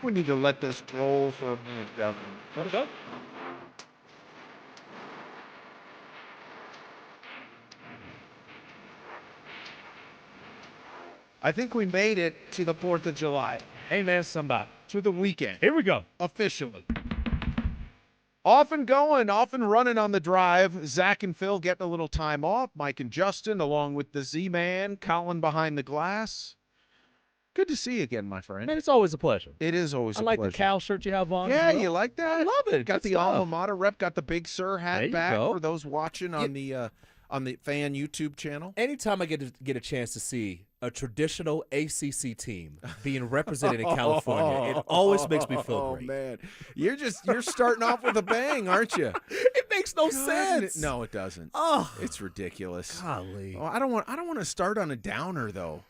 We need to let this roll for a minute, Devin. Let it go. I think we made it to the 4th of July. Amen, somebody. To the weekend. Here we go. Officially. Off and going, off and running on the drive. Zach and Phil getting a little time off. Mike and Justin, along with the Z-Man, Colin behind the glass. Good to see you again, my friend. Man, it's always a pleasure. It is always a I like pleasure. the cow shirt you have on. Yeah, as well. you like that? I love it. Got Good the alma stuff. mater rep, got the Big Sir hat There you back go. for those watching on the fan YouTube channel. Anytime I get a chance to see a traditional ACC team being represented in California, it always makes me feel great. Oh man, you're starting off with a bang, aren't you? It makes no sense. No, it doesn't. Oh, It's ridiculous. golly. Oh, I don't want to start on a downer though.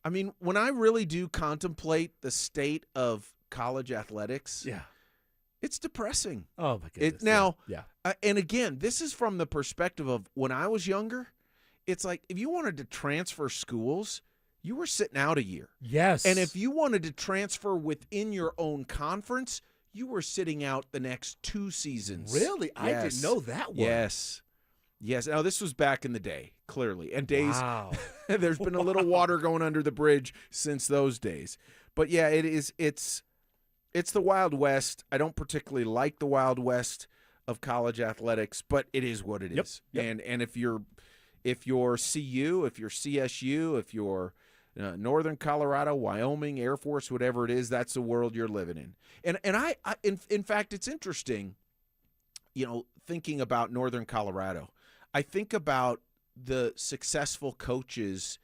I mean, when I really do contemplate the state of college athletics, Yeah. it's depressing. Oh my goodness. Now, yeah. and again, this is from the perspective of when I was younger. It's like if you wanted to transfer schools, you were sitting out a year. Yes. And if you wanted to transfer within your own conference, you were sitting out the next 2 seasons. Really, I Yes. didn't know that one. Yes. Now, this was back in the day, clearly. And days, Wow. there's been a little water going under the bridge since those days. But yeah, it's the Wild West. I don't particularly like the Wild West of college athletics, but it is what it is. Yep. And if you're CU, if you're CSU, if you're Northern Colorado, Wyoming, Air Force, whatever it is, that's the world you're living in. And in fact, it's interesting, thinking about Northern Colorado. I think about the successful coaches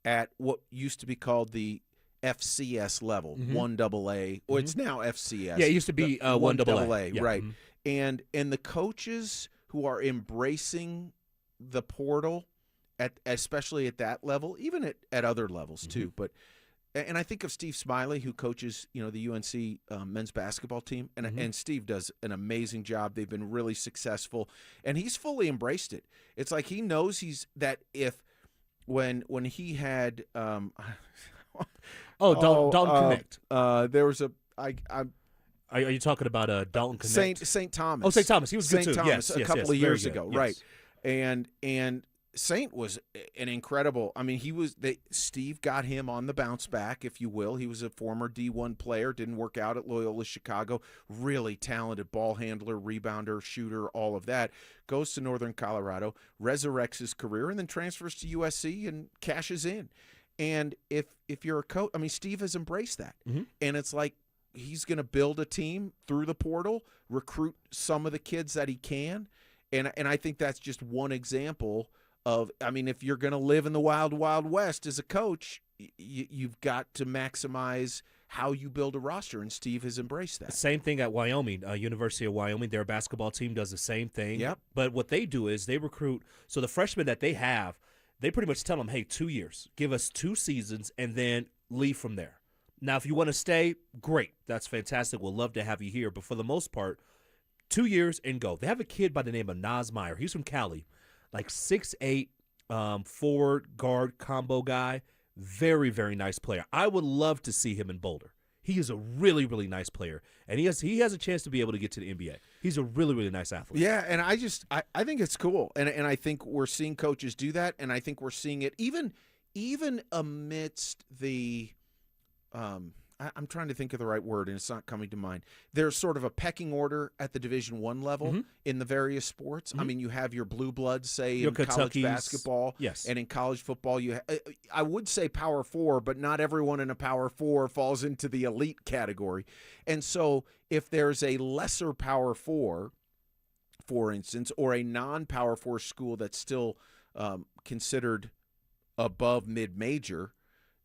at what used to be called the FCS level, 1AA, or it's now FCS. Yeah, it used to be 1AA. Yeah. Right. And the coaches who are embracing the portal, especially at that level, even at other levels too. And I think of Steve Smiley, who coaches the UNC men's basketball team, and Steve does an amazing job. They've been really successful, and he's fully embraced it. It's like he knows when he had Dalton Connect. there was Are you talking about Dalton Connect? Saint Thomas. Oh, St. Thomas. He was good St. too. Thomas Yes, a yes, couple yes. of Very years good. ago, Yes. right? And Saint was an incredible. I mean, Steve got him on the bounce back, if you will. He was a former D1 player, didn't work out at Loyola Chicago. Really talented ball handler, rebounder, shooter, all of that. Goes to Northern Colorado, resurrects his career, and then transfers to USC and cashes in. And if you're a coach, I mean, Steve has embraced that, and it's like he's going to build a team through the portal, recruit some of the kids that he can, and I think that's just one example of. I mean, if you're going to live in the wild, wild west as a coach, you've got to maximize how you build a roster, and Steve has embraced that. Same thing at Wyoming, University of Wyoming. Their basketball team does the same thing. Yep. But what they do is they recruit. So the freshmen that they have, they pretty much tell them, hey, 2 years. Give us 2 seasons and then leave from there. Now, if you want to stay, great. That's fantastic. We'll love to have you here. But for the most part, 2 years and go. They have a kid by the name of Nas Meyer. He's from Cali, like 6'8", forward guard combo guy. Very, very nice player. I would love to see him in Boulder. He is a really, really nice player, and he has a chance to be able to get to the NBA. He's a really, really nice athlete. Yeah, and I think it's cool, and I think we're seeing coaches do that, and I think we're seeing it even amidst the I'm trying to think of the right word, and it's not coming to mind. There's sort of a pecking order at the Division I level in the various sports. I mean, you have your blue bloods, say, Your in college Kentuckys. basketball, Yes. and in college football. I would say Power 4, but not everyone in a Power 4 falls into the elite category. And so if there's a lesser Power 4, for instance, or a non-Power 4 school that's still considered above mid-major,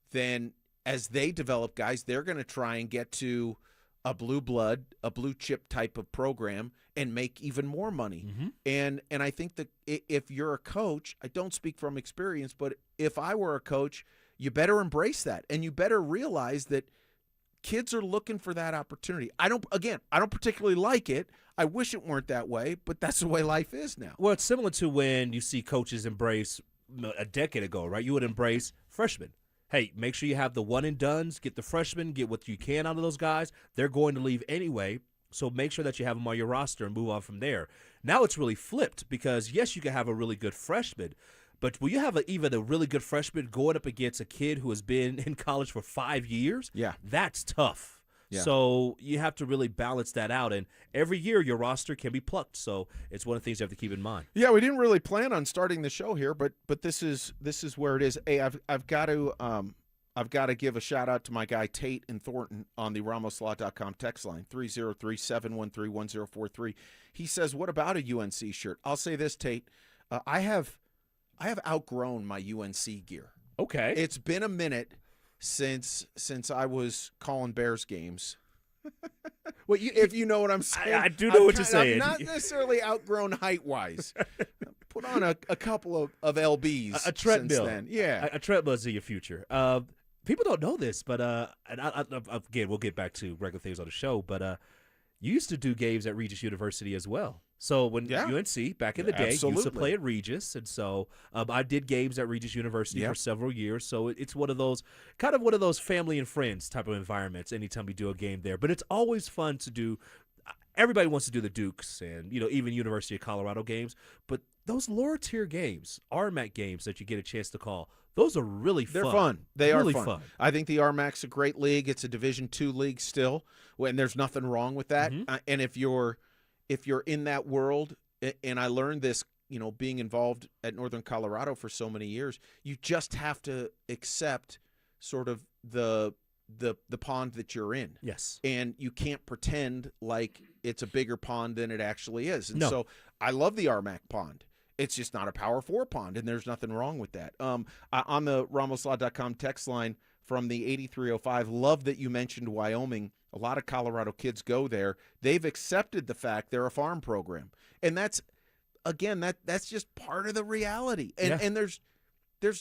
then as they develop guys, they're going to try and get to a blue blood, a blue chip type of program and make even more money. And I think that if you're a coach, I don't speak from experience, but if I were a coach, you better embrace that, and you better realize that kids are looking for that opportunity. I don't particularly like it. I wish it weren't that way, but that's the way life is now. Well, it's similar to when you see coaches embrace a decade ago, right? You would embrace freshmen. hey, make sure you have the one and dones, get the freshmen, get what you can out of those guys. They're going to leave anyway, so make sure that you have them on your roster and move on from there. Now it's really flipped because, yes, you can have a really good freshman, but will you have even a really good freshman going up against a kid who has been in college for 5 years? Yeah. That's tough. Yeah. So you have to really balance that out, and every year your roster can be plucked. So it's one of the things you have to keep in mind. Yeah, we didn't really plan on starting the show here, but this is where it is. Hey, I've got to give a shout out to my guy Tate in Thornton on the RamosLaw.com text line 303-713-1043. He says, "What about a UNC shirt?" I'll say this, Tate. I have outgrown my UNC gear. Okay, it's been a minute since I was calling Bears games. Well, if you know what I'm saying. I do know what you're saying. I'm not necessarily outgrown height-wise. Put on a couple of LBs a treadmill. Since then. Yeah. A treadmill is in your future. People don't know this, but again, we'll get back to regular things on the show, but you used to do games at Regis University as well. So when UNC, back in the day, absolutely. used to play at Regis, and so I did games at Regis University for several years. So it's one of those family and friends type of environments anytime we do a game there. But it's always fun to do. Everybody wants to do the Dukes and even University of Colorado games, but those lower tier games, RMAC games that you get a chance to call, those are really fun. They're fun. They really are fun. I think the RMAC's a great league. It's a Division II league still, and there's nothing wrong with that. Mm-hmm. And if you're in that world, and I learned this, being involved at Northern Colorado for so many years, you just have to accept sort of the pond that you're in. Yes. And you can't pretend like it's a bigger pond than it actually is. And no. So I love the RMAC pond. It's just not a Power 4 pond, and there's nothing wrong with that. On the RamosLaw.com text line from the 8305, love that you mentioned Wyoming. A lot of Colorado kids go there. They've accepted the fact they're a farm program. And that's just part of the reality. And there's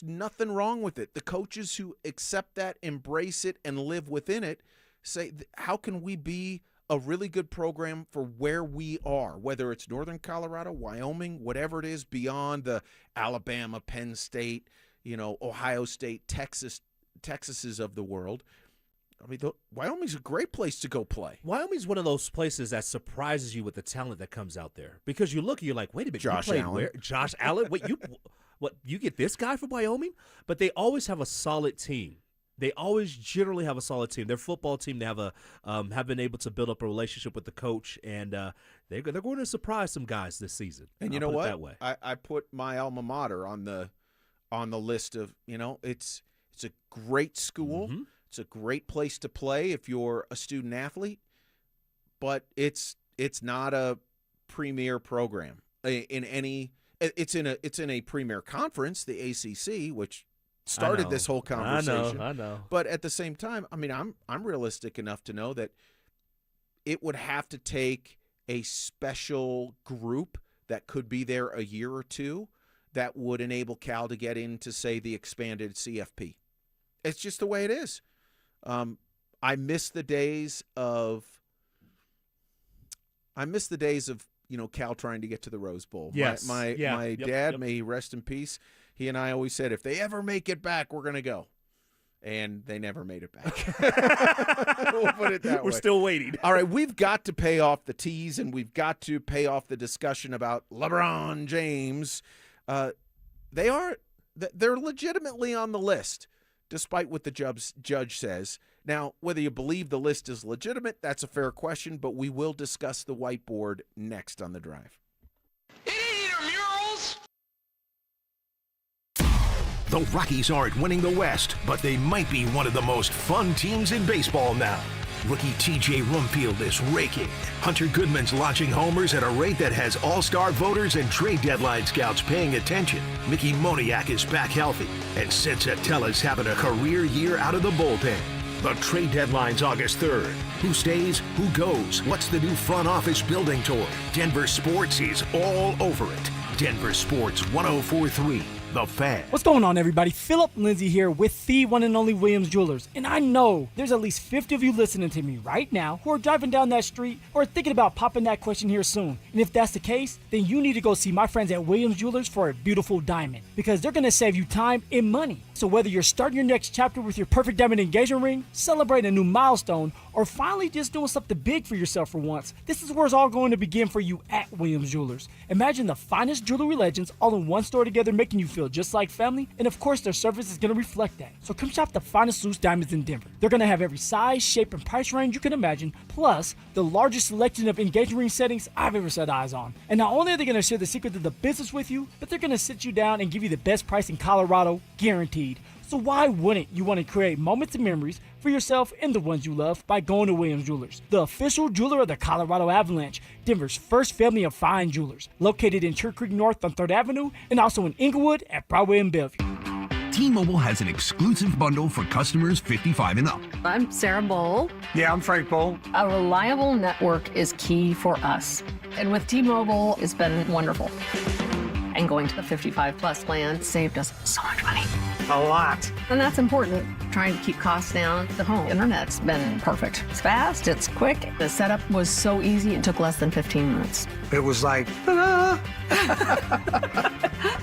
nothing wrong with it. The coaches who accept that, embrace it, and live within it say, how can we be a really good program for where we are, whether it's Northern Colorado, Wyoming, whatever it is, beyond the Alabama, Penn State, Ohio State, Texases of the world. I mean, Wyoming's a great place to go play. Wyoming's one of those places that surprises you with the talent that comes out there, because you look and you're like, wait a minute, Josh Allen. Where? Josh Allen? Wait, you get this guy from Wyoming? But they always have a solid team. They always generally have a solid team. Their football team, they have been able to build up a relationship with the coach, and they're going to surprise some guys this season. And you know what? That way. I put my alma mater on the list of it's a great school. Mm-hmm. It's a great place to play if you're a student athlete, but it's not a premier program in any. It's in a premier conference, the ACC, which started this whole conversation. I know. But at the same time, I mean, I'm realistic enough to know that it would have to take a special group that could be there a year or two that would enable Cal to get into, say, the expanded CFP. It's just the way it is. I miss the days of Cal trying to get to the Rose Bowl. Yes. My dad, may he rest in peace, he and I always said, if they ever make it back, we're going to go. And they never made it back. We'll put it that way. We're still waiting. All right, we've got to pay off the tease, and we've got to pay off the discussion about LeBron James. They're legitimately on the list, despite what the judge says. Now, whether you believe the list is legitimate, that's a fair question, but we will discuss the whiteboard next on The Drive. The Rockies aren't winning the West, but they might be one of the most fun teams in baseball now. Rookie T.J. Rumfield is raking. Hunter Goodman's launching homers at a rate that has all-star voters and trade deadline scouts paying attention. Mickey Moniak is back healthy, and Sid Satella's having a career year out of the bullpen. The trade deadline's August 3rd. Who stays? Who goes? What's the new front office building toward? Denver Sports is all over it. Denver Sports 104.3. The Fan. What's going on, everybody? Phillip Lindsay here with the one and only Williams Jewelers. And I know there's at least 50 of you listening to me right now who are driving down that street or thinking about popping that question here soon. And if that's the case, then you need to go see my friends at Williams Jewelers for a beautiful diamond, because they're going to save you time and money. So whether you're starting your next chapter with your perfect diamond engagement ring, celebrating a new milestone, or finally just doing something big for yourself for once, this is where it's all going to begin for you at Williams Jewelers. Imagine the finest jewelry legends all in one store together, making you feel just like family, and of course their service is going to reflect that. So come shop the finest loose diamonds in Denver. They're going to have every size, shape, and price range you can imagine, plus the largest selection of engagement ring settings I've ever set eyes on. And not only are they going to share the secret of the business with you, but they're going to sit you down and give you the best price in Colorado, guaranteed. So why wouldn't you want to create moments and memories for yourself and the ones you love by going to Williams Jewelers, the official jeweler of the Colorado Avalanche, Denver's first family of fine jewelers, located in Cherry Creek North on 3rd Avenue and also in Inglewood at Broadway and Bellevue. T-Mobile has an exclusive bundle for customers 55 and up. I'm Sarah Bowl. Yeah, I'm Frank Bowl. A reliable network is key for us. And with T-Mobile, it's been wonderful. And going to the 55 plus plan saved us so much money. A lot. And that's important. Trying to keep costs down. The home internet's been perfect. It's fast, it's quick. The setup was so easy, it took less than 15 minutes. It was like, ta-da!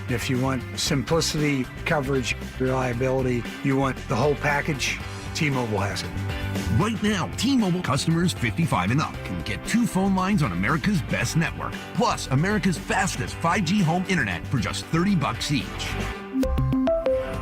If you want simplicity, coverage, reliability, you want the whole package, T-Mobile has it. Right now, T-Mobile customers 55 and up can get 2 phone lines on America's best network, plus America's fastest 5G home internet for just $30 each.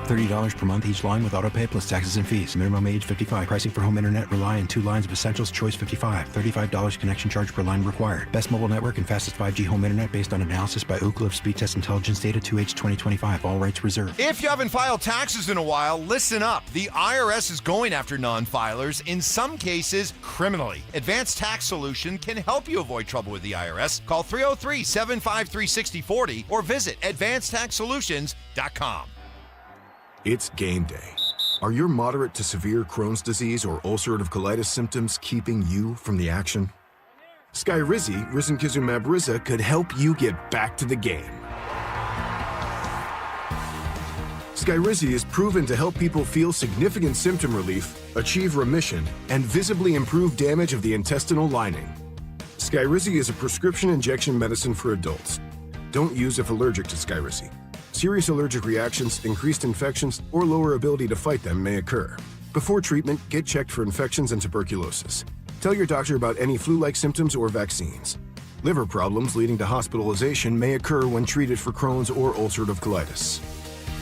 $30 per month each line with autopay plus taxes and fees. Minimum age 55. Pricing for home internet rely on 2 lines of essentials. Choice 55. $35 connection charge per line required. Best mobile network and fastest 5G home internet based on analysis by Ookla of Speed Test Intelligence Data 2H 2025. All rights reserved. If you haven't filed taxes in a while, listen up. The IRS is going after non-filers, in some cases criminally. Advanced Tax Solution can help you avoid trouble with the IRS. Call 303-753-6040 or visit advancedtaxsolutions.com. It's game day. Are your moderate to severe Crohn's disease or ulcerative colitis symptoms keeping you from the action? Skyrizi, risankizumab Riza, could help you get back to the game. Skyrizi is proven to help people feel significant symptom relief, achieve remission, and visibly improve damage of the intestinal lining. Skyrizi is a prescription injection medicine for adults. Don't use if allergic to Skyrizi. Serious allergic reactions, increased infections, or lower ability to fight them may occur. Before treatment, get checked for infections and tuberculosis. Tell your doctor about any flu-like symptoms or vaccines. Liver problems leading to hospitalization may occur when treated for Crohn's or ulcerative colitis.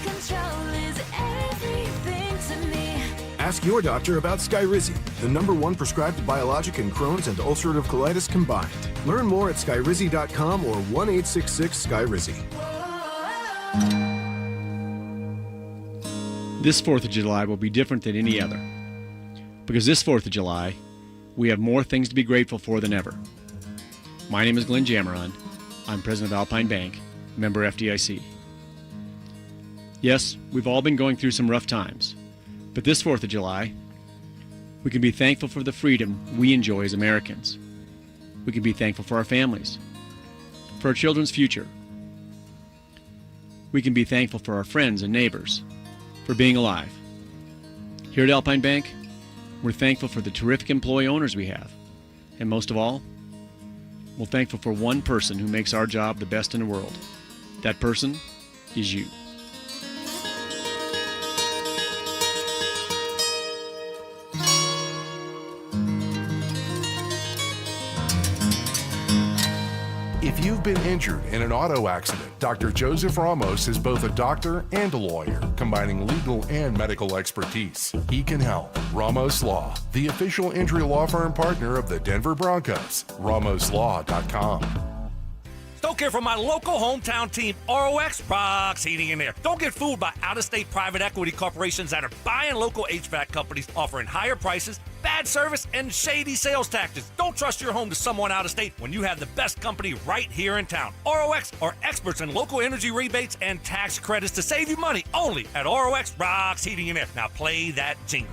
Control is everything to me. Ask your doctor about Skyrizi, the #1 prescribed biologic in Crohn's and ulcerative colitis combined. Learn more at skyrizi.com or 1-866-SKYRIZI. This 4th of July will be different than any other, because this 4th of July, we have more things to be grateful for than ever. My name is Glenn Jameron. I'm president of Alpine Bank, member FDIC. Yes, we've all been going through some rough times, but this 4th of July, we can be thankful for the freedom we enjoy as Americans. We can be thankful for our families, for our children's future. We can be thankful for our friends and neighbors, for being alive. Here at Alpine Bank, we're thankful for the terrific employee owners we have. And most of all, we're thankful for one person who makes our job the best in the world. That person is you. If you've been injured in an auto accident, Dr. Joseph Ramos is both a doctor and a lawyer, combining legal and medical expertise. He can help. Ramos Law, the official injury law firm partner of the Denver Broncos. RamosLaw.com. Don't care for my local hometown team, ROX rocks heating and air. Don't get fooled by out-of-state private equity corporations that are buying local HVAC companies, offering higher prices, bad service, and shady sales tactics. Don't trust your home to someone out of state when you have the best company right here in town. ROX are experts in local energy rebates and tax credits to save you money only at ROX rocks heating and air. Now play that jingle.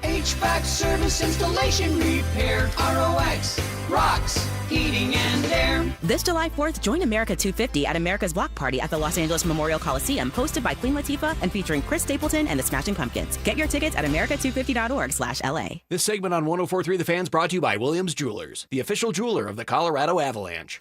HVAC service, installation, repair, ROX rocks heating and air. This July 4th, join America 250 at America's Block Party at the Los Angeles Memorial Coliseum, hosted by Queen Latifah and featuring Chris Stapleton and the Smashing Pumpkins. Get your tickets at america250.org/LA. This segment on 104.3 The Fan's brought to you by Williams Jewelers, the official jeweler of the Colorado Avalanche.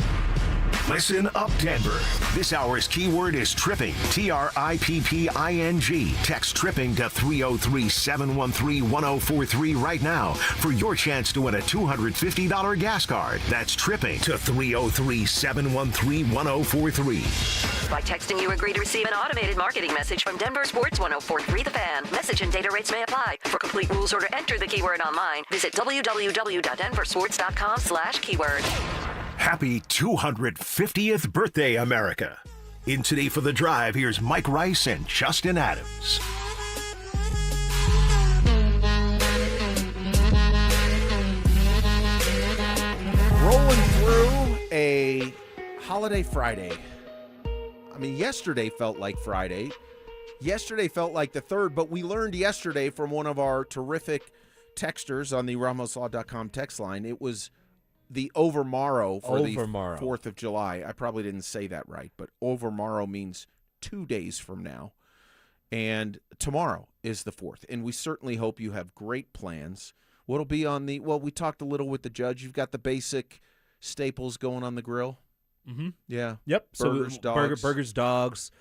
Listen up, Denver. This hour's keyword is tripping. TRIPPING. Text tripping to 303-713-1043 right now for your chance to win a $250 gas card. That's tripping to 303-713-1043. By texting, you agree to receive an automated marketing message from Denver Sports 104.3 The Fan. Message and data rates may apply. For complete rules or to enter the keyword online, visit www.denversports.com/keyword. Happy 250th birthday, America. In Today for the Drive, here's Mike Rice and Justin Adams. Rolling through a holiday Friday. I mean, yesterday felt like Friday. Yesterday felt like the 3rd, but we learned yesterday from one of our terrific texters on the RamosLaw.com text line, it was the overmorrow for the 4th of July. I probably didn't say that right, but overmorrow means 2 days from now. And tomorrow is the 4th. And we certainly hope you have great plans. What'll be on the, well, we talked a little with the judge. You've got the basic staples going on the grill. Mm-hmm. Yeah. Yep. Burgers, dogs. Burgers, dogs,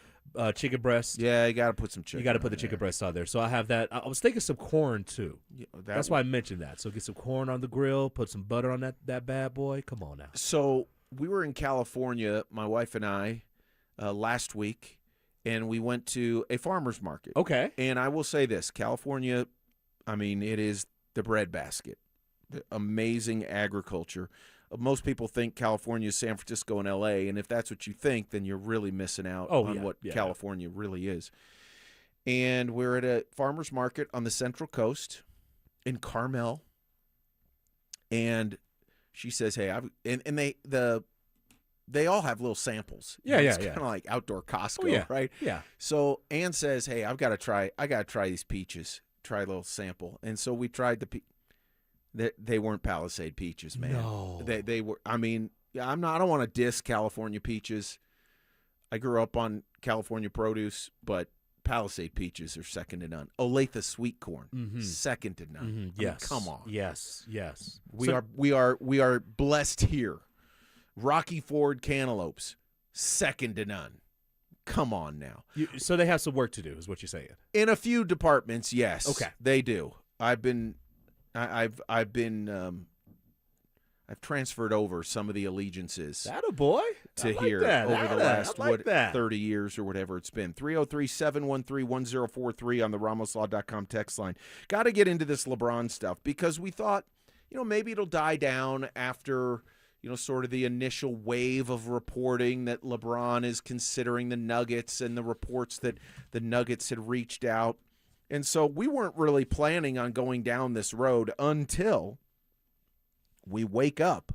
chicken breast. Yeah, you got to put some chicken. You got to put the chicken breast on there. So I have that. I was thinking some corn too. Yeah, that's why I mentioned that. So get some corn on the grill, put some butter on that bad boy. Come on now. So we were in California, my wife and I, last week, and we went to a farmer's market. Okay. And I will say this, California, I mean, it is the breadbasket. The amazing agriculture. Most people think California is San Francisco and L.A., and if that's what you think, then you're really missing out on what California really is. And we're at a farmer's market on the Central Coast in Carmel, and she says, "Hey, they all have little samples. It's kind of like outdoor Costco, right? Yeah. So Ann says, "Hey, I got to try these peaches. Try a little sample." And so we tried the peaches. They weren't Palisade peaches, man. No. They were. I mean, I don't want to diss California peaches. I grew up on California produce, but Palisade peaches are second to none. Olathe sweet corn, second to none. Mm-hmm. I mean, Yes. come on. Yes. We are blessed here. Rocky Ford cantaloupes, second to none. Come on now. So they have some work to do, is what you're saying. In a few departments, yes. Okay. They do. I've transferred over some of the allegiances Attaboy. to I here like that. over the last 30 years or whatever it's been. 303-713-1043 on the RamosLaw.com text line. Got to get into this LeBron stuff because we thought, maybe it'll die down after, sort of the initial wave of reporting that LeBron is considering the Nuggets and the reports that the Nuggets had reached out. And so we weren't really planning on going down this road until we wake up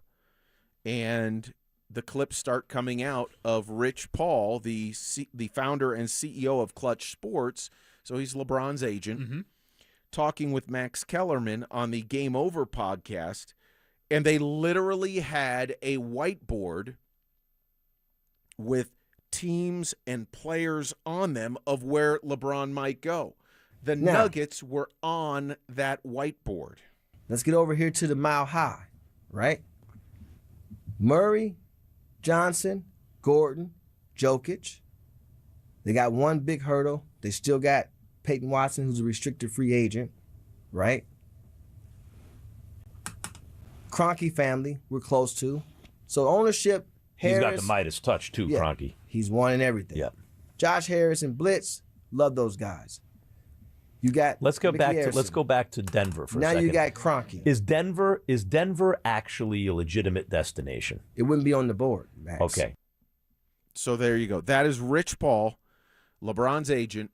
and the clips start coming out of Rich Paul, the founder and CEO of Clutch Sports. So he's LeBron's agent, talking with Max Kellerman on the Game Over podcast. And they literally had a whiteboard with teams and players on them of where LeBron might go. The Nuggets were on that whiteboard. Let's get over here to the Mile High, right? Murray, Johnson, Gordon, Jokic. They got one big hurdle. They still got Payton Watson, who's a restricted free agent, right? Kroenke family, we're close to. So ownership, Harris. He's got the Midas touch too, Kroenke. He's won in everything. Yep. Josh Harris and Blitz, love those guys. You got let's go Mickey back Harrison. to Denver for a now second. You got Kroenke. Is Denver actually a legitimate destination? It wouldn't be on the board, Max. Okay. So there you go. That is Rich Paul, LeBron's agent,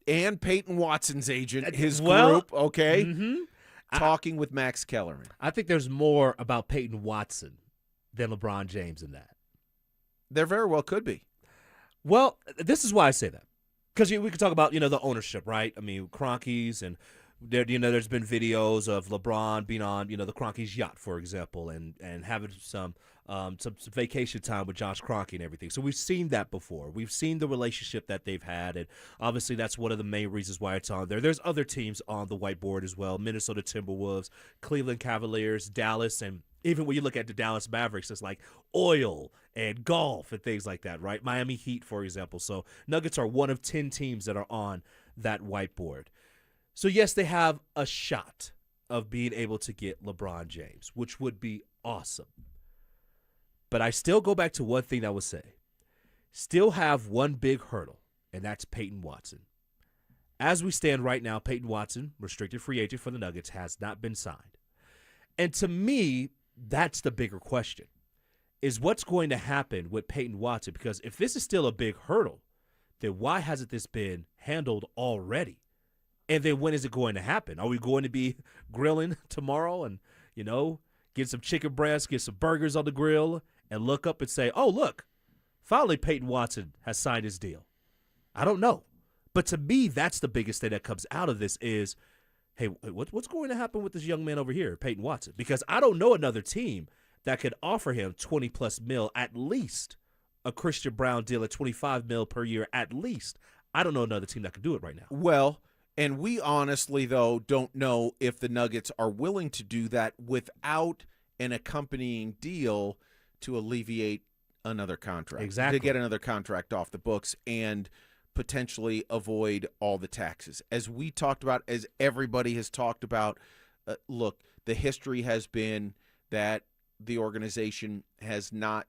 and Peyton Watson's agent, his group, okay? Talking with Max Kellerman. I think there's more about Peyton Watson than LeBron James in that. There very well could be. Well, this is why I say that. Because we could talk about, the ownership, right? I mean, Kroenke's and There's been videos of LeBron being on, the Kroenke's yacht, for example, and having some vacation time with Josh Kroenke and everything. So we've seen that before. We've seen the relationship that they've had, and obviously that's one of the main reasons why it's on there. There's other teams on the whiteboard as well: Minnesota Timberwolves, Cleveland Cavaliers, Dallas, and even when you look at the Dallas Mavericks, it's like oil and golf and things like that, right? Miami Heat, for example. So Nuggets are one of 10 teams that are on that whiteboard. So, yes, they have a shot of being able to get LeBron James, which would be awesome. But I still go back to one thing I would say. Still have one big hurdle, and that's Payton Watson. As we stand right now, Payton Watson, restricted free agent for the Nuggets, has not been signed. And to me, that's the bigger question, is what's going to happen with Payton Watson? Because if this is still a big hurdle, then why hasn't this been handled already? And then when is it going to happen? Are we going to be grilling tomorrow and, get some chicken breasts, get some burgers on the grill, and look up and say, oh, look, finally Payton Watson has signed his deal? I don't know. But to me, that's the biggest thing that comes out of this is, hey, what's going to happen with this young man over here, Payton Watson? Because I don't know another team that could offer him 20-plus mil, at least a Christian Brown deal at $25 million per year, at least. I don't know another team that could do it right now. Well, and we honestly, though, don't know if the Nuggets are willing to do that without an accompanying deal to alleviate another contract. Exactly. To get another contract off the books and potentially avoid all the taxes. As we talked about, as everybody has talked about, look, the history has been that the organization has not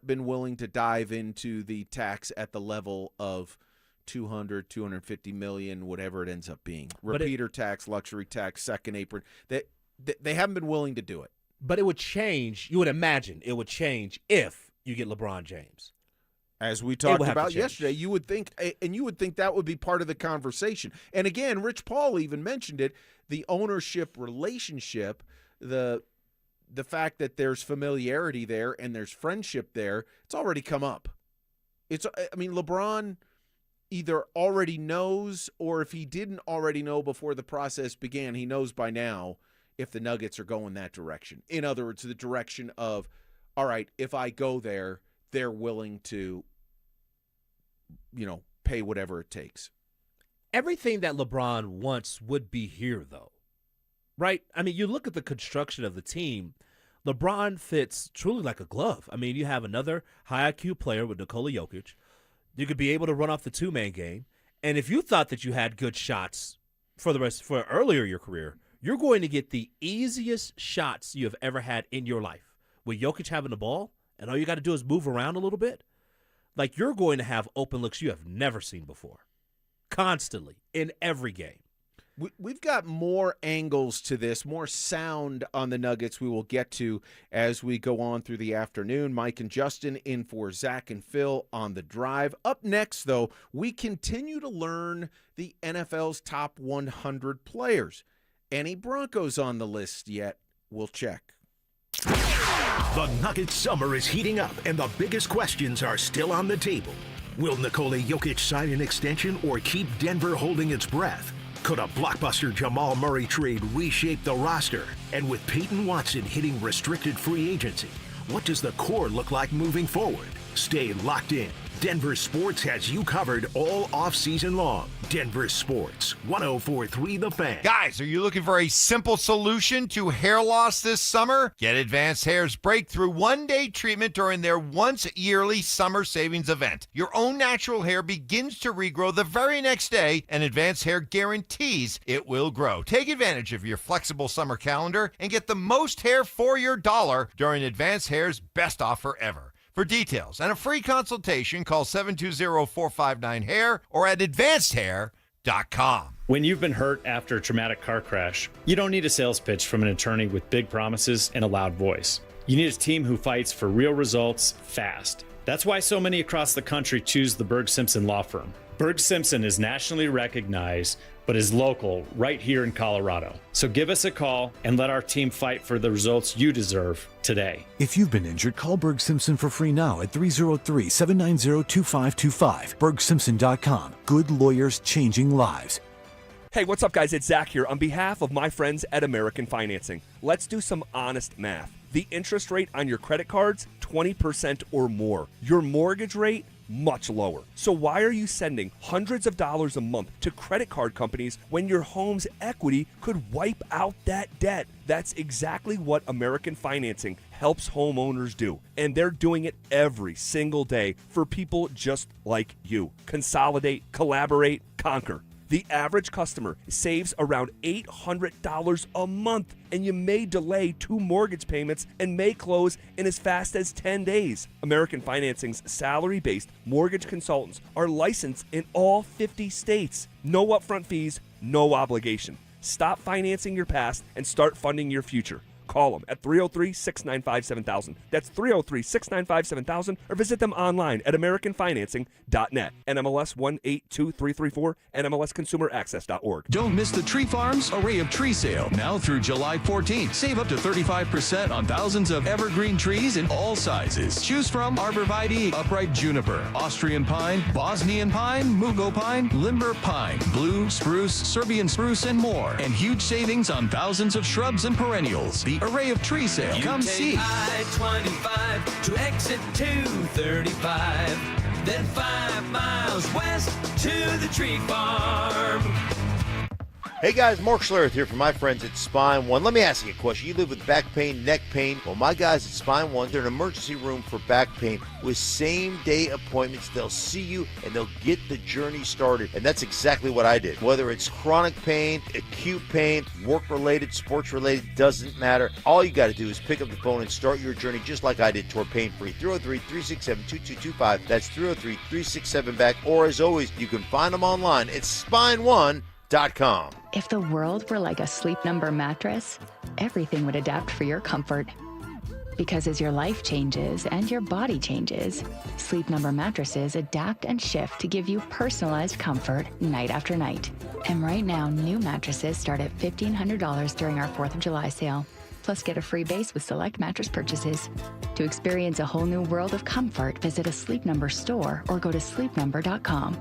been willing to dive into the tax at the level of 200, 250 million, whatever it ends up being. Repeater tax, luxury tax, second apron. They haven't been willing to do it. But it would change. You would imagine it would change if you get LeBron James. As we talked about yesterday, you would think that would be part of the conversation. And again, Rich Paul even mentioned it, the ownership relationship, the fact that there's familiarity there and there's friendship there, it's already come up. LeBron either already knows, or if he didn't already know before the process began, he knows by now if the Nuggets are going that direction. In other words, the direction of, all right, if I go there, they're willing to, pay whatever it takes. Everything that LeBron wants would be here, though, right? I mean, you look at the construction of the team, LeBron fits truly like a glove. I mean, you have another high IQ player with Nikola Jokic. You could be able to run off the two-man game. And if you thought that you had good shots for earlier in your career, you're going to get the easiest shots you have ever had in your life. With Jokic having the ball, and all you got to do is move around a little bit, like you're going to have open looks you have never seen before, constantly, in every game. We've got more angles to this, more sound on the Nuggets we will get to as we go on through the afternoon. Mike and Justin in for Zach and Phil on The Drive. Up next, though, we continue to learn the NFL's top 100 players. Any Broncos on the list yet? We'll check. The Nuggets summer is heating up, and the biggest questions are still on the table. Will Nikola Jokic sign an extension or keep Denver holding its breath? Could a blockbuster Jamal Murray trade reshape the roster? And with Payton Watson hitting restricted free agency, what does the core look like moving forward? Stay locked in. Denver Sports has you covered all offseason long. Denver Sports, 104.3 The Fan. Guys, are you looking for a simple solution to hair loss this summer? Get Advanced Hair's breakthrough one-day treatment during their once-yearly summer savings event. Your own natural hair begins to regrow the very next day, and Advanced Hair guarantees it will grow. Take advantage of your flexible summer calendar and get the most hair for your dollar during Advanced Hair's best offer ever. For details and a free consultation, call 720-459-HAIR or at advancedhair.com. When you've been hurt after a traumatic car crash, you don't need a sales pitch from an attorney with big promises and a loud voice. You need a team who fights for real results fast. That's why so many across the country choose the Berg Simpson Law Firm. Berg Simpson is nationally recognized, but is local right here in Colorado. So give us a call and let our team fight for the results you deserve today. If you've been injured, call Berg Simpson for free now at 303-790-2525. BergSimpson.com. Good lawyers changing lives. Hey, what's up, guys? It's Zach here on behalf of my friends at American Financing. Let's do some honest math. The interest rate on your credit cards, 20% or more. Your mortgage rate, much lower. So why are you sending hundreds of dollars a month to credit card companies when your home's equity could wipe out that debt? That's exactly what American Financing helps homeowners do. And they're doing it every single day for people just like you. Consolidate, collaborate, conquer. The average customer saves around $800 a month, and you may delay 2 mortgage payments and may close in as fast as 10 days. American Financing's salary-based mortgage consultants are licensed in all 50 states. No upfront fees, no obligation. Stop financing your past and start funding your future. Call them at 303-695-7000. That's 303-695-7000, or visit them online at americanfinancing.net. NMLS 182334, NMLSconsumeraccess.org. Don't miss the Tree Farms Array of Tree Sale, now through July 14th. Save up to 35% on thousands of evergreen trees in all sizes. Choose from arborvitae, upright juniper, Austrian pine, Bosnian pine, mugo pine, limber pine, blue, spruce, Serbian spruce, and more. And huge savings on thousands of shrubs and perennials. The Array of Tree Sale. Come see. I-25 to exit 235, then 5 miles west to the tree farm. Hey guys, Mark Schlereth here from my friends at Spine One. Let me ask you a question. You live with back pain, neck pain. Well, my guys at Spine One, they're an emergency room for back pain with same-day appointments. They'll see you and they'll get the journey started. And that's exactly what I did. Whether it's chronic pain, acute pain, work-related, sports-related, doesn't matter. All you got to do is pick up the phone and start your journey just like I did toward pain-free. 303-367-2225. That's 303-367-BACK. Or as always, you can find them online at spineone.com. If the world were like a Sleep Number mattress, everything would adapt for your comfort. Because as your life changes and your body changes, Sleep Number mattresses adapt and shift to give you personalized comfort night after night. And right now, new mattresses start at $1,500 during our 4th of July sale. Plus, get a free base with select mattress purchases. To experience a whole new world of comfort, visit a Sleep Number store or go to sleepnumber.com.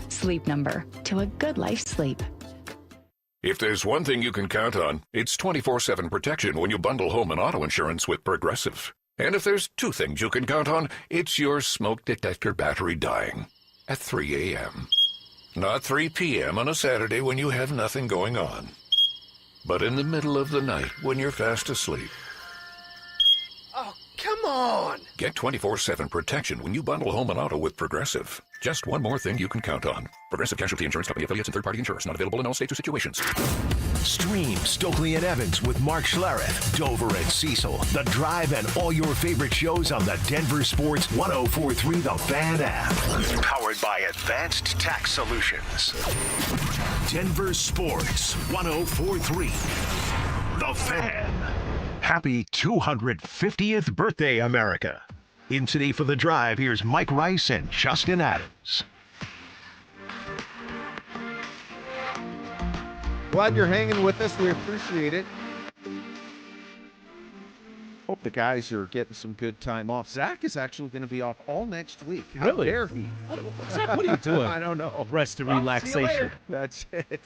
Sleep Number, to a good life sleep. If there's one thing you can count on, it's 24/7 protection when you bundle home and auto insurance with Progressive. And if there's 2 things you can count on, it's your smoke detector battery dying at 3 a.m. Not 3 p.m. on a Saturday when you have nothing going on, but in the middle of the night when you're fast asleep. Oh, come on! Get 24/7 protection when you bundle home and auto with Progressive. Just one more thing you can count on. Progressive Casualty Insurance Company affiliates and third-party insurers. Not available in all states or situations. Stream Stokely and Evans with Mark Schlereth, Dover and Cecil, The Drive, and all your favorite shows on the Denver Sports 104.3 The Fan app. Powered by Advanced Tax Solutions. Denver Sports 104.3 The Fan. Happy 250th birthday, America. In today for The Drive, here's Mike Rice and Justin Adams. Glad you're hanging with us. We appreciate it. Hope the guys are getting some good time off. Zach is actually going to be off all next week. How Really? dare he? Zach, what are you doing? I don't know. Rest and See you relaxation. later. That's it.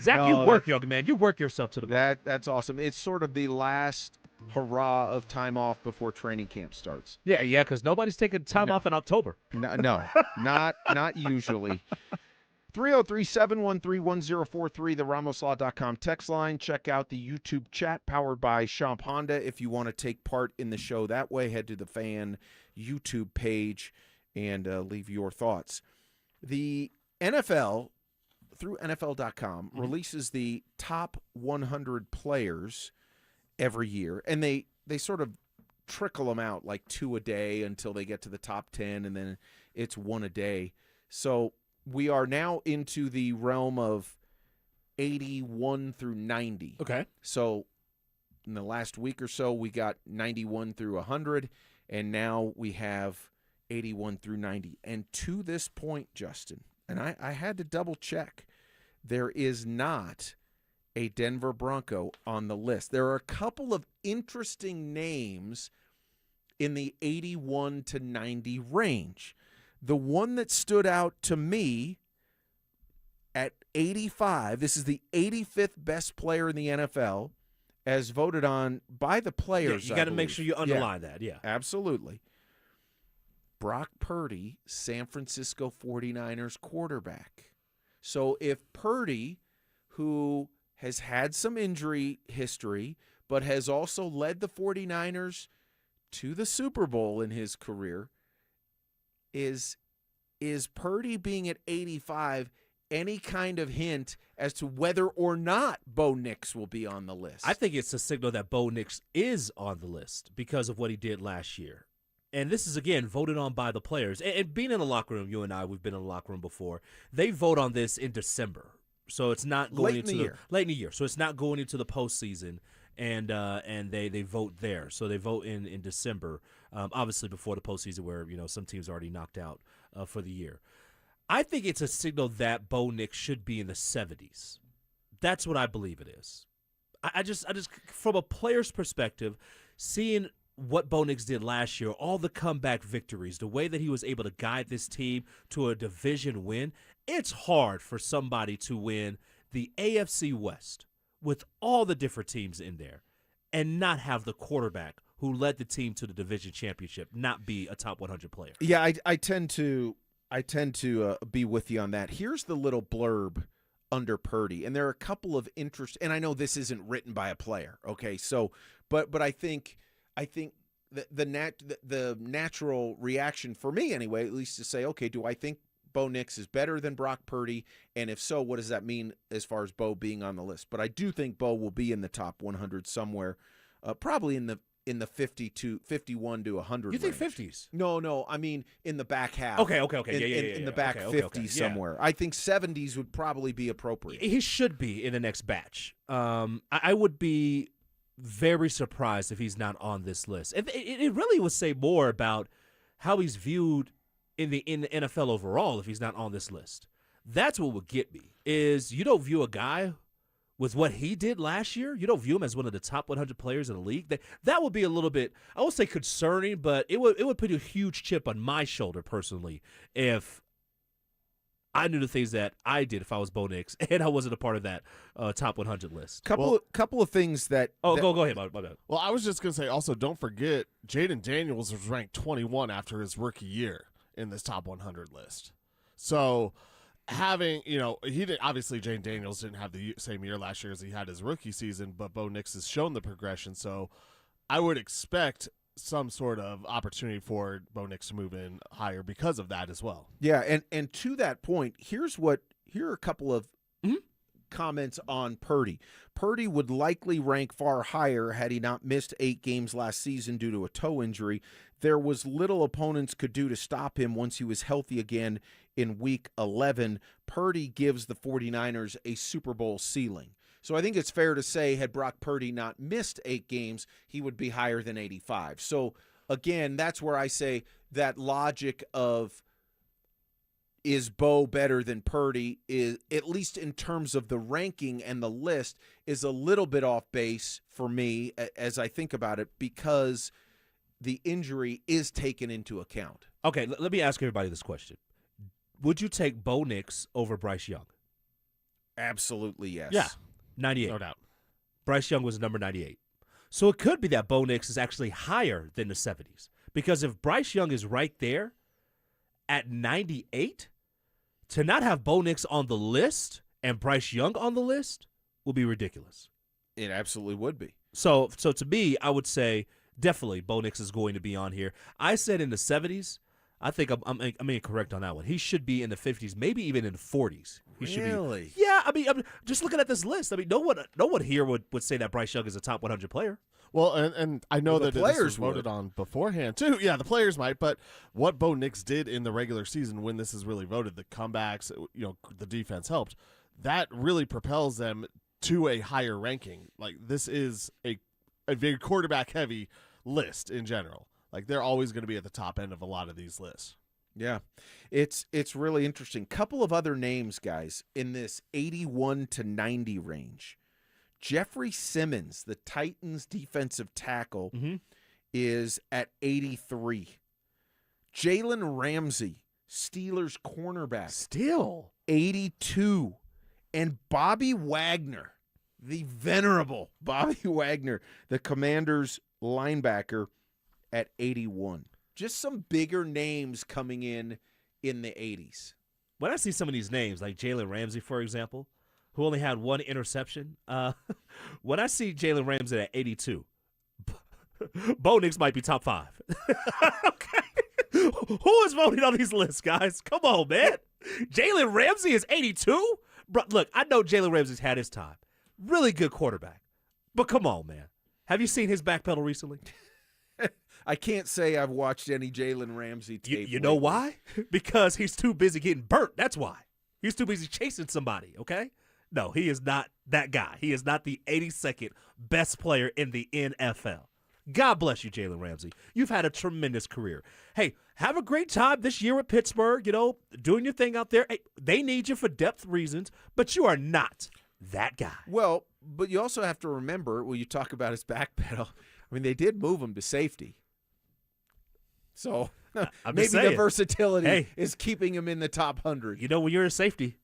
Zach, No, you work, that's- young man. You work yourself to the That's awesome. It's sort of the last hurrah of time off before training camp starts. Yeah, because nobody's taking time off in October. No, not usually. 303-713-1043, the ramoslaw.com text line. Check out the YouTube chat powered by Champ Honda. If you want to take part in the show that way, head to the Fan YouTube page and leave your thoughts. The NFL, through NFL.com, releases the top 100 players every year, and they sort of trickle them out like 2 a day until they get to the top 10, and then it's 1 a day. So we are now into the realm of 81 through 90. Okay. So in the last week or so, we got 91 through 100, and now we have 81 through 90. And to this point, Justin, and I had to double check, there is not a Denver Bronco on the list. There are a couple of interesting names in the 81 to 90 range. The one that stood out to me at 85. This is the 85th best player in the NFL, as voted on by the players. You got to make sure you underline that. Yeah, absolutely. Brock Purdy, San Francisco 49ers quarterback. So if Purdy, who has had some injury history, but has also led the 49ers to the Super Bowl in his career, is Purdy being at 85 any kind of hint as to whether or not Bo Nix will be on the list? I think it's a signal that Bo Nix is on the list because of what he did last year. And this is, again, voted on by the players. And being in the locker room, you and I, we've been in the locker room before. They vote on this in December. So it's not going late in the year. So it's not going into the postseason, and they vote there. So they vote in December, obviously before the postseason, where some teams are already knocked out for the year. I think it's a signal that Bo Nix should be in the 70s. That's what I believe it is. I just from a player's perspective, seeing what Bo Nix did last year, all the comeback victories, the way that he was able to guide this team to a division win, it's hard for somebody to win the AFC West with all the different teams in there and not have the quarterback who led the team to the division championship not be a top 100 player. Yeah, I tend to be with you on that. Here's the little blurb under Purdy, and there are a couple of interest. And I know this isn't written by a player, okay? So, but I think the natural reaction for me anyway, at least to say, okay, do I think Bo Nix is better than Brock Purdy? And if so, what does that mean as far as Bo being on the list? But I do think Bo will be in the top 100 somewhere, probably in the 51 to 100 You think range. 50s? No, I mean in the back half. Okay. In the back 50s somewhere. I think 70s would probably be appropriate. He should be in the next batch. I would be very surprised if he's not on this list. And it really would say more about how he's viewed in the NFL overall if he's not on this list. That's what would get me, is you don't view a guy with what he did last year, you don't view him as one of the top 100 players in the league. That would be a little bit, I won't say concerning, but it would put a huge chip on my shoulder personally if I knew the things that I did if I was Bo Nix and I wasn't a part of that top 100 list. Couple of things that. Go ahead, my bad. Well, I was just gonna say also, don't forget Jaden Daniels was ranked 21 after his rookie year in this top 100 list. So having, he did, obviously Jaden Daniels didn't have the same year last year as he had his rookie season, but Bo Nix has shown the progression. So I would expect some sort of opportunity for Bo Nix to move in higher because of that as well. Yeah, and to that point, here are a couple of comments on Purdy. Purdy would likely rank far higher had he not missed 8 games last season due to a toe injury. There was little opponents could do to stop him once he was healthy again in week 11. Purdy gives the 49ers a Super Bowl ceiling. So I think it's fair to say had Brock Purdy not missed 8 games, he would be higher than 85. So again, that's where I say that logic of is Bo better than Purdy, is, at least in terms of the ranking and the list, is a little bit off base for me as I think about it, because the injury is taken into account. Okay, let me ask everybody this question. Would you take Bo Nix over Bryce Young? Absolutely, yes. Yeah, 98. No doubt. Bryce Young was number 98. So it could be that Bo Nix is actually higher than the 70s. Because if Bryce Young is right there at 98, to not have Bo Nix on the list and Bryce Young on the list will be ridiculous. It absolutely would be. So to me, I would say definitely Bo Nix is going to be on here. I said in the 70s. I think I'm incorrect on that one. He should be in the 50s, maybe even in the 40s. He really? Should be. Yeah, I'm just looking at this list. No one here would say that Bryce Young is a top 100 player. Well, and I know that players this was voted on beforehand too. Yeah, the players might, but what Bo Nix did in the regular season when this is really voted, the comebacks, the defense helped. That really propels them to a higher ranking. Like, this is a very quarterback heavy list in general. Like, they're always going to be at the top end of a lot of these lists. Yeah, it's really interesting. Couple of other names, guys, in this 81 to 90 range. Jeffrey Simmons, the Titans defensive tackle, is at 83. Jalen Ramsey, Steelers cornerback, still 82. And Bobby Wagner, the venerable Bobby Wagner, the Commanders linebacker, at 81. Just some bigger names coming in the 80s. When I see some of these names, like Jalen Ramsey, for example, who only had one interception, when I see Jalen Ramsey at 82, Bo Nix might be top 5. Okay. Who is voting on these lists, guys? Come on, man. Jalen Ramsey is 82? Bro, look, I know Jalen Ramsey's had his time. Really good quarterback. But come on, man. Have you seen his backpedal recently? I can't say I've watched any Jalen Ramsey tape. You know why? Because he's too busy getting burnt. That's why. He's too busy chasing somebody, okay? No, he is not that guy. He is not the 82nd best player in the NFL. God bless you, Jalen Ramsey. You've had a tremendous career. Hey, have a great time this year with Pittsburgh, doing your thing out there. Hey, they need you for depth reasons, but you are not that guy. Well, but you also have to remember, when you talk about his backpedal, I mean, they did move him to safety. So maybe the versatility is keeping him in the top 100. When you're a safety,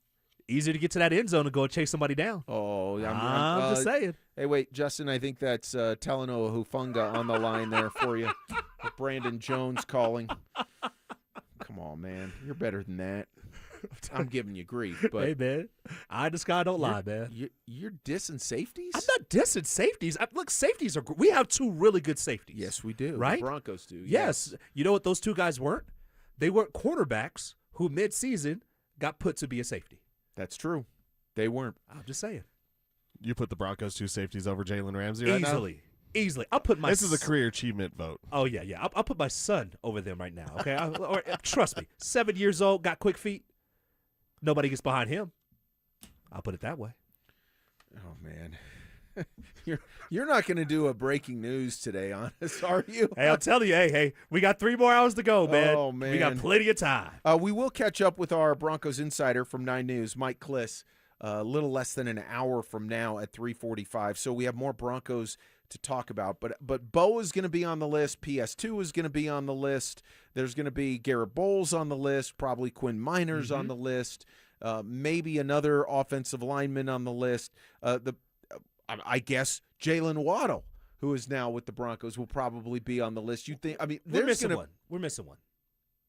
easier to get to that end zone and go and chase somebody down. Oh, I'm just saying. Hey, wait, Justin, I think that's Talanoa Hufunga on the line there for you. Brandon Jones calling. Come on, man. You're better than that. I'm giving you grief. But hey, man, I just don't lie, man. You're dissing safeties? I'm not dissing safeties. Look, safeties are – we have 2 really good safeties. Yes, we do. Right? The Broncos do. Yes. You know what those 2 guys weren't? They weren't quarterbacks who mid-season got put to be a safety. That's true. They weren't. I'm just saying. You put the Broncos 2 safeties over Jalen Ramsey right now? Easily. I'll put my This is a career achievement vote. Oh, yeah. I'll put my son over them right now, okay? Trust me. 7 years old, got quick feet. Nobody gets behind him. I'll put it that way. Oh, man. You're not going to do a breaking news today, honest, are you? Hey, I'll tell you, hey, we got 3 more hours to go, man. Oh, man. We got plenty of time. We will catch up with our Broncos insider from 9 News, Mike Kliss, a little less than an hour from now at 3:45. So we have more Broncos to talk about. But Bo is going to be on the list. PS2 is going to be on the list. There's going to be Garrett Bowles on the list, probably Quinn Miners on the list, maybe another offensive lineman on the list. I guess Jalen Waddle, who is now with the Broncos, will probably be on the list. You think? I mean, We're missing one.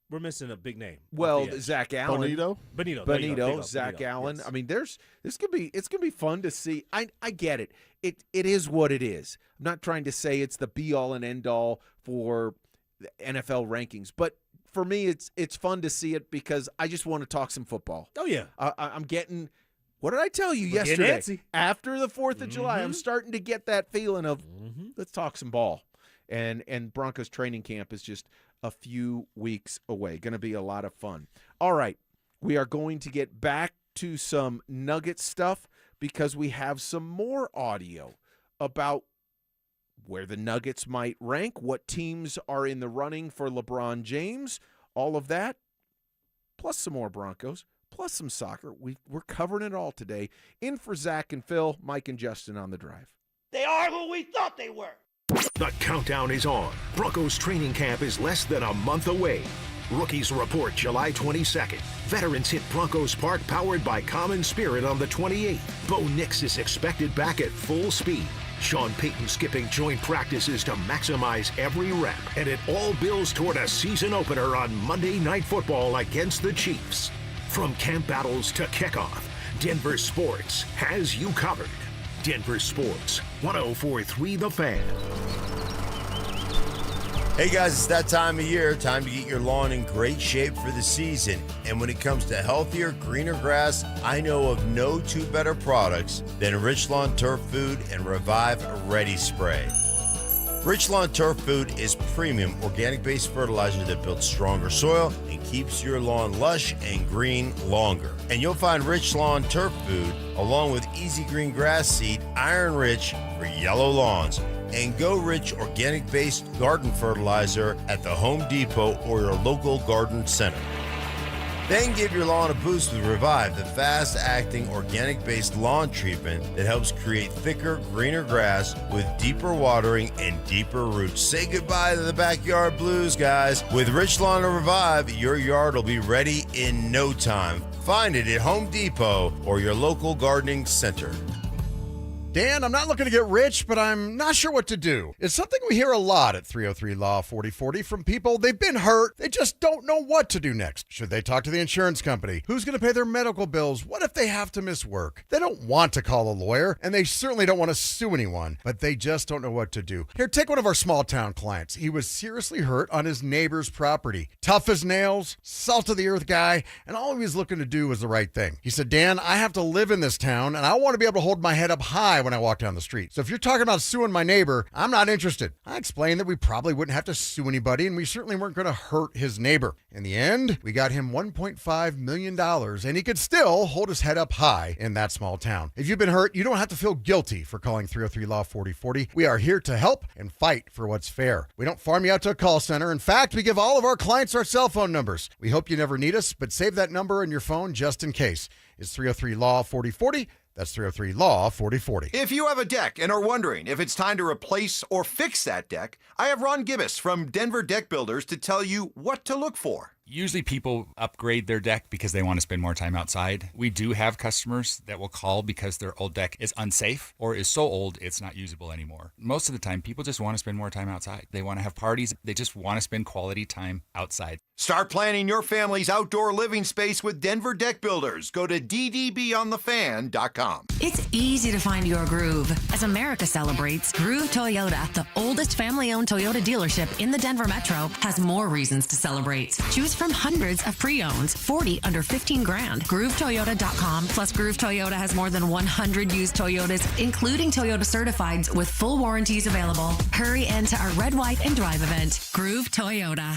We're missing a big name. Well, Zach Allen, Bonito, Zach Allen. Yes. I mean, it's gonna be fun to see. I get it. It is what it is. I'm not trying to say it's the be all and end all for the NFL rankings, but for me, it's fun to see it because I just want to talk some football. Oh yeah, I'm getting. What did I tell you We're yesterday? After the 4th of July, I'm starting to get that feeling of let's talk some ball. And Broncos training camp is just a few weeks away. Going to be a lot of fun. All right, we are going to get back to some Nugget stuff because we have some more audio about where the Nuggets might rank, what teams are in the running for LeBron James, all of that, plus some more Broncos, plus some soccer. We're covering it all today. In for Zach and Phil, Mike and Justin on the drive. They are who we thought they were. The countdown is on. Broncos training camp is less than a month away. Rookies report July 22nd. Veterans hit Broncos Park powered by Common Spirit on the 28th. Bo Nix is expected back at full speed. Sean Payton skipping joint practices to maximize every rep. And it all builds toward a season opener on Monday Night Football against the Chiefs. From camp battles to kickoff, Denver Sports has you covered. Denver Sports, 104.3 The Fan. Hey guys, it's that time of year. Time to get your lawn in great shape for the season. And when it comes to healthier, greener grass, I know of no 2 better products than Rich Lawn Turf Food and Revive Ready Spray. Rich Lawn Turf Food is premium organic-based fertilizer that builds stronger soil and keeps your lawn lush and green longer. And you'll find Rich Lawn Turf Food along with Easy Green Grass Seed, Iron Rich for yellow lawns, and Go Rich organic-based garden fertilizer at the Home Depot or your local garden center. Then give your lawn a boost with Revive, the fast-acting, organic-based lawn treatment that helps create thicker, greener grass with deeper watering and deeper roots. Say goodbye to the backyard blues, guys. With Rich Lawn and Revive, your yard will be ready in no time. Find it at Home Depot or your local gardening center. Dan, I'm not looking to get rich, but I'm not sure what to do. It's something we hear a lot at 303 Law 4040 from people. They've been hurt. They just don't know what to do next. Should they talk to the insurance company? Who's going to pay their medical bills? What if they have to miss work? They don't want to call a lawyer, and they certainly don't want to sue anyone, but they just don't know what to do. Here, take one of our small town clients. He was seriously hurt on his neighbor's property. Tough as nails, salt of the earth guy, and all he was looking to do was the right thing. He said, Dan, I have to live in this town, and I want to be able to hold my head up high when I walk down the street. So if you're talking about suing my neighbor, I'm not interested. I explained that we probably wouldn't have to sue anybody, and we certainly weren't going to hurt his neighbor. In the end, we got him $1.5 million, and he could still hold his head up high in that small town. If you've been hurt, you don't have to feel guilty for calling 303 Law 4040. We are here to help and fight for what's fair. We don't farm you out to a call center. In fact, we give all of our clients our cell phone numbers. We hope you never need us, but save that number in your phone just in case. It's 303 Law 4040. That's 303 Law 4040. If you have a deck and are wondering if it's time to replace or fix that deck, I have Ron Gibbous from Denver Deck Builders to tell you what to look for. Usually people upgrade their deck because they want to spend more time outside. We do have customers that will call because their old deck is unsafe or is so old it's not usable anymore. Most of the time, people just want to spend more time outside. They want to have parties. They just want to spend quality time outside. Start planning your family's outdoor living space with Denver Deck Builders. Go to ddbonthefan.com. It's easy to find your groove. As America celebrates, Groove Toyota, the oldest family-owned Toyota dealership in the Denver Metro, has more reasons to celebrate. Choose from hundreds of pre-owns, 40 under 15 grand. GrooveToyota.com. Plus, Groove Toyota has more than 100 used Toyotas, including Toyota Certifieds with full warranties available. Hurry into our Red, White, and Drive event. Groove Toyota.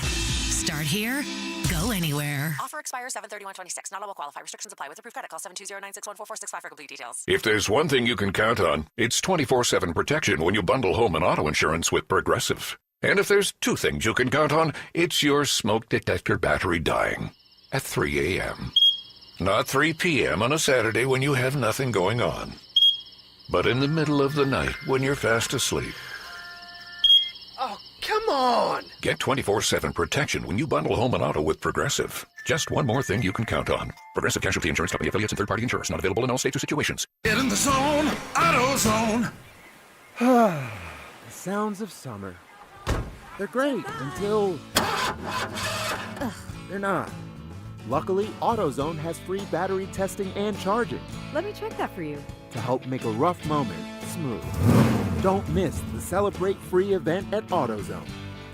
Start here, go anywhere. Offer expires 7/31/26. Not all will qualify. Restrictions apply. With approved credit, call 720-961-4465 for complete details. If there's one thing you can count on, it's 24/7 protection when you bundle home and auto insurance with Progressive. And if there's two things you can count on, it's your smoke detector battery dying at 3 a.m. Not 3 p.m. on a Saturday when you have nothing going on, but in the middle of the night when you're fast asleep. Oh, come on! Get 24/7 protection when you bundle home and auto with Progressive. Just one more thing you can count on. Progressive Casualty Insurance Company affiliates and third-party insurers. Not available in all states or situations. Get in the zone, AutoZone. The sounds of summer. They're great until they're not. Luckily, AutoZone has free battery testing and charging Let me check that for you. to help make a rough moment smooth. Don't miss the Celebrate Free event at AutoZone.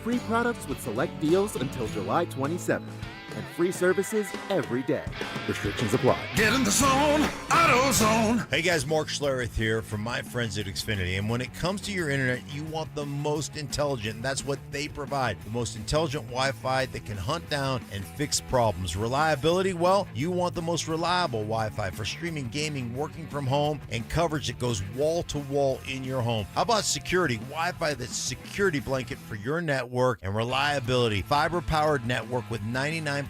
Free products with select deals until July 27th. And free services every day. Restrictions apply. Get in the zone, AutoZone. Hey guys, Mark Schlereth here from my friends at Xfinity. And when it comes to your internet, you want the most intelligent. And that's what they provide. The most intelligent Wi-Fi that can hunt down and fix problems. Reliability, well, you want the most reliable Wi-Fi for streaming, gaming, working from home, and coverage that goes wall to wall in your home. How about security? Wi-Fi that's security blanket for your network and reliability. Fiber-powered network with 99.99%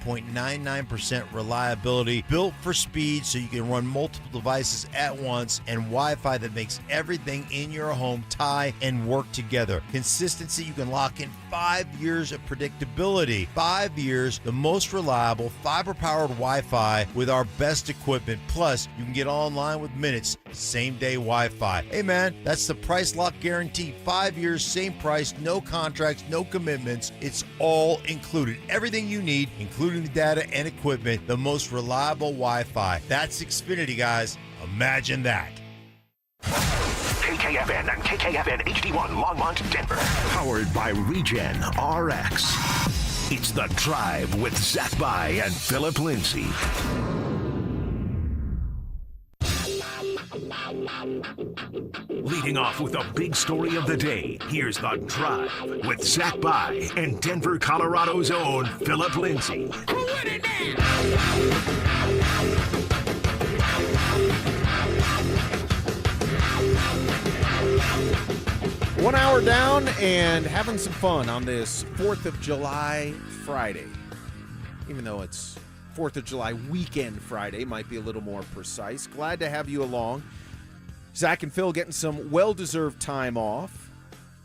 reliability, built for speed so you can run multiple devices at once, and Wi-Fi that makes everything in your home tie and work together. Consistency, you can lock in 5 years of predictability. 5 years, the most reliable fiber-powered Wi-Fi with our best equipment. Plus, you can get online with minutes, same-day Wi-Fi. Hey man, that's the price lock guarantee. 5 years, same price, no contracts, no commitments. It's all included. Everything you need, including the data and equipment, the most reliable Wi-Fi. That's Xfinity, guys. Imagine that. KKFN and KKFN HD1 Longmont, Denver. Powered by Regen RX. It's The Drive with Zach By and Phillip Lindsay. Leading off with the big story of the day, here's The Drive with Zach By and Denver, Colorado's own Phillip Lindsay. 1 hour down and having some fun on this 4th of July Friday. Even though it's 4th of July weekend Friday, might be a little more precise. Glad to have you along. Zach and Phil getting some well-deserved time off.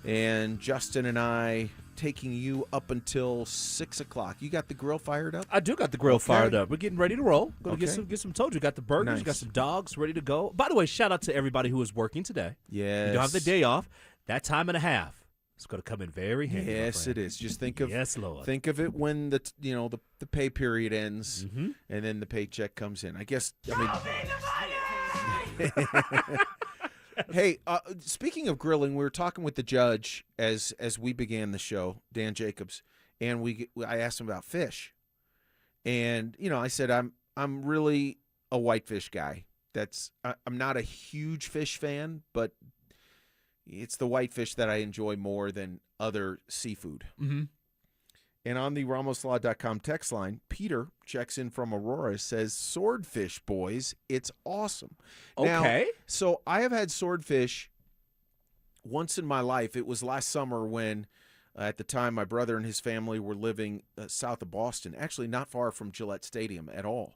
And Justin and I taking you up until 6 o'clock. You got the grill fired up? I do got the grill fired up. We're getting ready to roll. Going to Okay. get some toast. We got the burgers. Nice. Got some dogs ready to go. By the way, shout out to everybody who is working today. Yes. You don't have the day off. That time and a half is going to come in very handy. Yes, it is. Just think of yes, Lord. Think of it when the pay period ends and then the paycheck comes in. I guess. Hey, speaking of grilling, we were talking with the judge as we began the show, Dan Jacobs, and I asked him about fish, and I said I'm really a whitefish guy. I'm not a huge fish fan, but it's the whitefish that I enjoy more than other seafood. Mm-hmm. And on the RamosLaw.com text line, Peter checks in from Aurora, says, swordfish, boys, it's awesome. Okay. Now, so I have had swordfish once in my life. It was last summer when, at the time, my brother and his family were living south of Boston, actually not far from Gillette Stadium at all.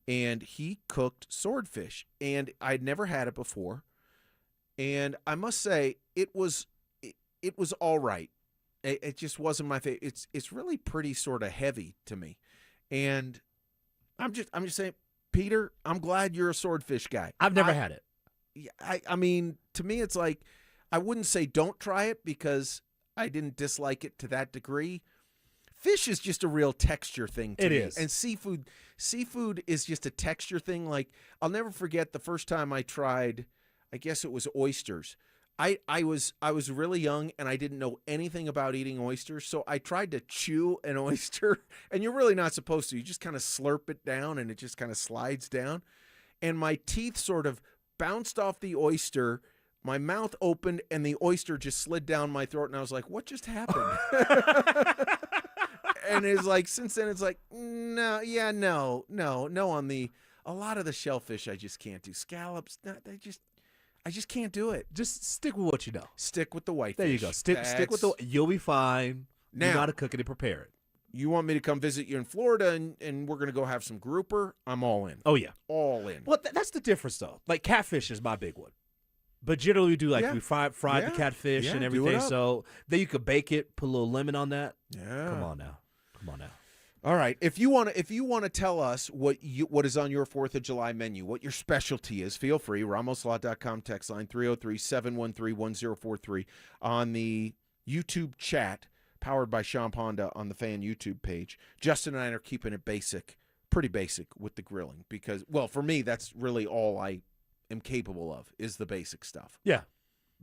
And he cooked swordfish, and I'd never had it before. And I must say, it was all right. It just wasn't my favorite. It's really pretty sort of heavy to me, and I'm just saying, Peter, I'm glad you're a swordfish guy. I've never had it. I mean, to me, it's like I wouldn't say don't try it because I didn't dislike it to that degree. Fish is just a real texture thing to me. It is, and seafood is just a texture thing. Like I'll never forget the first time I tried. I guess it was oysters. I was really young and I didn't know anything about eating oysters, so I tried to chew an oyster, and you're really not supposed to. You just kind of slurp it down and it just kind of slides down. And my teeth sort of bounced off the oyster, my mouth opened, and the oyster just slid down my throat, and I was like, what just happened? And it's like, since then, it's like, no on a lot of the shellfish I just can't do. Scallops, I just can't do it. Just stick with what you know. Stick with the whitefish. There you go. Stick with you'll be fine. Now, you know how to cook it and prepare it. You want me to come visit you in Florida and we're going to go have some grouper? I'm all in. Oh, yeah. All in. Well, that's the difference, though. Like, catfish is my big one. But generally, we do, we fry the catfish and everything. So then you could bake it, put a little lemon on that. Yeah. Come on now. All right. If you want to tell us what is on your 4th of July menu, what your specialty is, feel free. RamosLaw.com text line 303-713-1043 on the YouTube chat powered by Sean Honda on the Fan YouTube page. Justin and I are keeping it pretty basic with the grilling because, well, for me, that's really all I am capable of is the basic stuff. Yeah.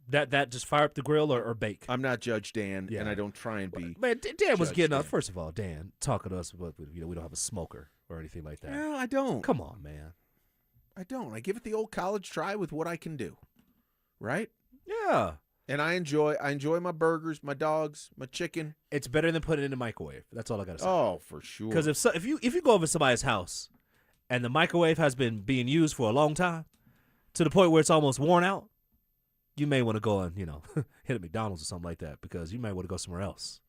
That just fire up the grill or bake. I'm not Judge Dan, and I don't try and be. Man, Dan was Judge getting Dan. up. First of all, Dan talking to us about we don't have a smoker or anything like that. No, I don't. Come on, man. I don't. I give it the old college try with what I can do. Right? Yeah. And I enjoy my burgers, my dogs, my chicken. It's better than putting it in the microwave. That's all I gotta say. Oh, for sure. Because if you go over to somebody's house and the microwave has been being used for a long time to the point where it's almost worn out, you may want to go and, hit a McDonald's or something like that because you might want to go somewhere else.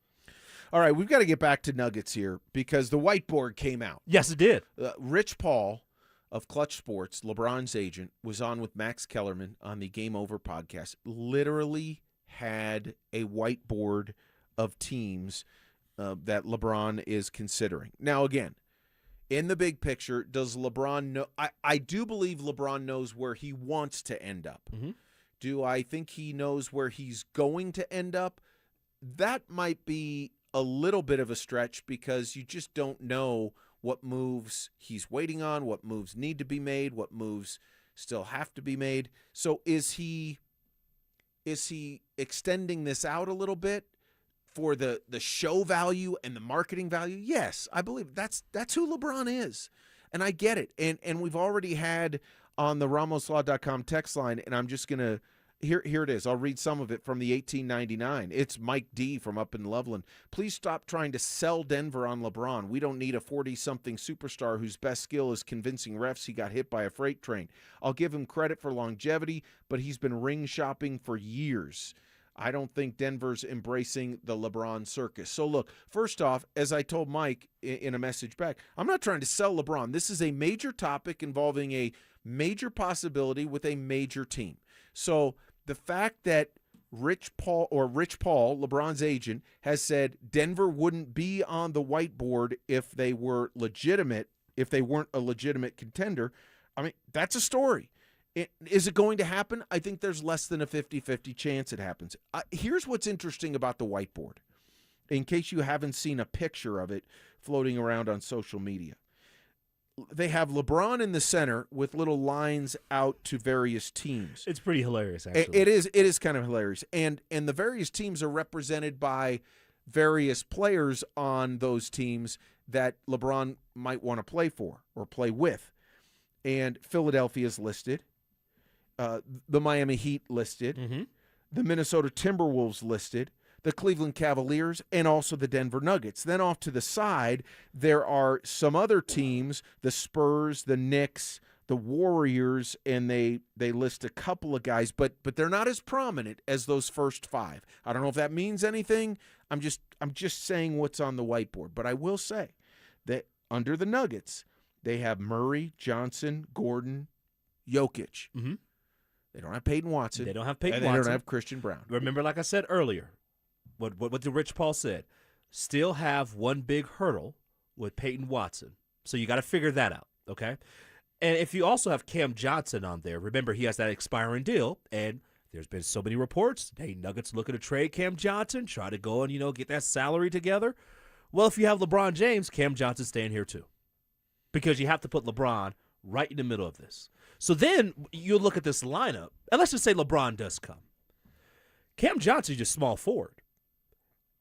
All right, we've got to get back to Nuggets here because the whiteboard came out. Yes, it did. Rich Paul of Clutch Sports, LeBron's agent, was on with Max Kellerman on the Game Over podcast, literally had a whiteboard of teams that LeBron is considering. Now, again, in the big picture, does LeBron know? I do believe LeBron knows where he wants to end up. Mm-hmm. Do I think he knows where he's going to end up? That might be a little bit of a stretch because you just don't know what moves he's waiting on, what moves need to be made, what moves still have to be made. So is he extending this out a little bit for the show value and the marketing value? Yes, I believe that's who LeBron is. And I get it. And we've already had on the RamosLaw.com text line, and I'm just going to Here it is. I'll read some of it from the 1899. It's Mike D. from up in Loveland. Please stop trying to sell Denver on LeBron. We don't need a 40-something superstar whose best skill is convincing refs he got hit by a freight train. I'll give him credit for longevity, but he's been ring shopping for years. I don't think Denver's embracing the LeBron circus. So look, first off, as I told Mike in a message back, I'm not trying to sell LeBron. This is a major topic involving a major possibility with a major team. So the fact that Rich Paul, LeBron's agent, has said Denver wouldn't be on the whiteboard if they were legitimate, if they weren't a legitimate contender. I mean, that's a story. Is it going to happen? I think there's less than a 50-50 chance it happens. Here's what's interesting about the whiteboard, in case you haven't seen a picture of it floating around on social media. They have LeBron in the center with little lines out to various teams. It's pretty hilarious, actually. It is kind of hilarious. And the various teams are represented by various players on those teams that LeBron might want to play for or play with. And Philadelphia is listed. The Miami Heat listed. The Minnesota Timberwolves listed. The Cleveland Cavaliers, and also the Denver Nuggets. Then off to the side, there are some other teams, the Spurs, the Knicks, the Warriors, and they list a couple of guys, but they're not as prominent as those first five. I don't know if that means anything. I'm just saying what's on the whiteboard. But I will say that under the Nuggets, they have Murray, Johnson, Gordon, Jokic. They don't have Payton Watson. They don't have Payton and Watson. They don't have Christian Brown. Remember, like I said earlier, what the Rich Paul said, still have one big hurdle with Peyton Watson. So you got to figure that out, okay? And if you also have Cam Johnson on there, remember he has that expiring deal, and there's been so many reports, hey, Nuggets looking to trade Cam Johnson, try to go and, get that salary together. Well, if you have LeBron James, Cam Johnson's staying here too, because you have to put LeBron right in the middle of this. So then you look at this lineup, and let's just say LeBron does come. Cam Johnson's just small forward.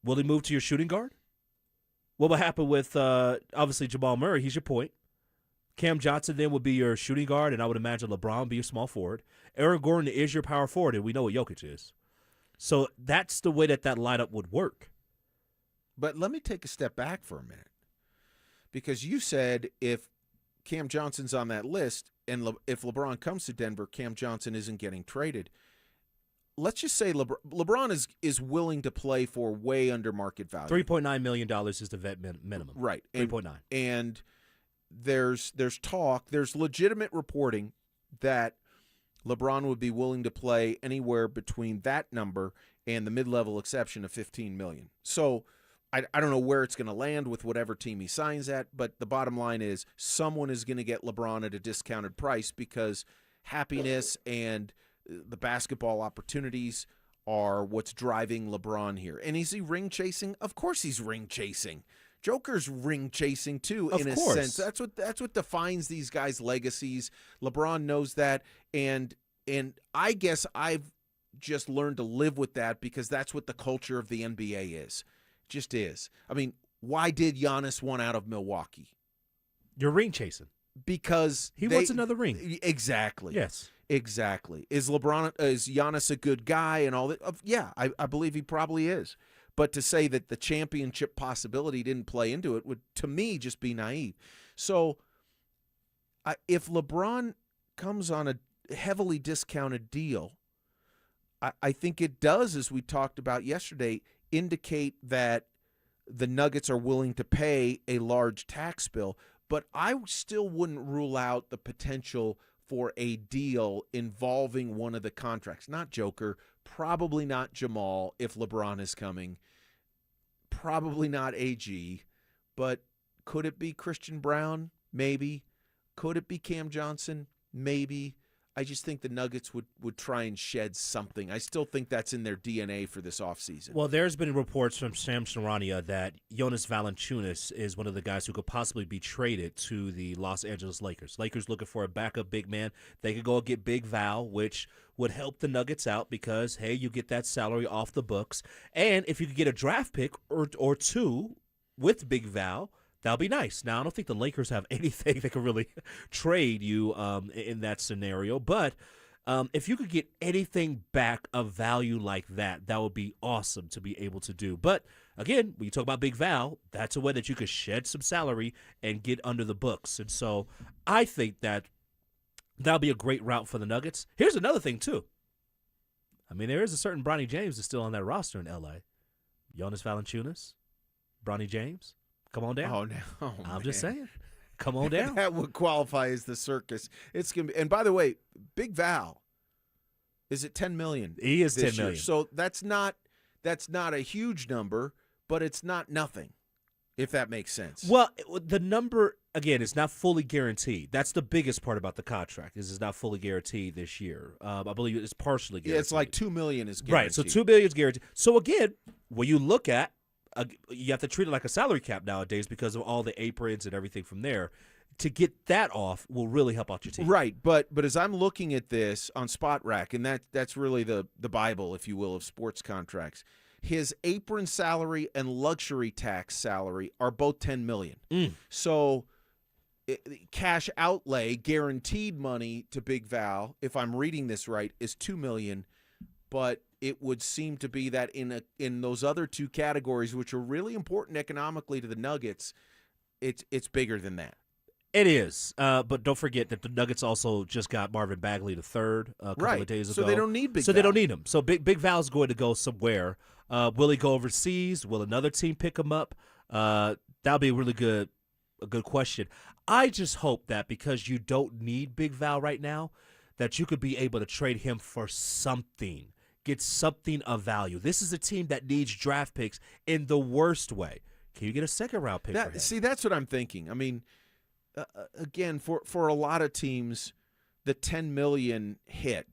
Will he move to your shooting guard? What will happen with, obviously, Jamal Murray? He's your point. Cam Johnson then would be your shooting guard, and I would imagine LeBron would be your small forward. Aaron Gordon is your power forward, and we know what Jokic is. So that's the way that lineup would work. But let me take a step back for a minute, because you said if Cam Johnson's on that list and if LeBron comes to Denver, Cam Johnson isn't getting traded. Let's just say LeBron is willing to play for way under market value. $3.9 million is the vet minimum. Right. 3.9. And there's talk, there's legitimate reporting that LeBron would be willing to play anywhere between that number and the mid-level exception of $15 million. So I don't know where it's going to land with whatever team he signs at, but the bottom line is someone is going to get LeBron at a discounted price because happiness and the basketball opportunities are what's driving LeBron here. And is he ring chasing? Of course he's ring chasing. Joker's ring chasing too, in a sense. That's what defines these guys' legacies. LeBron knows that, and I guess I've just learned to live with that because that's what the culture of the NBA is. Just is. I mean, why did Giannis want out of Milwaukee? You're ring chasing. Because he wants another ring. Exactly. Yes. Exactly. Is Giannis a good guy and all that? Yeah, I believe he probably is. But to say that the championship possibility didn't play into it would, to me, just be naive. So if LeBron comes on a heavily discounted deal, I think it does, as we talked about yesterday, indicate that the Nuggets are willing to pay a large tax bill. But I still wouldn't rule out the potential for a deal involving one of the contracts. Not Joker, probably not Jamal if LeBron is coming, probably not AG, but could it be Christian Brown? Maybe. Could it be Cam Johnson? Maybe. I just think the Nuggets would try and shed something. I still think that's in their DNA for this offseason. Well, there's been reports from Sam Sharania that Jonas Valanciunas is one of the guys who could possibly be traded to the Los Angeles Lakers. Lakers looking for a backup big man. They could go get Big Val, which would help the Nuggets out because, hey, you get that salary off the books. And if you could get a draft pick or two with Big Val, that'll be nice. Now, I don't think the Lakers have anything that could really trade you in that scenario. But if you could get anything back of value like that, that would be awesome to be able to do. But, again, when you talk about Big Val, that's a way that you could shed some salary and get under the books. And so I think that that'll be a great route for the Nuggets. Here's another thing, too. I mean, there is a certain Bronny James that's still on that roster in L.A. Jonas Valanciunas, Bronny James. Come on down. Oh, no. I'm just saying. Come on down. That would qualify as the circus. It's gonna be, and by the way, Big Val Is it 10 million? He is this 10 million. Year? So that's not a huge number, but it's not nothing, if that makes sense. Well, the number, again, is not fully guaranteed. That's the biggest part about the contract, is it's not fully guaranteed this year. I believe it's partially guaranteed. Yeah, it's like $2 million is guaranteed. Right, so $2 million is guaranteed. So, again, when you look at, you have to treat it like a salary cap nowadays because of all the aprons and everything from there. To get that off will really help out your team. Right, but as I'm looking at this on Spot Rack, and that's really the Bible, if you will, of sports contracts, his apron salary and luxury tax salary are both $10 million. So cash outlay, guaranteed money to Big Val, if I'm reading this right, is $2 million, but it would seem to be that in those other two categories, which are really important economically to the Nuggets, it's bigger than that. It is, but don't forget that the Nuggets also just got Marvin Bagley III a couple of days ago. So they don't need Big So Val. they don't need him. So Big Val's going to go somewhere. Will he go overseas? Will another team pick him up? That'll be a good question. I just hope that because you don't need Big Val right now, that you could be able to trade him for something, get something of value. This is a team that needs draft picks in the worst way. Can you get a second-round pick for him? See, that's what I'm thinking. I mean, again, for a lot of teams, the $10 million hit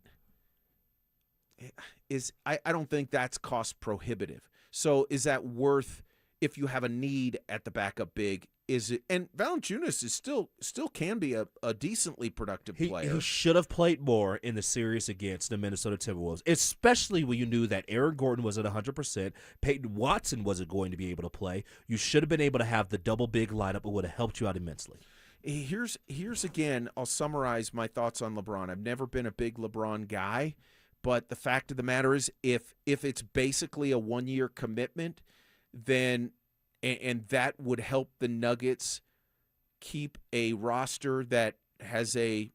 is I don't think that's cost prohibitive. So is that worth if you have a need at the backup big? Is it? And Valanciunas is still can be a decently productive player. He should have played more in the series against the Minnesota Timberwolves, especially when you knew that Aaron Gordon was at 100%. Peyton Watson wasn't going to be able to play. You should have been able to have the double big lineup. It would have helped you out immensely. Here's again, I'll summarize my thoughts on LeBron. I've never been a big LeBron guy, but the fact of the matter is if it's basically a one-year commitment, then and that would help the Nuggets keep a roster that has a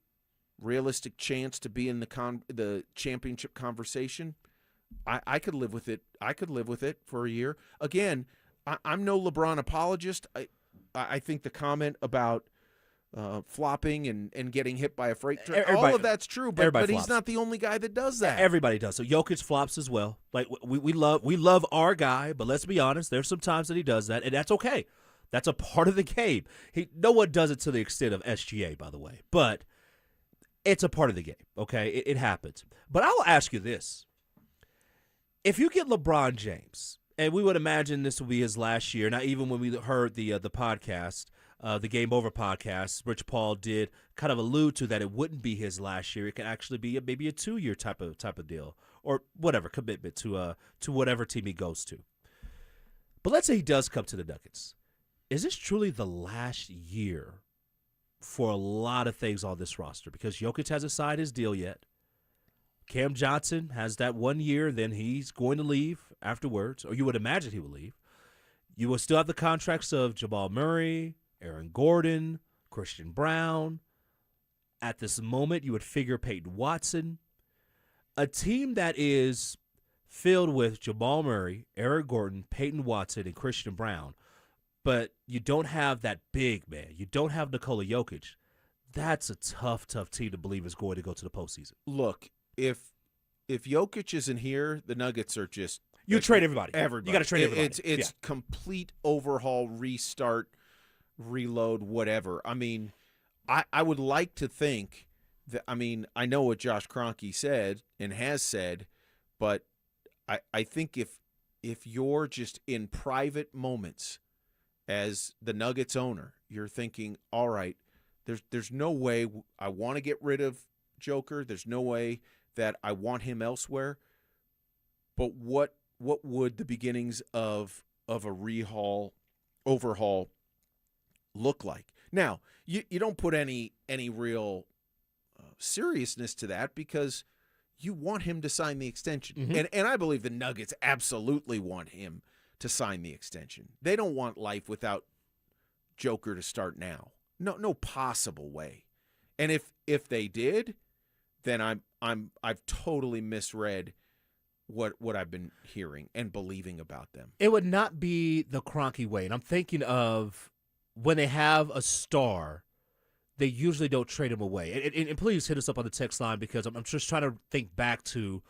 realistic chance to be in the championship conversation, I could live with it. I could live with it for a year. Again, I'm no LeBron apologist. I think the comment about flopping and getting hit by a freight train, all of that's true, but he's not the only guy that does that. Everybody does. So Jokic flops as well. Like we love our guy, but let's be honest, there's some times that he does that, and that's okay. That's a part of the game. No one does it to the extent of SGA, by the way, but it's a part of the game, okay? It happens. But I'll ask you this. If you get LeBron James, and we would imagine this will be his last year, not even when we heard the podcast, the Game Over podcast, Rich Paul did kind of allude to that it wouldn't be his last year. It could actually be maybe a 2-year type of deal or whatever commitment to whatever team he goes to. But let's say he does come to the Nuggets. Is this truly the last year for a lot of things on this roster? Because Jokic hasn't signed his deal yet. Cam Johnson has that 1 year, then he's going to leave afterwards, or you would imagine he will leave. You will still have the contracts of Jamal Murray, Aaron Gordon, Christian Brown. At this moment, you would figure Peyton Watson. A team that is filled with Jamal Murray, Aaron Gordon, Peyton Watson, and Christian Brown, but you don't have that big man. You don't have Nikola Jokic. That's a tough team to believe is going to go to the postseason. Look, if Jokic isn't here, the Nuggets are just you trade everybody. Everybody. You got to trade everybody. It's complete overhaul, restart, reload, whatever. I mean, I would like to think that. I mean, I know what Josh Kroenke said and has said, but I think if you're just in private moments as the Nuggets owner, you're thinking, all right, there's no way I want to get rid of Joker. There's no way that I want him elsewhere. But what would the beginnings of a overhaul look like? Now, you don't put any seriousness to that because you want him to sign the extension. Mm-hmm. And I believe the Nuggets absolutely want him to sign the extension. They don't want life without Joker to start now. No possible way. And if they did, then I've totally misread what I've been hearing and believing about them. It would not be the Kroenke way. And I'm thinking of when they have a star they usually don't trade him away. And please hit us up on the text line because I'm just trying to think back to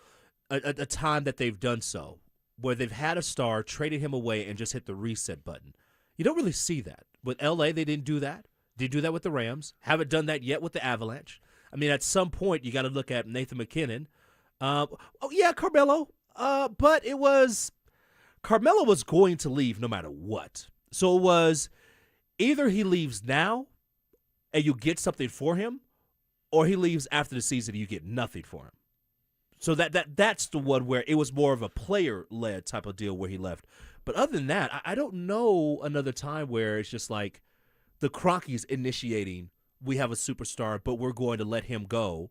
a time that they've done so, where they've had a star, traded him away, and just hit the reset button. You don't really see that. With L.A., they didn't do that. They do that with the Rams. Haven't done that yet with the Avalanche. I mean, at some point, you got to look at Nathan McKinnon. Carmelo. But it was Carmelo was going to leave no matter what. So it was either he leaves now and you get something for him, or he leaves after the season and you get nothing for him. So that's the one where it was more of a player-led type of deal where he left. But other than that, I don't know another time where it's just like the Rockies initiating, we have a superstar, but we're going to let him go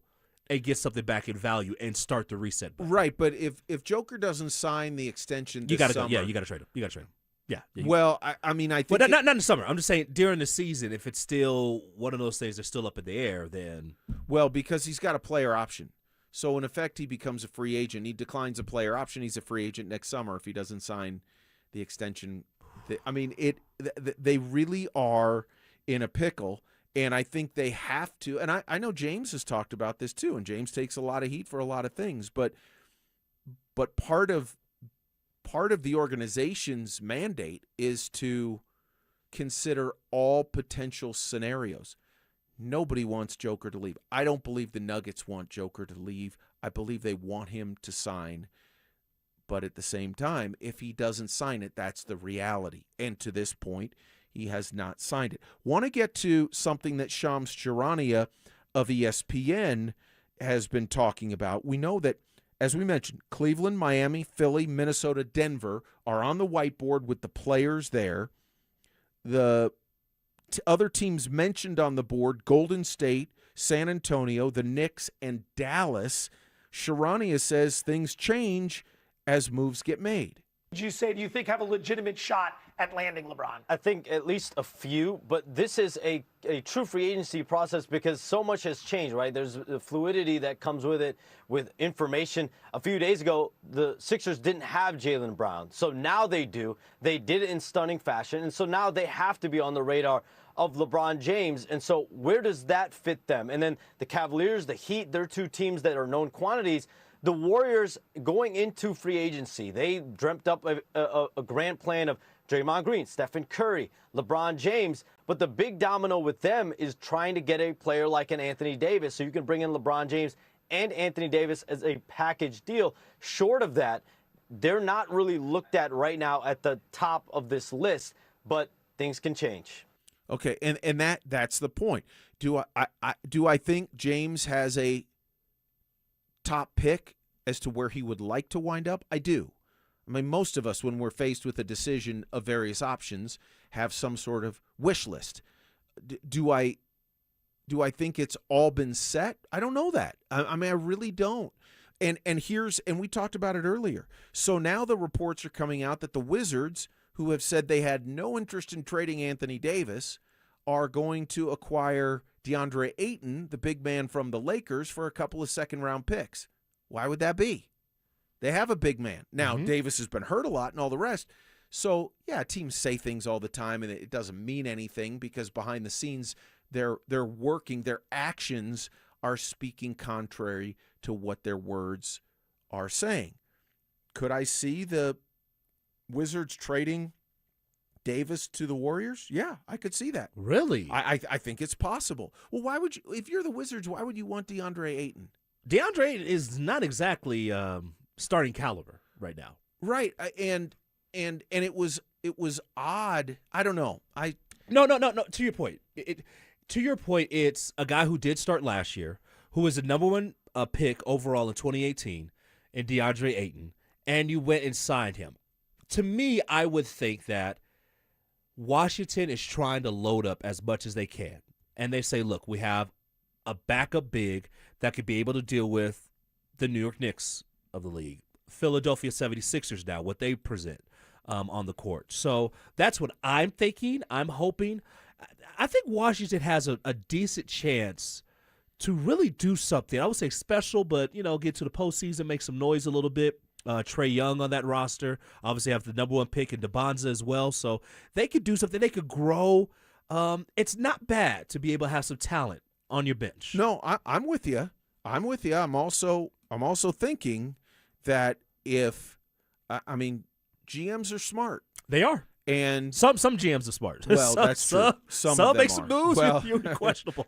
and get something back in value and start the reset button. Right, but if Joker doesn't sign the extension this summer, you got to trade him. You got to trade him. Yeah. Well, I mean, I think well, not in the summer. I'm just saying during the season, if it's still one of those things that's still up in the air, then because he's got a player option. So in effect, he becomes a free agent. He declines a player option. He's a free agent next summer if he doesn't sign the extension. I mean, they really are in a pickle. And I think they have to, and I know James has talked about this too, and James takes a lot of heat for a lot of things, but part of the organization's mandate is to consider all potential scenarios. Nobody wants Joker to leave. I don't believe the Nuggets want Joker to leave. I believe they want him to sign. But at the same time, if he doesn't sign it, that's the reality. And to this point, he has not signed it. Want to get to something that Shams Charania of ESPN has been talking about. We know that, as we mentioned, Cleveland, Miami, Philly, Minnesota, Denver are on the whiteboard with the players there. The other teams mentioned on the board, Golden State, San Antonio, the Knicks, and Dallas. Charania says things change as moves get made. Do you think have a legitimate shot at landing LeBron? I think at least a few, but this is a true free agency process because so much has changed, right? There's the fluidity that comes with it, with information. A few days ago, the Sixers didn't have Jaylen Brown, so now they do. They did it in stunning fashion, and so now they have to be on the radar of LeBron James, and so where does that fit them? And then the Cavaliers, the Heat, they're two teams that are known quantities. The Warriors going into free agency, they dreamt up a grand plan of Draymond Green, Stephen Curry, LeBron James, but the big domino with them is trying to get a player like an Anthony Davis, so you can bring in LeBron James and Anthony Davis as a package deal. Short of that, they're not really looked at right now at the top of this list, but things can change. Okay, and that's the point. Do I think James has a top pick as to where he would like to wind up? I do. I mean, most of us, when we're faced with a decision of various options, have some sort of wish list. Do I think it's all been set? I don't know that. I mean, I really don't. And we talked about it earlier. So now the reports are coming out that the Wizards, who have said they had no interest in trading Anthony Davis, are going to acquire DeAndre Ayton, the big man from the Lakers, for a couple of second-round picks. Why would that be? They have a big man. Now, Davis has been hurt a lot and all the rest. So, yeah, teams say things all the time, and it doesn't mean anything because behind the scenes, they're working. Their actions are speaking contrary to what their words are saying. Could I see the Wizards trading Davis to the Warriors? Yeah, I could see that. Really? I think it's possible. Well, why would you? If you're the Wizards, why would you want DeAndre Ayton? DeAndre Ayton is not exactly starting caliber right now. Right, and it was odd. I don't know. No. To your point, it's a guy who did start last year, who was the number one pick overall in 2018, in DeAndre Ayton, and you went and signed him. To me, I would think that Washington is trying to load up as much as they can, and they say, look, we have a backup big that could be able to deal with the New York Knicks of the league, Philadelphia 76ers now, what they present on the court. So that's what I'm thinking. I'm hoping. I think Washington has a decent chance to really do something. I would say special, but, get to the postseason, make some noise a little bit. Trae Young on that roster. Obviously have the number one pick in DeBonza as well. So they could do something. They could grow It's not bad to be able to have some talent on your bench. No, I'm with you. I'm with you. I'm also thinking that if GMs are smart. They are. And some GMs are smart. Well, that's true. Some of them make some moves well, you're questionable.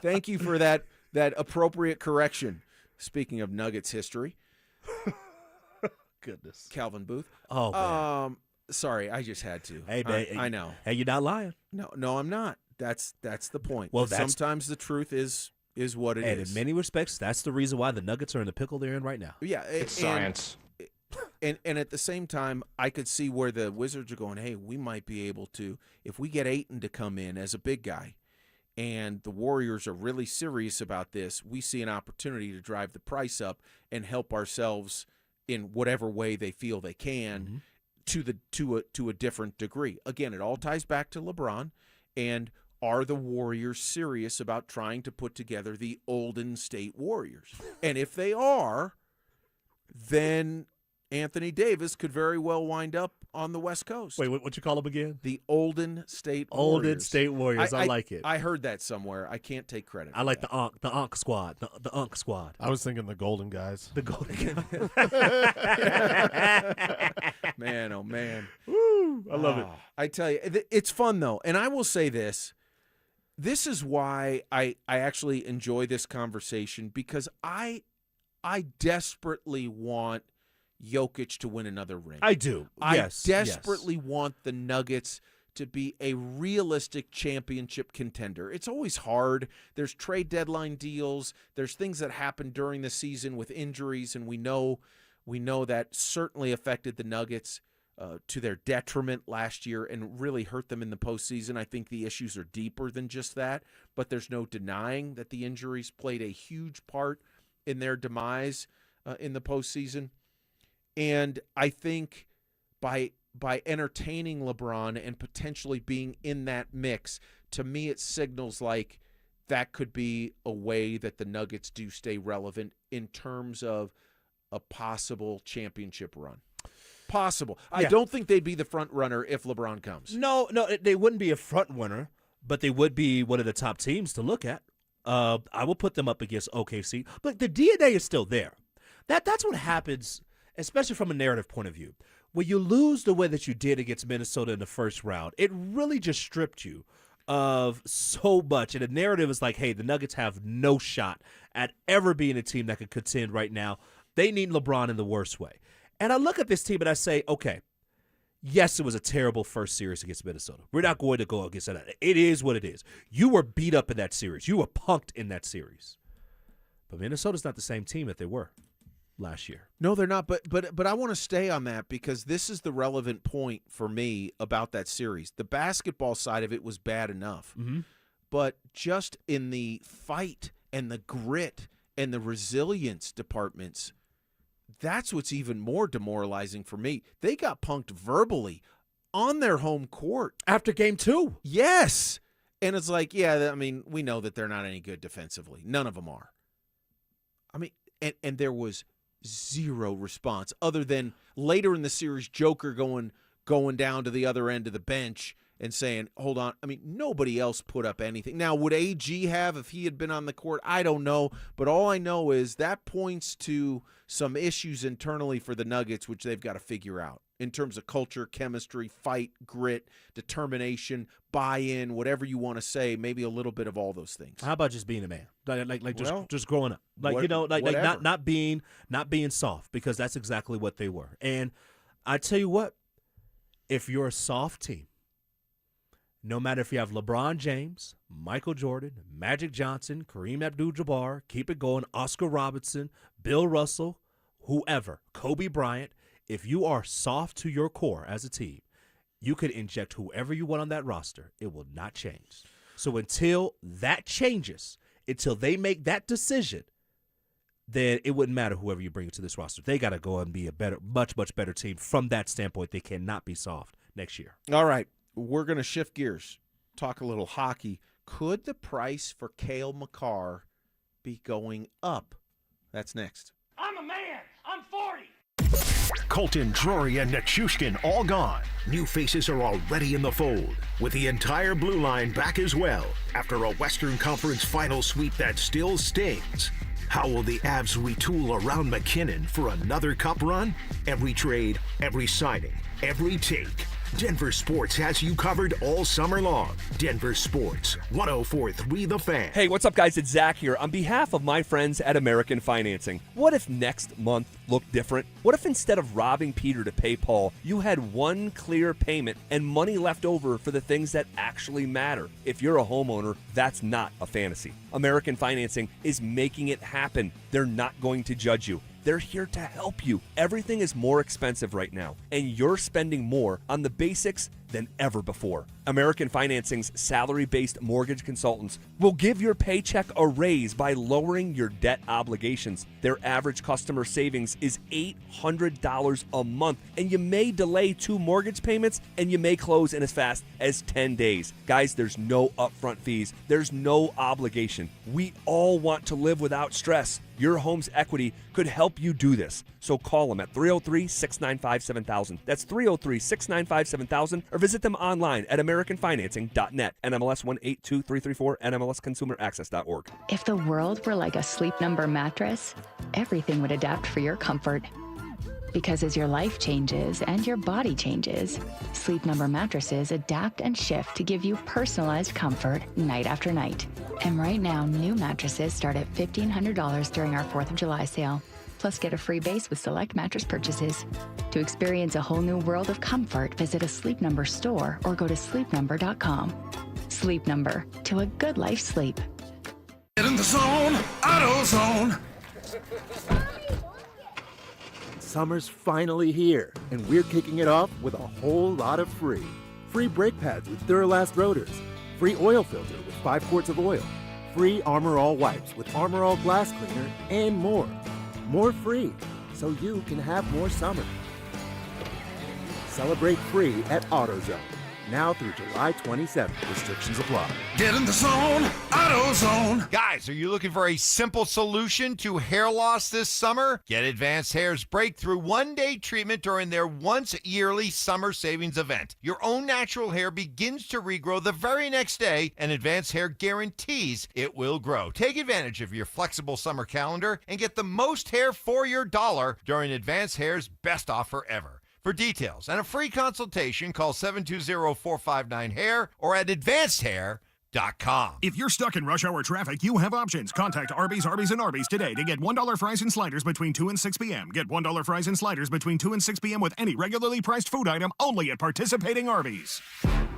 Thank you for that appropriate correction. Speaking of Nuggets history. Goodness. Calvin Booth. Oh, man. Sorry, I just had to. Hey, man. I know. Hey, you're not lying. No, I'm not. That's the point. Well, sometimes the truth is what it is. And in many respects, that's the reason why the Nuggets are in the pickle they're in right now. Yeah, it's science. And at the same time, I could see where the Wizards are going, hey, we might be able to, if we get Payton to come in as a big guy, and the Warriors are really serious about this, we see an opportunity to drive the price up and help ourselves in whatever way they feel they can to a different degree. Again, it all ties back to LeBron, and are the Warriors serious about trying to put together the Golden State Warriors? And if they are, then Anthony Davis could very well wind up on the West Coast. Wait, what you call them again? The Golden State Warriors. Golden State Warriors. I like it. I heard that somewhere. I can't take credit. I like the Unk squad. The Unk squad. I was thinking the Golden Guys. The Golden Guys. Man, oh man. Woo, I love it. I tell you, it's fun though. And I will say this. This is why I actually enjoy this conversation, because I desperately want Jokic to win another ring. I do. Yes. I desperately want the Nuggets to be a realistic championship contender. It's always hard. There's trade deadline deals. There's things that happen during the season with injuries, and we know that certainly affected the Nuggets to their detriment last year and really hurt them in the postseason. I think the issues are deeper than just that, but there's no denying that the injuries played a huge part in their demise in the postseason. And I think by entertaining LeBron and potentially being in that mix, to me it signals like that could be a way that the Nuggets do stay relevant in terms of a possible championship run. Possible. Yeah. I don't think they'd be the front runner if LeBron comes. No, they wouldn't be a front runner, but they would be one of the top teams to look at. I will put them up against OKC, but the DNA is still there. That's what happens, especially from a narrative point of view. When you lose the way that you did against Minnesota in the first round, it really just stripped you of so much. And the narrative is like, hey, the Nuggets have no shot at ever being a team that could contend right now. They need LeBron in the worst way. And I look at this team and I say, okay, yes, it was a terrible first series against Minnesota. We're not going to go against that. It is what it is. You were beat up in that series. You were punked in that series. But Minnesota's not the same team that they were last year. No, they're not. But I want to stay on that because this is the relevant point for me about that series. The basketball side of it was bad enough. Mm-hmm. But just in the fight and the grit and the resilience departments, that's what's even more demoralizing for me. They got punked verbally on their home court. After game 2. Yes. And it's like, yeah, I mean, we know that they're not any good defensively. None of them are. I mean, and there was zero response other than later in the series, Joker going down to the other end of the bench and saying, hold on. I mean, nobody else put up anything. Now, would AG have if he had been on the court? I don't know. But all I know is that points to some issues internally for the Nuggets, which they've got to figure out in terms of culture, chemistry, fight, grit, determination, buy-in, whatever you want to say, maybe a little bit of all those things. How about just being a man? Just growing up. Not being soft, because that's exactly what they were. And I tell you what, if you're a soft team, no matter if you have LeBron James, Michael Jordan, Magic Johnson, Kareem Abdul-Jabbar, keep it going, Oscar Robertson, Bill Russell, whoever, Kobe Bryant, if you are soft to your core as a team, you could inject whoever you want on that roster. It will not change. So until that changes, until they make that decision, then it wouldn't matter whoever you bring to this roster. They got to go and be a better, much better team from that standpoint. They cannot be soft next year. All right. We're going to shift gears, talk a little hockey. Could the price for Cale Makar be going up? That's next. I'm a man. I'm 40. Colton, Drury, and Nichushkin all gone. New faces are already in the fold, with the entire blue line back as well after a Western Conference final sweep that still stings. How will the Avs retool around McKinnon for another cup run? Every trade, every signing, every take. Denver Sports has you covered all summer long. Denver Sports, 104.3 The Fan. Hey, what's up, guys? It's Zach here. On behalf of my friends at American Financing, what if next month looked different? What if instead of robbing Peter to pay Paul, you had one clear payment and money left over for the things that actually matter? If you're a homeowner, that's not a fantasy. American Financing is making it happen. They're not going to judge you. They're here to help you. Everything is more expensive right now, and you're spending more on the basics than ever before. American Financing's salary-based mortgage consultants will give your paycheck a raise by lowering your debt obligations. Their average customer savings is $800 a month, and you may delay 2 mortgage payments, and you may close in as fast as 10 days. Guys, there's no upfront fees. There's no obligation. We all want to live without stress. Your home's equity could help you do this. So call them at 303-695-7000. That's 303-695-7000, or visit them online at americanfinancing.net. NMLS 182334, NMLSconsumeraccess.org. If the world were like a Sleep Number mattress, everything would adapt for your comfort. Because as your life changes and your body changes, Sleep Number mattresses adapt and shift to give you personalized comfort night after night. And right now, new mattresses start at $1,500 during our 4th of July sale. Plus, get a free base with select mattress purchases. To experience a whole new world of comfort, visit a Sleep Number store or go to sleepnumber.com. Sleep Number, to a good life sleep. Get in the zone, AutoZone. Summer's finally here, and we're kicking it off with a whole lot of free. Free brake pads with Duralast rotors. Free oil filter with 5 quarts of oil. Free Armor All wipes with Armor All glass cleaner, and more. More free, so you can have more summer. Celebrate free at AutoZone. Now through July 27th. Restrictions apply. Get in the zone, AutoZone. Guys, are you looking for a simple solution to hair loss this summer? Get Advanced Hair's breakthrough one-day treatment during their once-yearly summer savings event. Your own natural hair begins to regrow the very next day, and Advanced Hair guarantees it will grow. Take advantage of your flexible summer calendar and get the most hair for your dollar during Advanced Hair's best offer ever. For details and a free consultation, call 720-459-HAIR or at advancedhair.com. If you're stuck in rush hour traffic, you have options. Contact Arby's, and Arby's today to get $1 fries and sliders between 2 and 6 p.m. Get $1 fries and sliders between 2 and 6 p.m. with any regularly priced food item only at participating Arby's.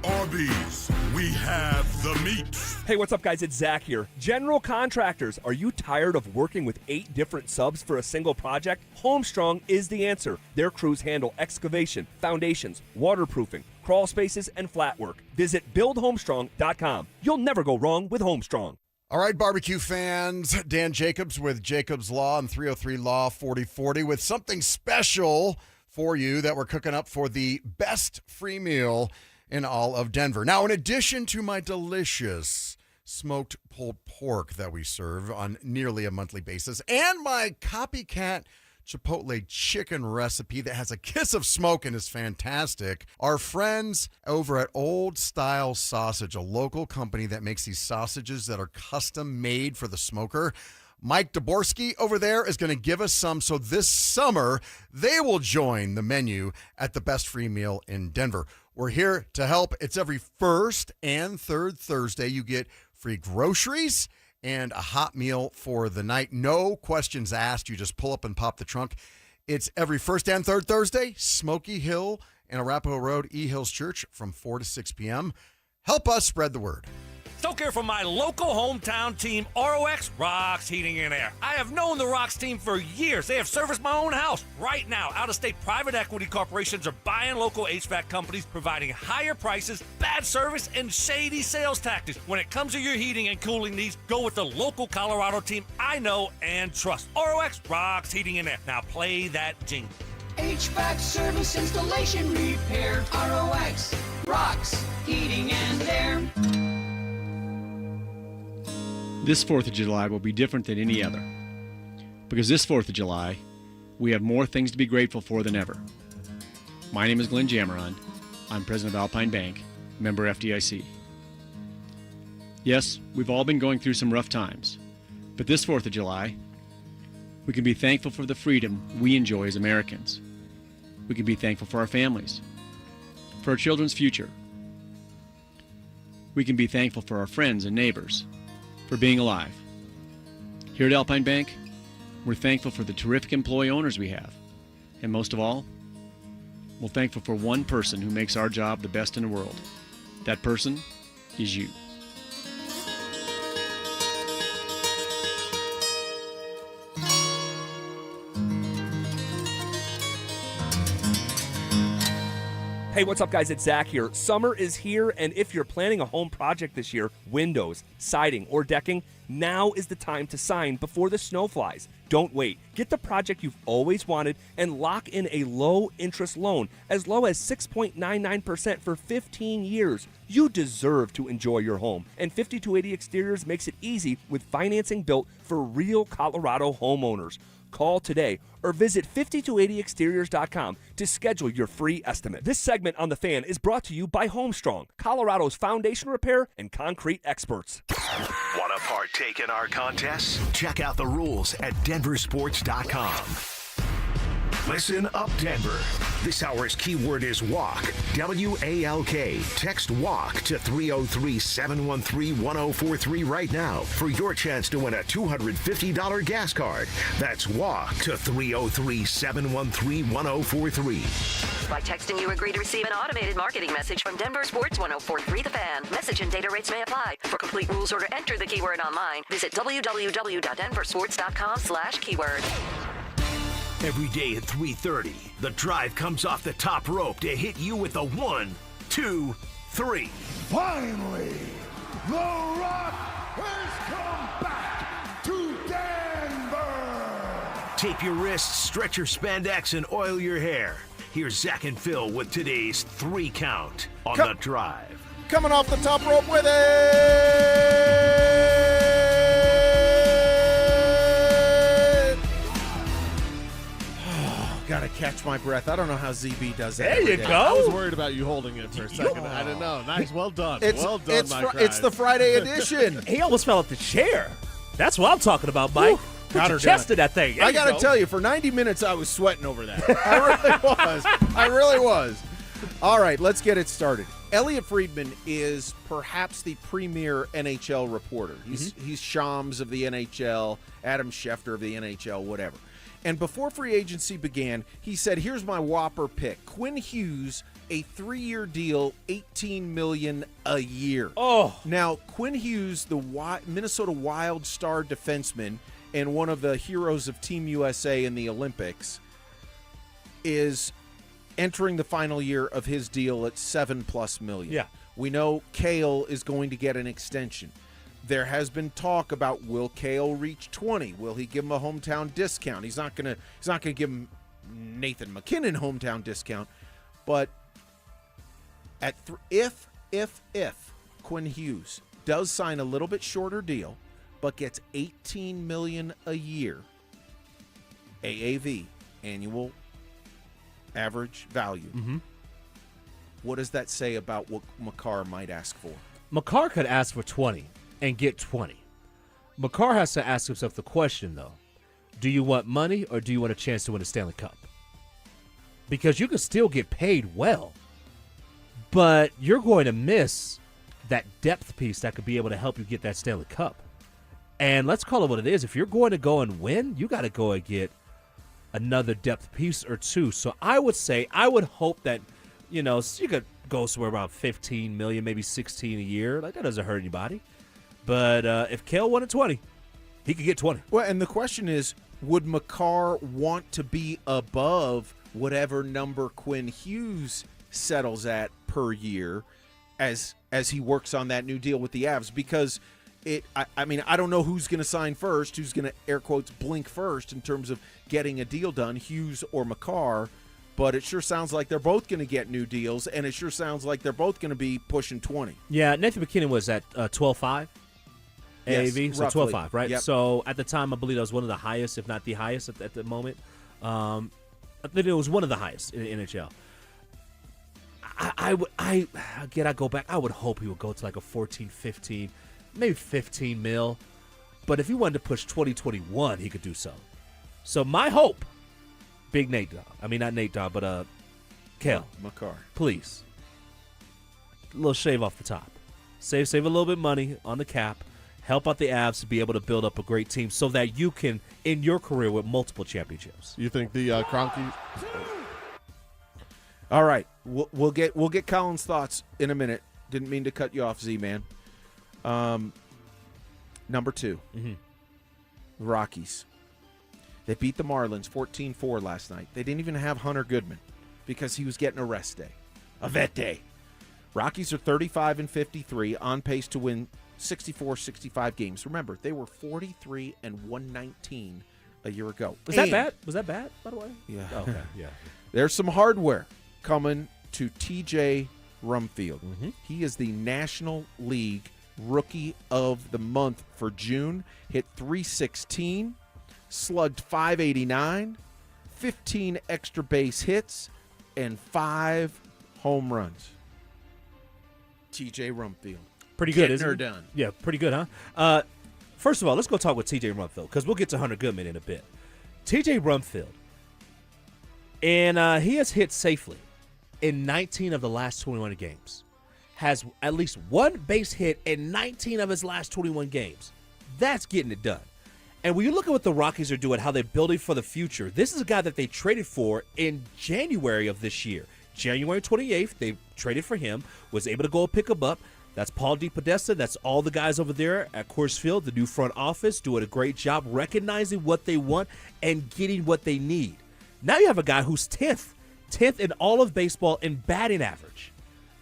Arby's, we have the meat. Hey, what's up, guys? It's Zach here. General contractors, are you tired of working with 8 different subs for a single project? Homestrong is the answer. Their crews handle excavation, foundations, waterproofing, crawl spaces, and flat work. Visit buildhomestrong.com. You'll never go wrong with Homestrong. All right, barbecue fans, Dan Jacobs with Jacobs Law and 303 Law 4040 with something special for you that we're cooking up for the best free meal in all of Denver. Now, in addition to my delicious smoked pulled pork that we serve on nearly a monthly basis and my copycat Chipotle chicken recipe that has a kiss of smoke and is fantastic. Our friends over at Old Style Sausage, a local company that makes these sausages that are custom made for the smoker. Mike Daborski over there is going to give us some. So this summer, they will join the menu at the best free meal in Denver. We're here to help. It's every first and third Thursday. You get free groceries and a hot meal for the night. No questions asked. You just pull up and pop the trunk. It's every first and third Thursday, Smoky Hill and Arapahoe Road, E Hills Church from 4 to 6 p.m. Help us spread the word. Stoke here from my local hometown team, ROX Rocks Heating and Air. I have known the Rocks team for years. They have serviced my own house. Right now, out-of-state private equity corporations are buying local HVAC companies, providing higher prices, bad service, and shady sales tactics. When it comes to your heating and cooling needs, go with the local Colorado team I know and trust. ROX Rocks Heating and Air. Now play that jingle. HVAC service, installation, repair. ROX Rocks Heating and Air. This 4th of July will be different than any other, because this 4th of July, we have more things to be grateful for than ever. My name is Glenn Jammeron. I'm president of Alpine Bank, member FDIC. Yes, we've all been going through some rough times, but this 4th of July, we can be thankful for the freedom we enjoy as Americans. We can be thankful for our families, for our children's future. We can be thankful for our friends and neighbors, for being alive. Here at Alpine Bank, we're thankful for the terrific employee owners we have. And most of all, we're thankful for one person who makes our job the best in the world. That person is you. Hey, what's up, guys? It's Zach here. Summer is here, and if you're planning a home project this year, windows, siding, or decking, now is the time to sign before the snow flies. Don't wait. Get the project you've always wanted and lock in a low-interest loan as low as 6.99% for 15 years. You deserve to enjoy your home, and 5280 Exteriors makes it easy with financing built for real Colorado homeowners. Call today or visit 5280exteriors.com to schedule your free estimate. This segment on The Fan is brought to you by Homestrong, Colorado's foundation repair and concrete experts. Want to partake in our contests? Check out the rules at DenverSports.com. Listen up, Denver. This hour's keyword is walk. W-A-L-K. Text walk to 303-713-1043 right now for your chance to win a $250 gas card. That's walk to 303-713-1043. By texting, you agree to receive an automated marketing message from Denver Sports 1043 The Fan. Message and data rates may apply. For complete rules or to enter the keyword online, visit www.denversports.com/keyword. Every day at 3:30, the drive comes off the top rope to hit you with a 1, 2, 3. Finally, the Rock has come back to Denver. Tape your wrists, stretch your spandex, and oil your hair. Here's Zach and Phil with today's 3 count on the drive. Coming off the top rope with it. Gotta catch my breath. I don't know how ZB does that. There you day. go. I was worried about you holding it for a second. I didn't know. Nice. Well done. Well done, Mike. It's the Friday edition. He almost fell off the chair. That's what I'm talking about, Mike. Put your chest in that thing. There I you got to go. tell you, for 90 minutes, I was sweating over that. I really was. All right, let's get it started. Elliot Friedman is perhaps the premier NHL reporter. He's Shams of the NHL, Adam Schefter of the NHL, whatever. And before free agency began, he said, here's my whopper pick. Quinn Hughes, a 3-year deal, $18 million a year. Oh. Now, Quinn Hughes, the Minnesota Wild star defenseman and one of the heroes of Team USA in the Olympics, is entering the final year of his deal at $7+ million. Yeah. We know Cale is going to get an extension. There has been talk about, will Cale reach 20? Will he give him a hometown discount? He's not gonna give him Nathan McKinnon hometown discount, but at if Quinn Hughes does sign a little bit shorter deal, but gets $18 million a year, AAV, annual average value. What does that say about what Makar might ask for? Makar could ask for 20 and get 20. Makar has to ask himself the question, though. Do you want money or do you want a chance to win a Stanley Cup? Because you can still get paid well, but you're going to miss that depth piece that could be able to help you get that Stanley Cup. And let's call it what it is. If you're going to go and win, you got to go and get another depth piece or two. So I would hope that, you could go somewhere around 15 million, maybe 16 a year. Like, that doesn't hurt anybody. But if Cale wanted 20, he could get 20. Well, and the question is, would Makar want to be above whatever number Quinn Hughes settles at per year as he works on that new deal with the Avs? Because I don't know who's going to sign first, who's going to, air quotes, blink first in terms of getting a deal done, Hughes or Makar. But it sure sounds like they're both going to get new deals, and it sure sounds like they're both going to be pushing 20. Yeah, Nathan McKinnon was at 12.5 AAV, Yes, so roughly. 12.5, right? Yep. So at the time, I believe that was one of the highest, if not the highest at the moment. I think it was one of the highest in the NHL. I go back. I would hope he would go to like a 14, 15, maybe 15 mil. But if he wanted to push 2021, he could do so. So my hope, big Nate Dogg. I mean, not Nate Dogg, but Kale. Makar. Please. A little shave off the top. Save a little bit of money on the cap. Help out the Avs to be able to build up a great team so that you can end your career with multiple championships. You think the Kroenke? All right, we'll get Colin's thoughts in a minute. Didn't mean to cut you off, Z-Man. Number 2, Rockies. They beat the Marlins 14-4 last night. They didn't even have Hunter Goodman because he was getting a rest day, a vet day. Rockies are 35-53, on pace to win 64-65 games. Remember, they were 43-119 a year ago. Was that bad? Was that bad, by the way? Yeah. Oh, okay, yeah. There's some hardware coming to TJ Rumfield. He is the National League Rookie of the Month for June. Hit .316, slugged .589, 15 extra base hits, and 5 home runs. TJ Rumfield. Pretty good, Getting isn't her it? done. Yeah, pretty good, huh? First of all, let's go talk with TJ Rumfield because we'll get to Hunter Goodman in a bit. TJ Rumfield, and he has hit safely in 19 of the last 21 games. Has at least one base hit in 19 of his last 21 games. That's getting it done. And when you look at what the Rockies are doing, how they're building for the future, this is a guy that they traded for in January of this year. January 28th, they traded for him, was able to go pick him up. That's Paul DePodesta. That's all the guys over there at Coors Field, the new front office, doing a great job recognizing what they want and getting what they need. Now you have a guy who's 10th in all of baseball in batting average.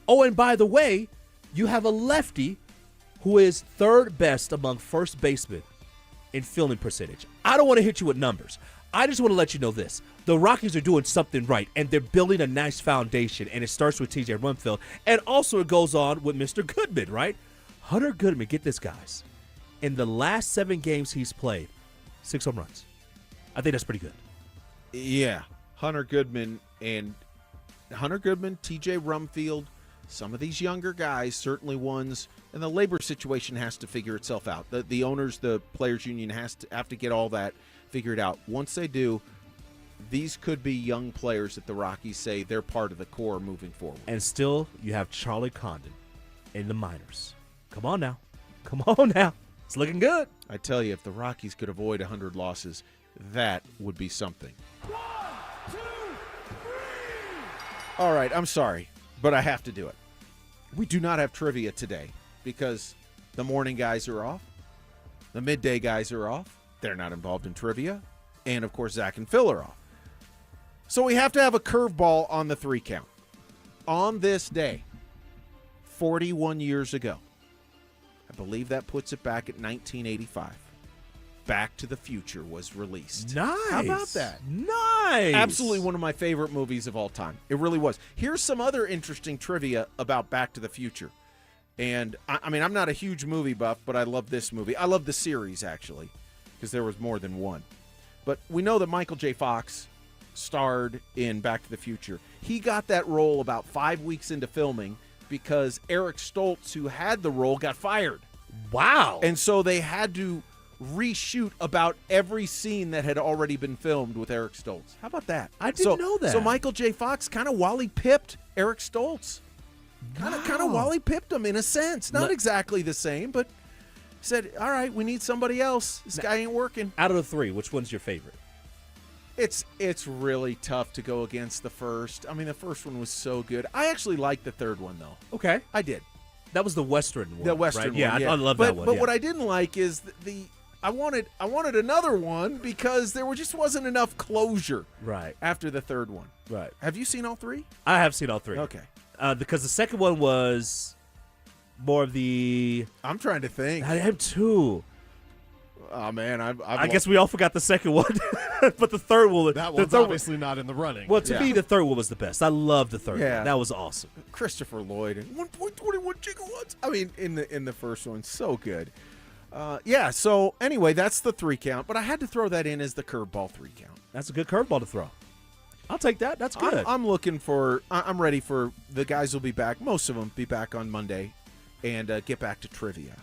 Oh, and by the way, you have a lefty who is third best among first basemen in fielding percentage. I don't want to hit you with numbers. I just want to let you know this. The Rockies are doing something right, and they're building a nice foundation, and it starts with TJ Rumfield, and also it goes on with Mr. Goodman, right? Hunter Goodman, get this, guys. In the last 7 games he's played, 6 home runs. I think that's pretty good. Yeah, Hunter Goodman, TJ Rumfield, some of these younger guys, certainly ones, and the labor situation has to figure itself out. The owners, the players union have to get all that figured out. Once they do, these could be young players that the Rockies say they're part of the core moving forward. And still, you have Charlie Condon in the minors. Come on now. Come on now. It's looking good. I tell you, if the Rockies could avoid 100 losses, that would be something. 1, 2, 3. All right, I'm sorry, but I have to do it. We do not have trivia today because the morning guys are off. The midday guys are off. They're not involved in trivia. And, of course, Zach and Phil are off. So we have to have a curveball on the 3 count. On this day, 41 years ago, I believe that puts it back at 1985. Back to the Future was released. Nice. How about that? Nice. Absolutely one of my favorite movies of all time. It really was. Here's some other interesting trivia about Back to the Future. And, I mean, I'm not a huge movie buff, but I love this movie. I love the series, actually, because there was more than one. But we know that Michael J. Fox starred in Back to the Future. He got that role about 5 weeks into filming because Eric Stoltz, who had the role, got fired. Wow. And so they had to reshoot about every scene that had already been filmed with Eric Stoltz. How about that? I didn't know that. So Michael J. Fox kind of Wally pipped Eric Stoltz. Kind of Wally pipped him in a sense. Not exactly the same, but said, all right, we need somebody else. This guy ain't working. Out of the 3, which one's your favorite? It's really tough to go against the first. I mean, the first one was so good. I actually liked the third one, though. Okay. I did. That was the Western one. The Western right? one. Yeah, I love that one. But yeah. what I didn't like is I wanted another one because there just wasn't enough closure. Right. After the third one. Right. Have you seen all 3? I have seen all 3. Okay. Because the second one was more of the. I'm trying to think. I am too. Oh man, I guess we all forgot the second one, but the third one. That one's obviously not in the running. Well, to me, the third one was the best. I love the third one. That was awesome. Christopher Lloyd and 1.21 gigawatts. I mean, in the first one, so good. Yeah, so anyway, that's the 3 count, but I had to throw that in as the curveball 3 count. That's a good curveball to throw. I'll take that. That's good. I'm ready for the guys will be back. Most of them be back on Monday and get back to trivia.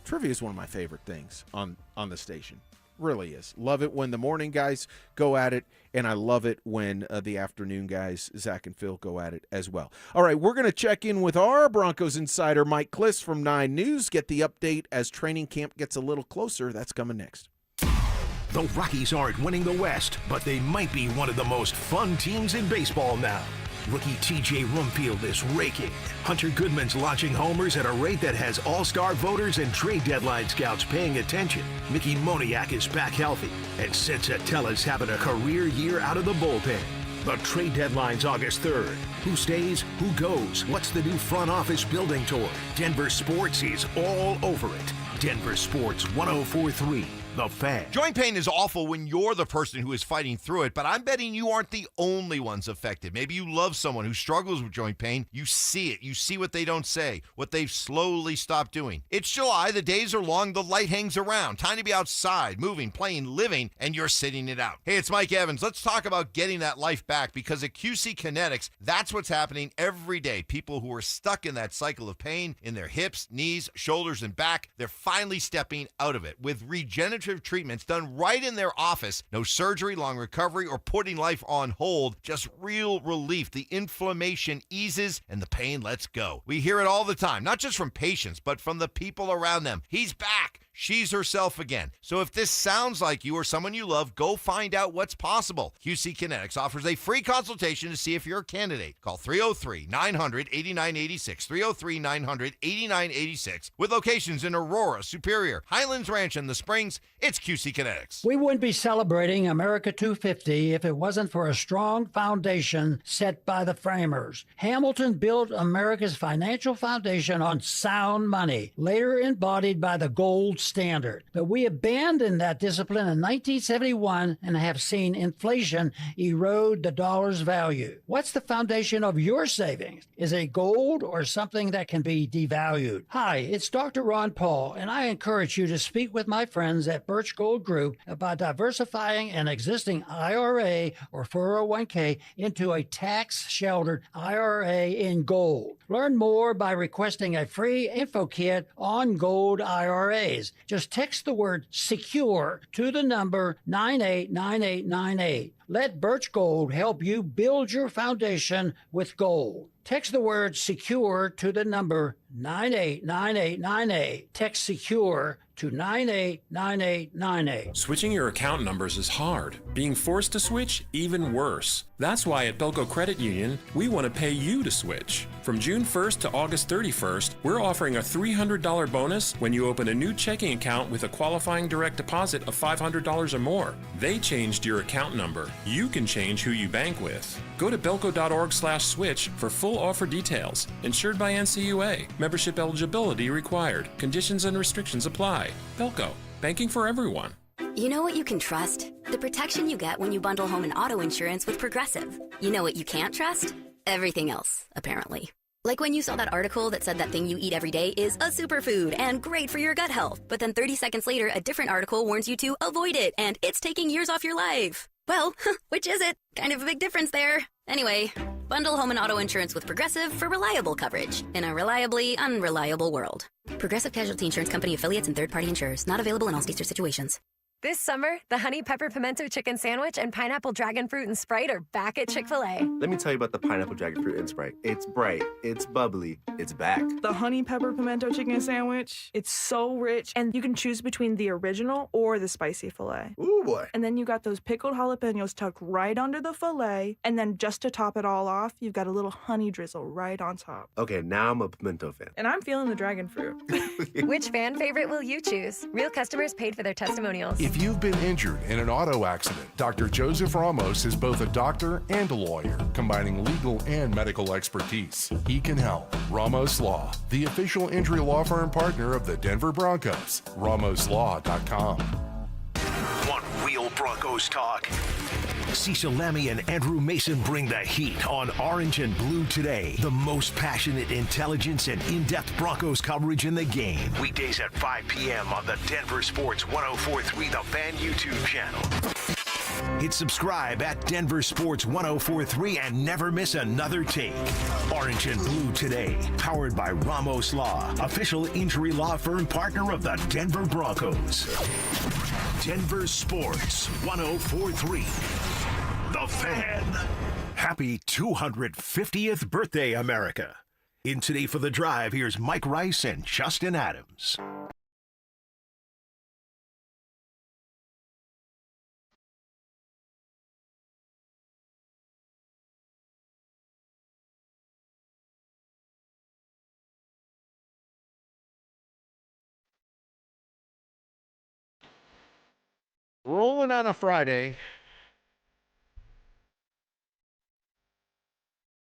Trivia is one of my favorite things on the station. Really is. Love it when the morning guys go at it, and I love it when the afternoon guys, Zach and Phil, go at it as well. All right, we're going to check in with our Broncos insider, Mike Kliss from 9 News, get the update as training camp gets a little closer. That's coming next. The Rockies aren't winning the West, but they might be one of the most fun teams in baseball now. Rookie TJ Rumfield is raking. Hunter Goodman's launching homers at a rate that has all-star voters and trade deadline scouts paying attention. Mickey Moniak is back healthy, and Sensatella's having a career year out of the bullpen. The trade deadline's August 3rd. Who stays? Who goes? What's the new front office building toward? Denver Sports is all over it. Denver Sports 104.3. The Fan. Joint pain is awful when you're the person who is fighting through it, but I'm betting you aren't the only ones affected. Maybe you love someone who struggles with joint pain. You see it. You see what they don't say, what they've slowly stopped doing. It's July. The days are long. The light hangs around. Time to be outside, moving, playing, living, and you're sitting it out. Hey, it's Mike Evans. Let's talk about getting that life back, because at QC Kinetics, that's what's happening every day. People who are stuck in that cycle of pain in their hips, knees, shoulders, and back, they're finally stepping out of it with regenerative treatments done right in their office. No surgery, long recovery, or putting life on hold. Just real relief. The inflammation eases and the pain lets go. We hear it all the time, not just from patients, but from the people around them. He's back. She's herself again. So if this sounds like you or someone you love, go find out what's possible. QC Kinetics offers a free consultation to see if you're a candidate. Call 303-900-8986, 303-900-8986, with locations in Aurora, Superior, Highlands Ranch, and the Springs. It's QC Kinetics. We wouldn't be celebrating America 250 if it wasn't for a strong foundation set by the framers. Hamilton built America's financial foundation on sound money, later embodied by the gold standard. But we abandoned that discipline in 1971 and have seen inflation erode the dollar's value. What's the foundation of your savings? Is it gold or something that can be devalued? Hi, it's Dr. Ron Paul, and I encourage you to speak with my friends at Birch Gold Group about diversifying an existing IRA or 401k into a tax-sheltered IRA in gold. Learn more by requesting a free info kit on gold IRAs. Just text the word SECURE to the number 989898. Let Birch Gold help you build your foundation with gold. Text the word SECURE to the number 989898. Text SECURE to 989898. Switching your account numbers is hard. Being forced to switch, even worse. That's why at Belco Credit Union, we want to pay you to switch. From June 1st to August 31st, we're offering a $300 bonus when you open a new checking account with a qualifying direct deposit of $500 or more. They changed your account number. You can change who you bank with. Go to belco.org/switch for full offer details. Insured by NCUA. Membership eligibility required. Conditions and restrictions apply. Belco. Banking for everyone. You know what you can trust? The protection you get when you bundle home and auto insurance with Progressive. You know what you can't trust? Everything else, apparently. Like when you saw that article that said that thing you eat every day is a superfood and great for your gut health. But then 30 seconds later, a different article warns you to avoid it and it's taking years off your life. Well, which is it? Kind of a big difference there. Anyway, bundle home and auto insurance with Progressive for reliable coverage in a reliably unreliable world. Progressive Casualty Insurance Company affiliates and third-party insurers. Not available in all states or situations. This summer, the Honey Pepper Pimento Chicken Sandwich and Pineapple Dragon Fruit and Sprite are back at Chick-fil-A. Let me tell you about the Pineapple Dragon Fruit and Sprite. It's bright, it's bubbly, it's back. The Honey Pepper Pimento Chicken Sandwich, it's so rich, and you can choose between the original or the spicy filet. Ooh, boy. And then you got those pickled jalapenos tucked right under the filet, and then just to top it all off, you've got a little honey drizzle right on top. Okay, now I'm a pimento fan. And I'm feeling the dragon fruit. Which fan favorite will you choose? Real customers paid for their testimonials. If you've been injured in an auto accident, Dr. Joseph Ramos is both a doctor and a lawyer, combining legal and medical expertise. He can help. Ramos Law, the official injury law firm partner of the Denver Broncos. RamosLaw.com. Want real Broncos talk? Cecil Lammy and Andrew Mason bring the heat on Orange and Blue Today. The most passionate intelligence and in-depth Broncos coverage in the game. Weekdays at 5 p.m. on the Denver Sports 104.3 The Fan YouTube channel. Hit subscribe at Denver Sports 104.3 and never miss another take. Orange and Blue Today, powered by Ramos Law, official injury law firm partner of the Denver Broncos. Denver Sports 104.3 The Fan. Happy 250th birthday, America. In Today for the Drive, here's Mike Rice and Justin Adams. Rolling on a Friday.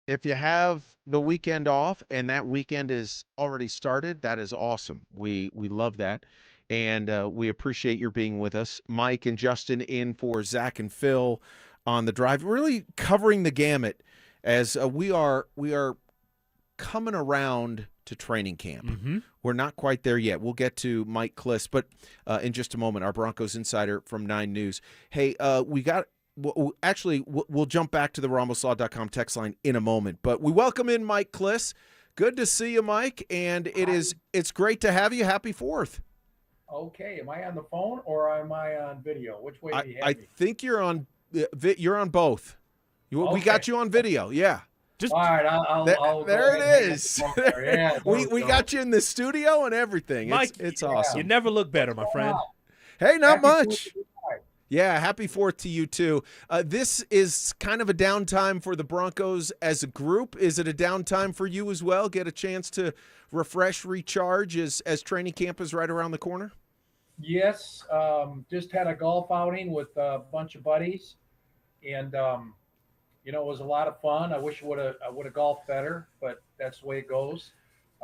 If you have the weekend off and that weekend is already started, that is awesome. We love that. And we appreciate your being with us. Mike and Justin in for Zach and Phil on the drive, really covering the gamut as we are coming around to training camp. Mm-hmm. We're not quite there yet. We'll get to Mike Kliss, but in just a moment, our Broncos insider from 9 News. Hey, we'll jump back to the RamosLaw.com text line in a moment, but we welcome in Mike Kliss. Good to see you, Mike, and it's great to have you. Happy 4th. Okay, am I on the phone or am I on video? Which way do you have me? I think you're on both. We got you on video, yeah. All right, I'll there go it ahead is. and hang up the phone there. Yeah, we got you in the studio and everything. Mike, it's awesome. You never look better, my friend. Hey, not Happy much. 4th of July. Yeah, happy 4th to you too. This is kind of a downtime for the Broncos as a group. Is it a downtime for you as well? Get a chance to refresh, recharge as training camp is right around the corner? Yes, just had a golf outing with a bunch of buddies, and it was a lot of fun. I wish I would have golfed better, but that's the way it goes.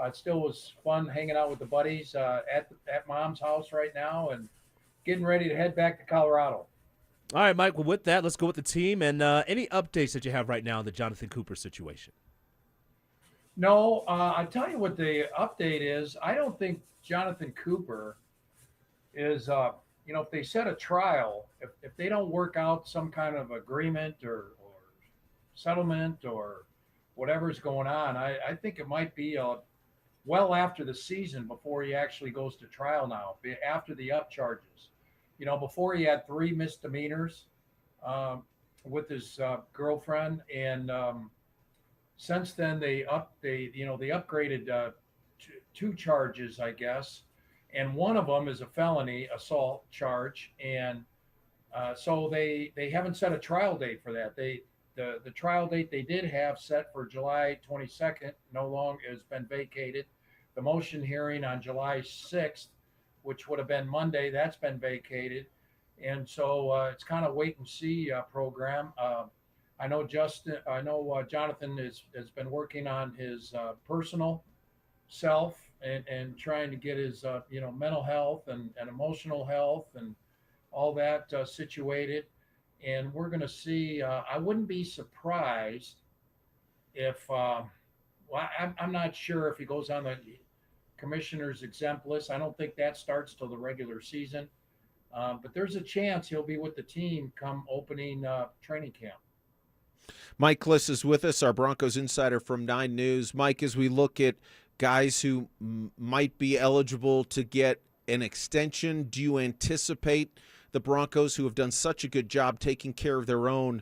It still was fun hanging out with the buddies at Mom's house right now, and getting ready to head back to Colorado. All right, Mike. Well, with that, let's go with the team and any updates that you have right now on the Jonathan Cooper situation. No, I'll tell you what the update is. I don't think Jonathan Cooper is, if they set a trial, if they don't work out some kind of agreement or settlement or whatever's going on, I think it might be well after the season before he actually goes to trial now, after the up charges. Before he had 3 misdemeanors with his girlfriend, and since then they upgraded 2 charges, I guess, and one of them is a felony assault charge, and so they haven't set a trial date for that. The trial date they did have set for July 22nd no longer has been vacated. The motion hearing on July 6th, which would have been Monday, that's been vacated. And so it's kind of wait and see program. I know Jonathan has been working on his personal self and trying to get his mental health and emotional health and all that situated. And we're going to see. I wouldn't be surprised if. I'm not sure if he goes on the commissioner's exempt list. I don't think that starts till the regular season. But there's a chance he'll be with the team come opening training camp. Mike Kliss is with us, our Broncos insider from 9 News. Mike, as we look at guys who might be eligible to get an extension, do you anticipate the Broncos, who have done such a good job taking care of their own,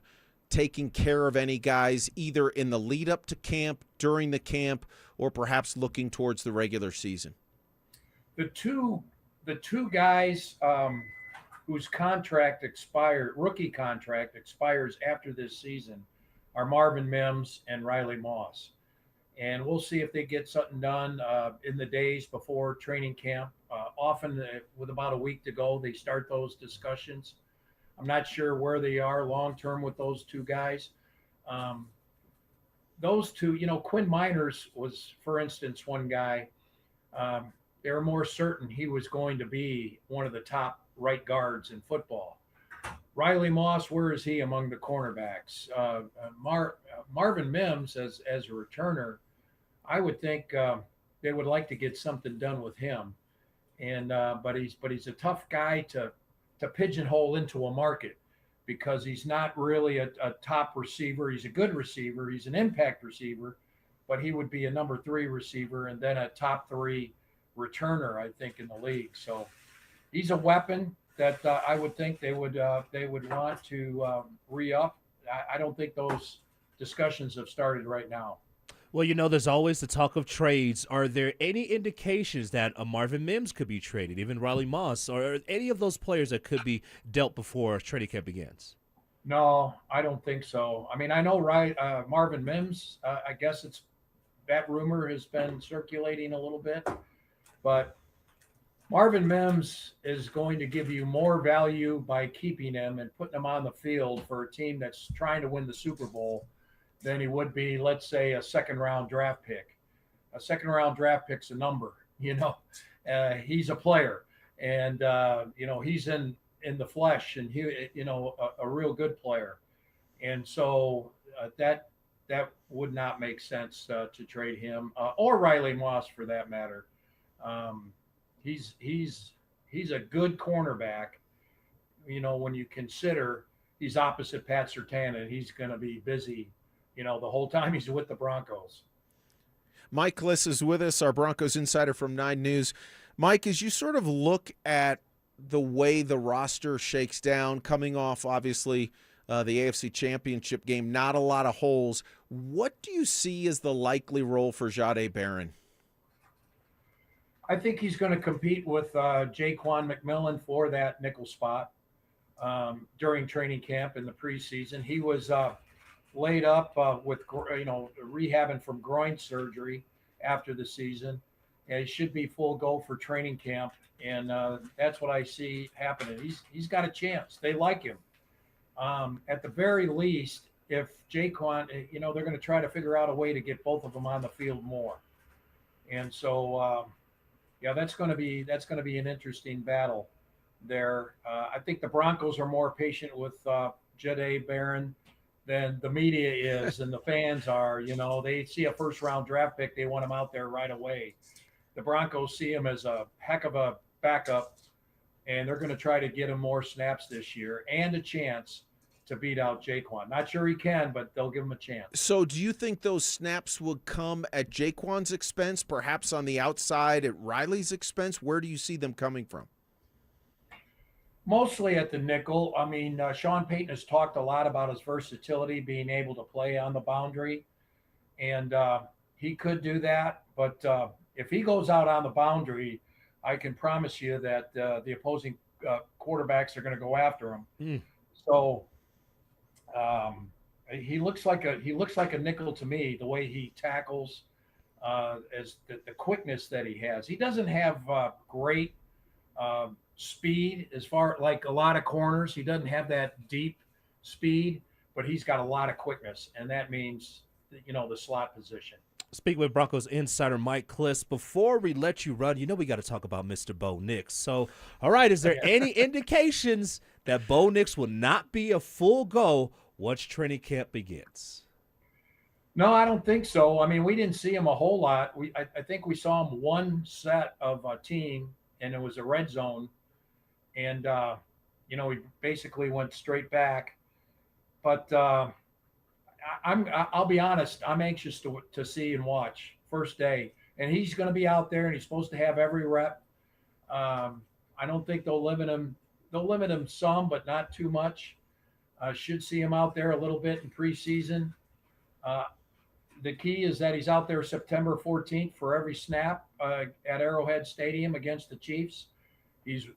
taking care of any guys either in the lead up to camp, during the camp, or perhaps looking towards the regular season? The two guys whose rookie contract expires after this season are Marvin Mims and Riley Moss. And we'll see if they get something done in the days before training camp. Often with about a week to go, they start those discussions. I'm not sure where they are long-term with those 2 guys. Those 2, Quinn Miners was, for instance, one guy. They were more certain he was going to be one of the top right guards in football. Riley Moss, where is he among the cornerbacks? Marvin Mims as a returner, I would think they would like to get something done with him, and but he's a tough guy to pigeonhole into a market because he's not really a top receiver. He's a good receiver. He's an impact receiver, but he would be a number 3 receiver and then a top 3 returner, I think, in the league. So he's a weapon that I would think they would want to re-up. I don't think those discussions have started right now. Well, there's always the talk of trades. Are there any indications that a Marvin Mims could be traded, even Riley Moss, or any of those players that could be dealt before training camp begins? No, I don't think so. I mean, I know Marvin Mims, I guess that rumor has been circulating a little bit, but Marvin Mims is going to give you more value by keeping him and putting him on the field for a team that's trying to win the Super Bowl than he would be, let's say, a second-round draft pick. A second-round draft pick's a number, he's a player, and he's in the flesh, and he, a real good player, and so that would not make sense to trade him or Riley Moss for that matter. He's a good cornerback, when you consider he's opposite Pat Surtain, and he's going to be busy, the whole time he's with the Broncos. Mike Kliss is with us, our Broncos insider from 9 News. Mike, as you sort of look at the way the roster shakes down, coming off, obviously, the AFC Championship game, not a lot of holes, what do you see as the likely role for Jahdae Barron? I think he's going to compete with Jaquan McMillan for that nickel spot during training camp in the preseason. He was laid up with, rehabbing from groin surgery after the season. And he should be full go for training camp, and that's what I see happening. He's got a chance. They like him. At the very least, if Jaquan, they're going to try to figure out a way to get both of them on the field more. And so, that's going to be an interesting battle there. I think the Broncos are more patient with Jahdae Barron than the media is and the fans are. They see a first-round draft pick, they want him out there right away. The Broncos see him as a heck of a backup, and they're going to try to get him more snaps this year and a chance to beat out Jaquan. Not sure he can, but they'll give him a chance. So do you think those snaps would come at Jaquan's expense, perhaps on the outside at Riley's expense? Where do you see them coming from? Mostly at the nickel. I mean, Sean Payton has talked a lot about his versatility, being able to play on the boundary, and he could do that. But if he goes out on the boundary, I can promise you that the opposing quarterbacks are going to go after him. So he looks like a nickel to me, the way he tackles, as the quickness that he has. He doesn't have great speed as far like a lot of corners. He doesn't have that deep speed, but he's got a lot of quickness, and that means the slot position. Speak with Broncos insider Mike Kliss. Before we let you run, we got to talk about Mr. Bo Nix. So, all right, is there any indications that Bo Nix will not be a full go once training camp begins? No, I don't think so. I mean, we didn't see him a whole lot. I think we saw him one set of a team, and it was a red zone. And, he basically went straight back. But I'll be honest, I'm anxious to see and watch first day. And he's going to be out there, and he's supposed to have every rep. I don't think they'll limit him. They'll limit him some, but not too much. Should see him out there a little bit in preseason. The key is that he's out there September 14th for every snap at Arrowhead Stadium against the Chiefs. He's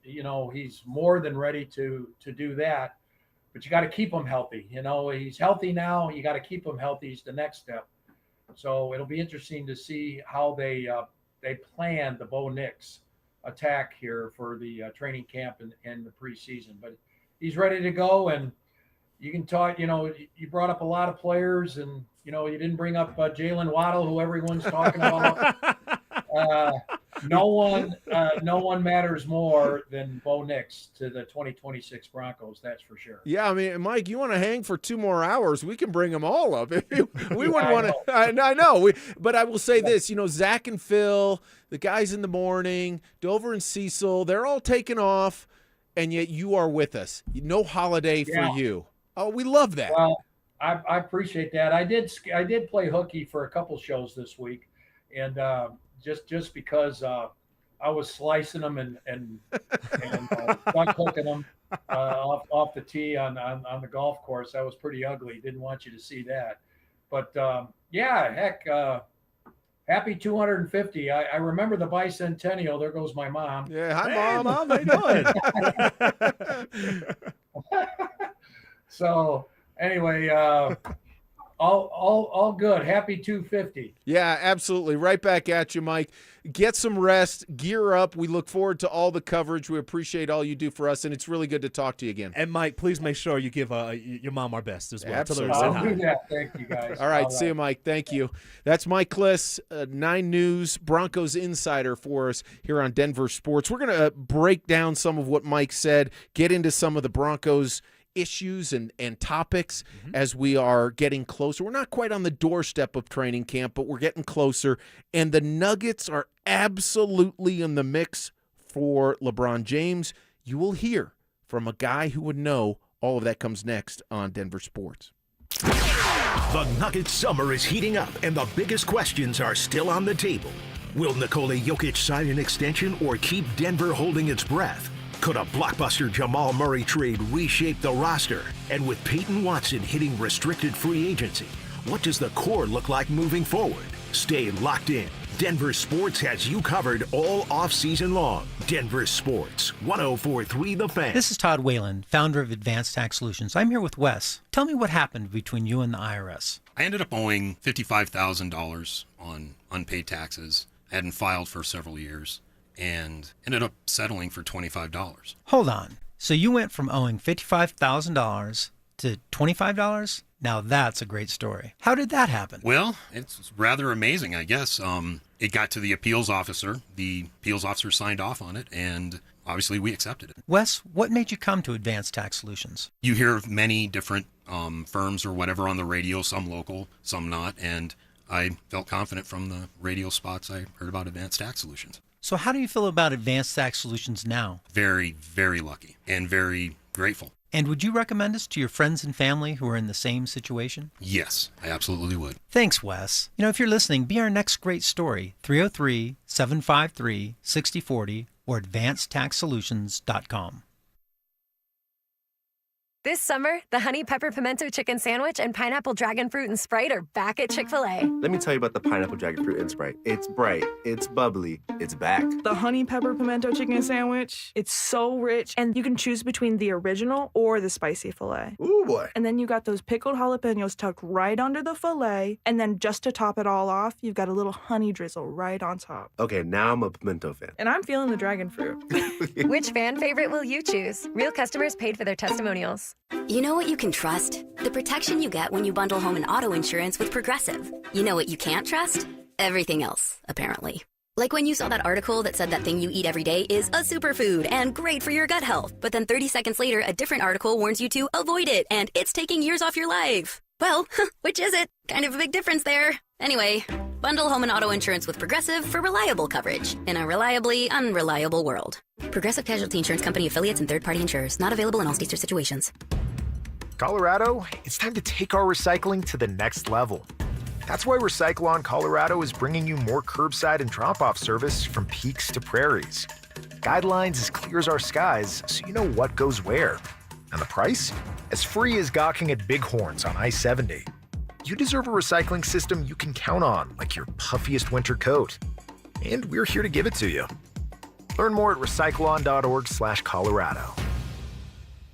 more than ready to do that, but you got to keep him healthy. He's healthy now. You got to keep him healthy. Is the next step. So it'll be interesting to see how they plan the Bo Nix attack here for the training camp and the preseason. But he's ready to go, and you can talk. You brought up a lot of players, and you didn't bring up Jalen Waddle, who everyone's talking about. no one matters more than Bo Nix to the 2026 Broncos. That's for sure. Yeah, I mean, Mike, you want to hang for 2 more hours? We can bring them all up. We wouldn't want to. I know. But I will say this: Zach and Phil, the guys in the morning, Dover and Cecil, they're all taking off, and yet you are with us. No holiday for you. Oh, we love that. Well, I appreciate that. I did play hooky for a couple shows this week, and just because I was slicing them and duck hooking them off the tee on the golf course. That was pretty ugly. Didn't want you to see that. But heck, happy 250. I remember the bicentennial. There goes my mom. Yeah, hi, Mom. How you doing? So anyway, all good. Happy 250. Yeah, absolutely. Right back at you, Mike. Get some rest. Gear up. We look forward to all the coverage. We appreciate all you do for us, and it's really good to talk to you again. And, Mike, please make sure you give your mom our best as well. Absolutely. I'll do that. Thank you, guys. All right. See you, Mike. Thank you. That's Mike Kliss, 9 News Broncos insider for us here on Denver Sports. We're going to break down some of what Mike said, get into some of the Broncos issues and topics as we are getting closer. We're not quite on the doorstep of training camp, but we're getting closer. And the Nuggets are absolutely in the mix for LeBron James. You will hear from a guy who would know. All of that comes next on Denver Sports. The Nuggets summer is heating up, and the biggest questions are still on the table. Will Nikola Jokic sign an extension or keep Denver holding its breath? Could a blockbuster Jamal Murray trade reshape the roster? And with Payton Watson hitting restricted free agency, what does the core look like moving forward? Stay locked in. Denver Sports has you covered all offseason long. Denver Sports, 104.3 The Fan. This is Todd Whalen, founder of Advanced Tax Solutions. I'm here with Wes. Tell me what happened between you and the IRS. I ended up owing $55,000 on unpaid taxes. I hadn't filed for several years and ended up settling for $25. Hold on. So you went from owing $55,000 to $25? Now that's a great story. How did that happen? Well, it's rather amazing, I guess. It got to the appeals officer. The appeals officer signed off on it, and obviously we accepted it. Wes, what made you come to Advanced Tax Solutions? You hear of many different firms or whatever on the radio, some local, some not, and I felt confident from the radio spots I heard about Advanced Tax Solutions. So how do you feel about Advanced Tax Solutions now? Very, very lucky and very grateful. And would you recommend us to your friends and family who are in the same situation? Yes, I absolutely would. Thanks, Wes. If you're listening, be our next great story, 303-753-6040 or advancedtaxsolutions.com. This summer, the Honey Pepper Pimento Chicken Sandwich and Pineapple Dragon Fruit and Sprite are back at Chick-fil-A. Let me tell you about the Pineapple Dragon Fruit and Sprite. It's bright, it's bubbly, it's back. The Honey Pepper Pimento Chicken Sandwich, it's so rich, and you can choose between the original or the spicy filet. Ooh, boy. And then you got those pickled jalapenos tucked right under the filet, and then just to top it all off, you've got a little honey drizzle right on top. Okay, now I'm a pimento fan. And I'm feeling the dragon fruit. Which fan favorite will you choose? Real customers paid for their testimonials. You know what you can trust? The protection you get when you bundle home and auto insurance with Progressive. You know what you can't trust? Everything else, apparently. Like when you saw that article that said that thing you eat every day is a superfood and great for your gut health, but then 30 seconds later, a different article warns you to avoid it and it's taking years off your life. Well, which is it? Kind of a big difference there. Anyway, bundle home and auto insurance with Progressive for reliable coverage in a reliably unreliable world. Progressive Casualty Insurance Company affiliates and third-party insurers. Not available in all states or situations. Colorado, it's time to take our recycling to the next level. That's why Recycle-On Colorado is bringing you more curbside and drop-off service from peaks to prairies. Guidelines as clear as our skies, so you know what goes where. And the price? As free as gawking at Bighorns on I-70. You deserve a recycling system you can count on, like your puffiest winter coat. And we're here to give it to you. Learn more at recycleon.org/Colorado.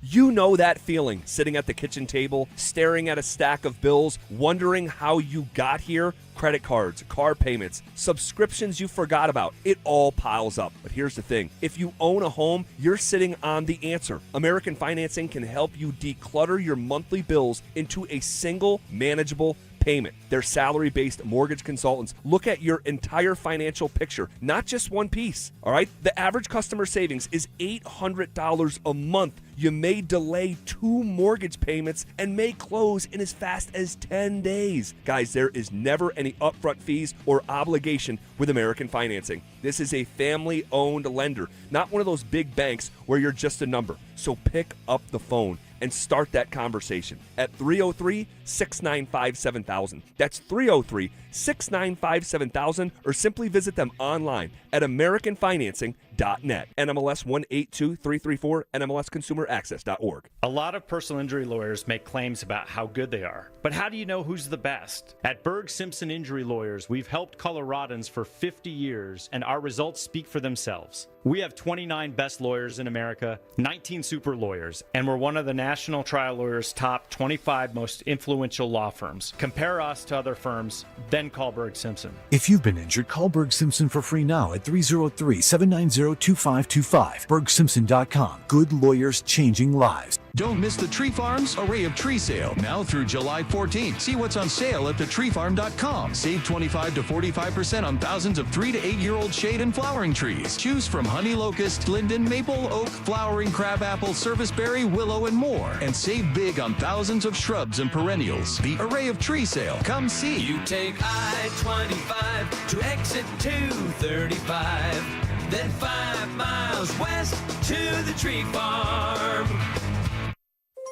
You know that feeling, sitting at the kitchen table, staring at a stack of bills, wondering how you got here? Credit cards, car payments, subscriptions you forgot about. It all piles up. But here's the thing. If you own a home, you're sitting on the answer. American Financing can help you declutter your monthly bills into a single, manageable payment. Their salary-based mortgage consultants look at your entire financial picture, not just one piece, all right? The average customer savings is $800 a month. You may delay 2 mortgage payments and may close in as fast as 10 days. Guys, there is never any upfront fees or obligation with American Financing. This is a family-owned lender, not one of those big banks where you're just a number. So pick up the phone and start that conversation at 303-695-7000. That's 303-695-7000, or simply visit them online at AmericanFinancing.net. NMLS 182334, NMLSConsumerAccess.org. A lot of personal injury lawyers make claims about how good they are. But how do you know who's the best? At Berg Simpson Injury Lawyers, we've helped Coloradans for 50 years, and our results speak for themselves. We have 29 best lawyers in America, 19 super lawyers, and we're one of the National Trial Lawyers' top 25 most influential law firms. Compare us to other firms, then call Berg Simpson. If you've been injured, call Berg Simpson for free now at 303-790-2525. BergSimpson.com. Good lawyers changing lives. Don't miss the Tree Farm's Array of Tree Sale, now through July 14th. See what's on sale at thetreefarm.com. Save 25 to 45% on thousands of 3 to 8-year-old shade and flowering trees. Choose from honey locust, linden, maple, oak, flowering crabapple, serviceberry, willow, and more. And save big on thousands of shrubs and perennials. The Array of Tree Sale. Come see. You take I-25 to exit 235, then 5 miles west to the Tree Farm.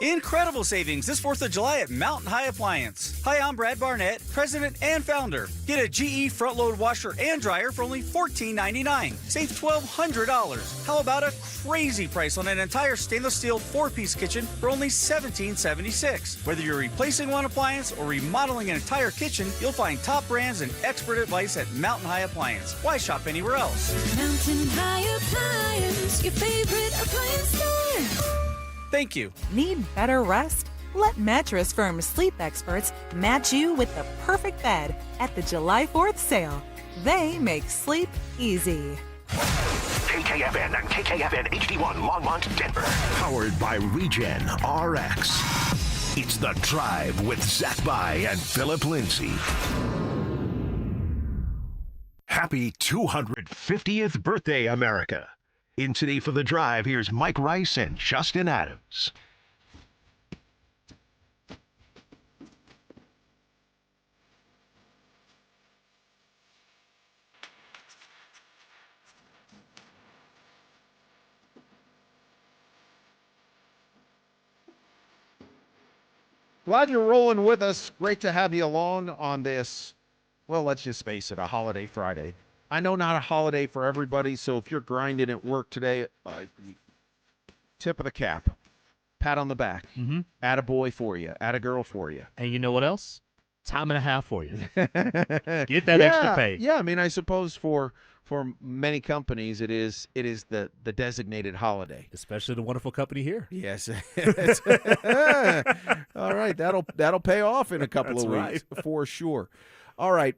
Incredible savings this 4th of July at Mountain High Appliance. Hi, I'm Brad Barnett, president and founder. Get a GE front-load washer and dryer for only $14.99. Save $1,200. How about a crazy price on an entire stainless steel 4-piece kitchen for only $17.76? Whether you're replacing one appliance or remodeling an entire kitchen, you'll find top brands and expert advice at Mountain High Appliance. Why shop anywhere else? Mountain High Appliance, your favorite appliance store. Thank you. Need better rest? Let Mattress Firm Sleep Experts match you with the perfect bed at the July 4th sale. They make sleep easy. KKFN and KKFN HD1 Longmont, Denver. Powered by Regen RX. It's The Drive with Zach By and Phillip Lindsay. Happy 250th birthday, America. In today for The Drive, here's Mike Rice and Justin Adams. Glad you're rolling with us. Great to have you along on this, well, let's just face it, a holiday Friday. I know not a holiday for everybody, so if you're grinding at work today, tip of the cap, pat on the back, attaboy for you, attagirl for you. And you know what else? Time and a half for you. Get that extra pay. Yeah, I mean, I suppose for many companies, it is the designated holiday. Especially the wonderful company here. Yes. All right, that'll pay off in a couple of weeks for sure. All right.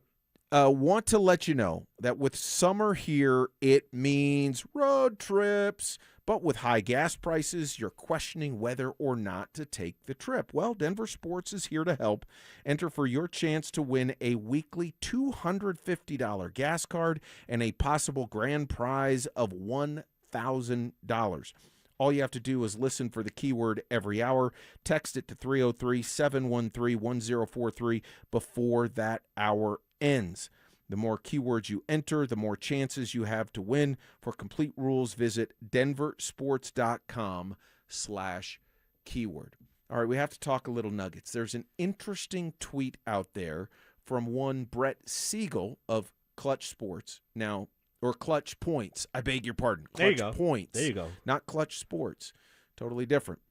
Want to let you know that with summer here, it means road trips. But with high gas prices, you're questioning whether or not to take the trip. Well, Denver Sports is here to help. Enter for your chance to win a weekly $250 gas card and a possible grand prize of $1,000. All you have to do is listen for the keyword every hour. Text it to 303-713-1043 before that hour ends. The more keywords you enter, the more chances you have to win. For complete rules, visit DenverSports.com/keyword. All right, we have to talk a little Nuggets. There's an interesting tweet out there from one Brett Siegel of Clutch Sports. Now, or Clutch Points. I beg your pardon. Clutch There you go. Points. There you go. Not Clutch Sports. Totally different.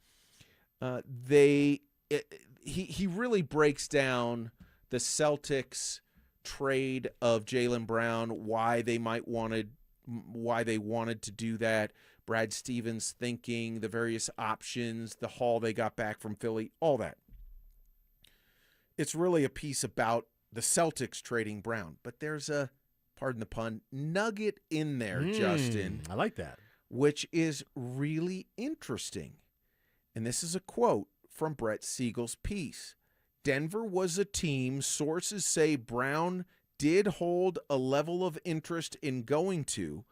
He really breaks down the Celtics trade of Jaylen Brown, why they wanted to do that, Brad Stevens thinking, the various options, the haul they got back from Philly, all that. It's really a piece about the Celtics trading Brown, but there's a, pardon the pun, nugget in there, Justin. I like that. Which is really interesting. And this is a quote from Brett Siegel's piece. Denver was a team sources say Brown did hold a level of interest in going to,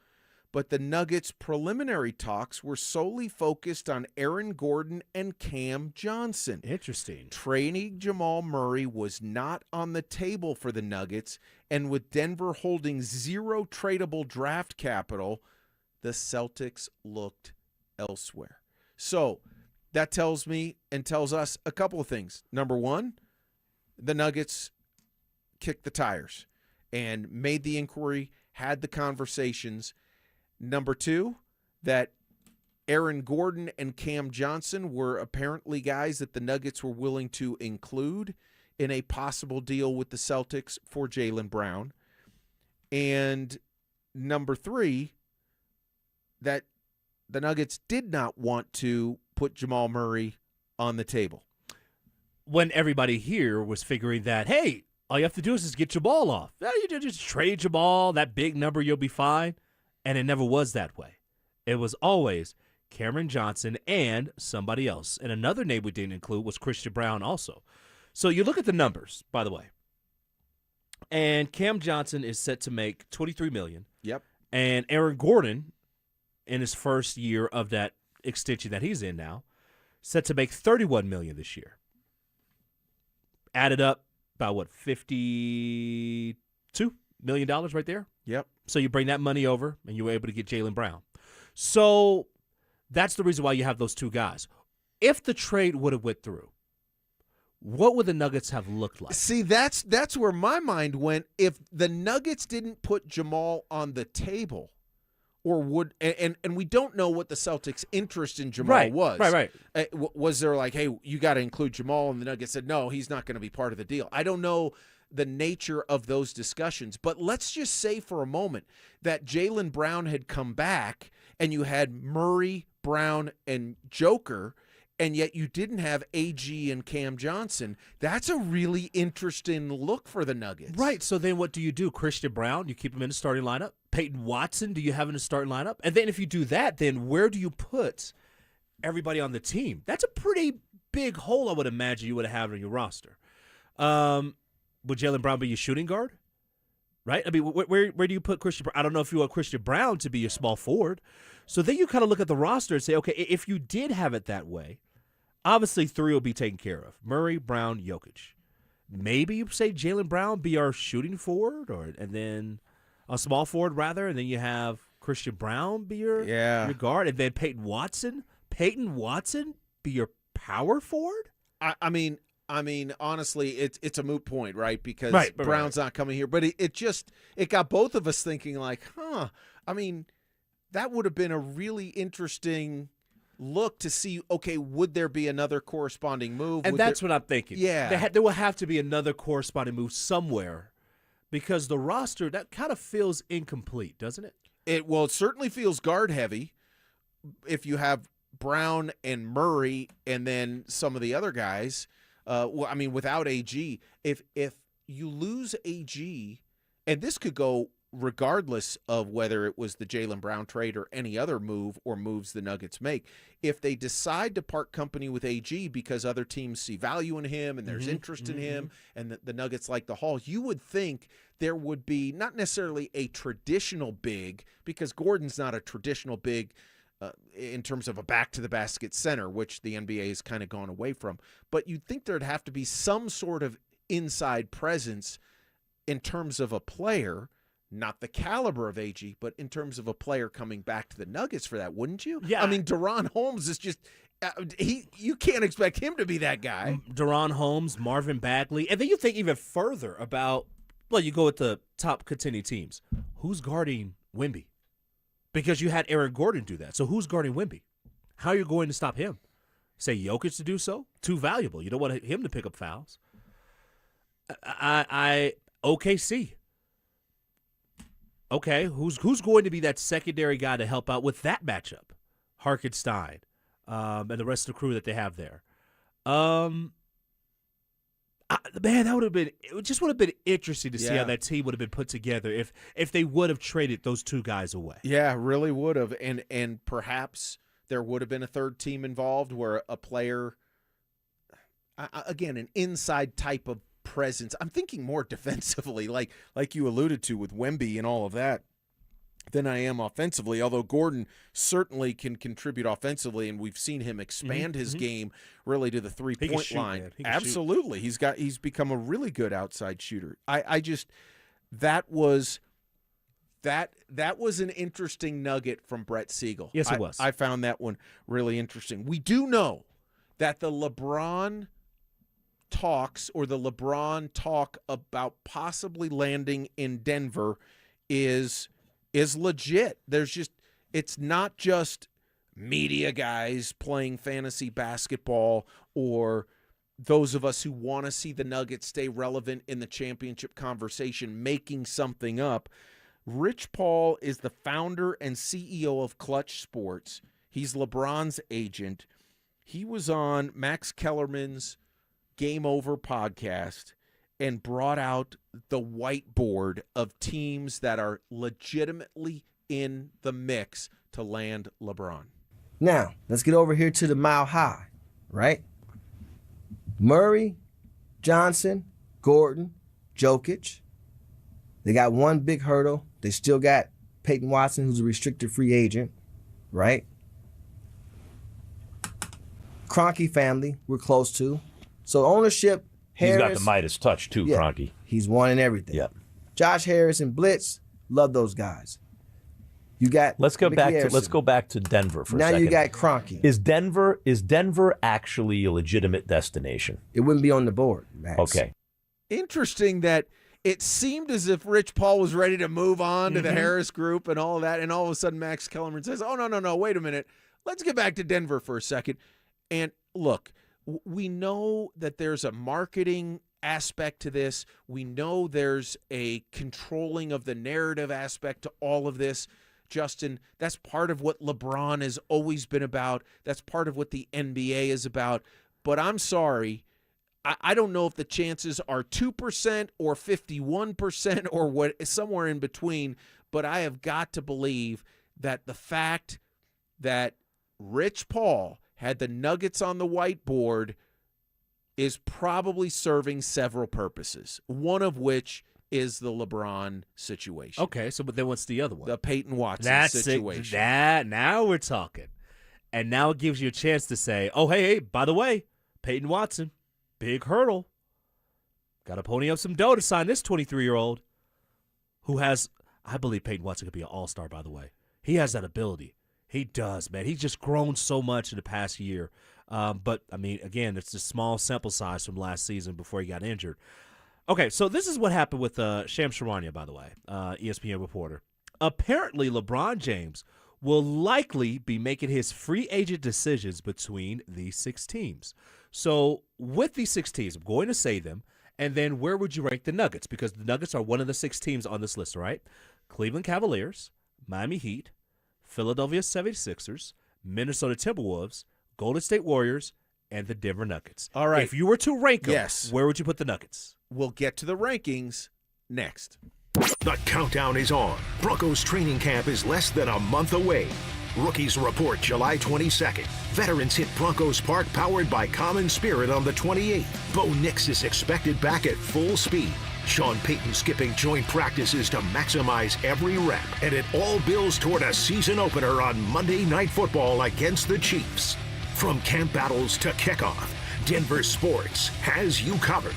but the Nuggets' preliminary talks were solely focused on Aaron Gordon and Cam Johnson. Interesting. Trading Jamal Murray was not on the table for the Nuggets, and with Denver holding zero tradable draft capital, the Celtics looked elsewhere. So that tells me and tells us a couple of things. Number one, the Nuggets kicked the tires and made the inquiry, had the conversations. Number two, that Aaron Gordon and Cam Johnson were apparently guys that the Nuggets were willing to include in a possible deal with the Celtics for Jaylen Brown. And number three, that the Nuggets did not want to put Jamal Murray on the table. When everybody here was figuring that, hey, all you have to do is just get Jamal off. You just trade Jamal, that big number, you'll be fine. And it never was that way. It was always Cameron Johnson and somebody else. And another name we didn't include was Christian Brown also. So you look at the numbers, by the way. And Cam Johnson is set to make $23 million. Yep. And Aaron Gordon, in his first year of that extension that he's in now, set to make $31 million this year. Added up about, what, $52 million right there? Yep. So you bring that money over, and you were able to get Jaylen Brown. So that's the reason why you have those two guys. If the trade would have went through, what would the Nuggets have looked like? See, that's where my mind went. If the Nuggets didn't put Jamal on the table, or would, and we don't know what the Celtics' interest in Jamal was. Right. Was there like, hey, you got to include Jamal, and the Nuggets said, no, he's not going to be part of the deal. I don't know the nature of those discussions, but let's just say for a moment that Jaylen Brown had come back and you had Murray, Brown, and Joker, and yet you didn't have AG and Cam Johnson. That's a really interesting look for the Nuggets. Right, so then what do you do? Christian Brown, you keep him in the starting lineup? Payton Watson, do you have in the starting lineup? And then if you do that, then where do you put everybody on the team? That's a pretty big hole I would imagine you would have on your roster. Would Jaylen Brown be your shooting guard? Right? I mean, where do you put Christian Brown? I don't know if you want Christian Brown to be your small forward. So then you kind of look at the roster and say, okay, if you did have it that way, obviously three will be taken care of. Murray, Brown, Jokic. Maybe you say Jaylen Brown be our shooting forward, and then a small forward rather, and then you have Christian Brown be your guard, and then Payton Watson be your power forward? I mean, honestly, it's a moot point, right? Because Brown's not coming here. But it got both of us thinking like, I mean, that would have been a really interesting look to see, okay, would there be another corresponding move? And that's what I'm thinking. Yeah. There will have to be another corresponding move somewhere because the roster, that kind of feels incomplete, doesn't it? It certainly feels guard heavy if you have Brown and Murray and then some of the other guys. Without AG, if you lose AG, and this could go regardless of whether it was the Jaylen Brown trade or any other move or moves the Nuggets make, if they decide to part company with AG because other teams see value in him and there's interest in him and the Nuggets like the haul, you would think there would be not necessarily a traditional big, because Gordon's not a traditional big in terms of a back-to-the-basket center, which the NBA has kind of gone away from. But you'd think there'd have to be some sort of inside presence in terms of a player, not the caliber of AG, but in terms of a player coming back to the Nuggets for that, wouldn't you? Yeah. I mean, Deron Holmes is just you can't expect him to be that guy. Deron Holmes, Marvin Bagley. And then you think even further about, you go with the top contending teams. Who's guarding Wemby? Because you had Aaron Gordon do that. So who's guarding Wemby? How are you going to stop him? Say Jokic to do so? Too valuable. You don't want him to pick up fouls. OKC. Okay, who's going to be that secondary guy to help out with that matchup? Harkenstein and the rest of the crew that they have there. It just would have been interesting to see how that team would have been put together if they would have traded those two guys away. Yeah, really would have. And perhaps there would have been a third team involved where a player, again, an inside type of presence. I'm thinking more defensively, like you alluded to with Wemby and all of that, than I am offensively, although Gordon certainly can contribute offensively, and we've seen him expand his game really to the three-point line. Absolutely. He's become a really good outside shooter. That was an interesting nugget from Brett Siegel. Yes, it was. I found that one really interesting. We do know that the LeBron talks, or the LeBron talk about possibly landing in Denver is legit. It's not just media guys playing fantasy basketball or those of us who want to see the Nuggets stay relevant in the championship conversation making something up. Rich Paul is the founder and CEO of Clutch Sports. He's LeBron's agent. He was on Max Kellerman's Game Over podcast and brought out the whiteboard of teams that are legitimately in the mix to land LeBron. Now, let's get over here to the Mile High, right? Murray, Johnson, Gordon, Jokic. They got one big hurdle. They still got Payton Watson, who's a restricted free agent, right? Kroenke family, we're close to. So ownership, Harris. He's got the Midas touch too, yeah, Kroenke. He's won in everything. Yep. Josh Harris and Blitz, love those guys. You got let's go Mickey back Harrison. to let's go back to Denver for a now second. You got Kroenke. Is Denver actually a legitimate destination? It wouldn't be on the board, Max. Okay. Interesting that it seemed as if Rich Paul was ready to move on to the Harris group and all that, and all of a sudden Max Kellerman says, oh, no, wait a minute. Let's get back to Denver for a second. And look, we know that there's a marketing aspect to this. We know there's a controlling of the narrative aspect to all of this. Justin, that's part of what LeBron has always been about. That's part of what the NBA is about. But I'm sorry, I don't know if the chances are 2% or 51% or what, somewhere in between, but I have got to believe that the fact that Rich Paul had the Nuggets on the whiteboard is probably serving several purposes, one of which is the LeBron situation. Okay, but then what's the other one? The Peyton Watson situation. Now we're talking. And now it gives you a chance to say, oh, hey, by the way, Peyton Watson, big hurdle. Got to pony up some dough to sign this 23-year-old who has, I believe Peyton Watson could be an all-star, by the way. He has that ability. He does, man. He's just grown so much in the past year. But, I mean, again, it's a small sample size from last season before he got injured. Okay, so this is what happened with Shams Charania, by the way, ESPN reporter. Apparently, LeBron James will likely be making his free agent decisions between these 6 teams. So with these 6 teams, I'm going to say them, and then where would you rank the Nuggets? Because the Nuggets are one of the 6 teams on this list, right? Cleveland Cavaliers, Miami Heat, Philadelphia 76ers, Minnesota Timberwolves, Golden State Warriors, and the Denver Nuggets. All right. If you were to rank them, yes, where would you put the Nuggets? We'll get to the rankings next. The countdown is on. Broncos training camp is less than a month away. Rookies report July 22nd. Veterans hit Broncos Park powered by Common Spirit on the 28th. Bo Nix is expected back at full speed. Sean Payton skipping joint practices to maximize every rep. And it all builds toward a season opener on Monday Night Football against the Chiefs. From camp battles to kickoff, Denver Sports has you covered.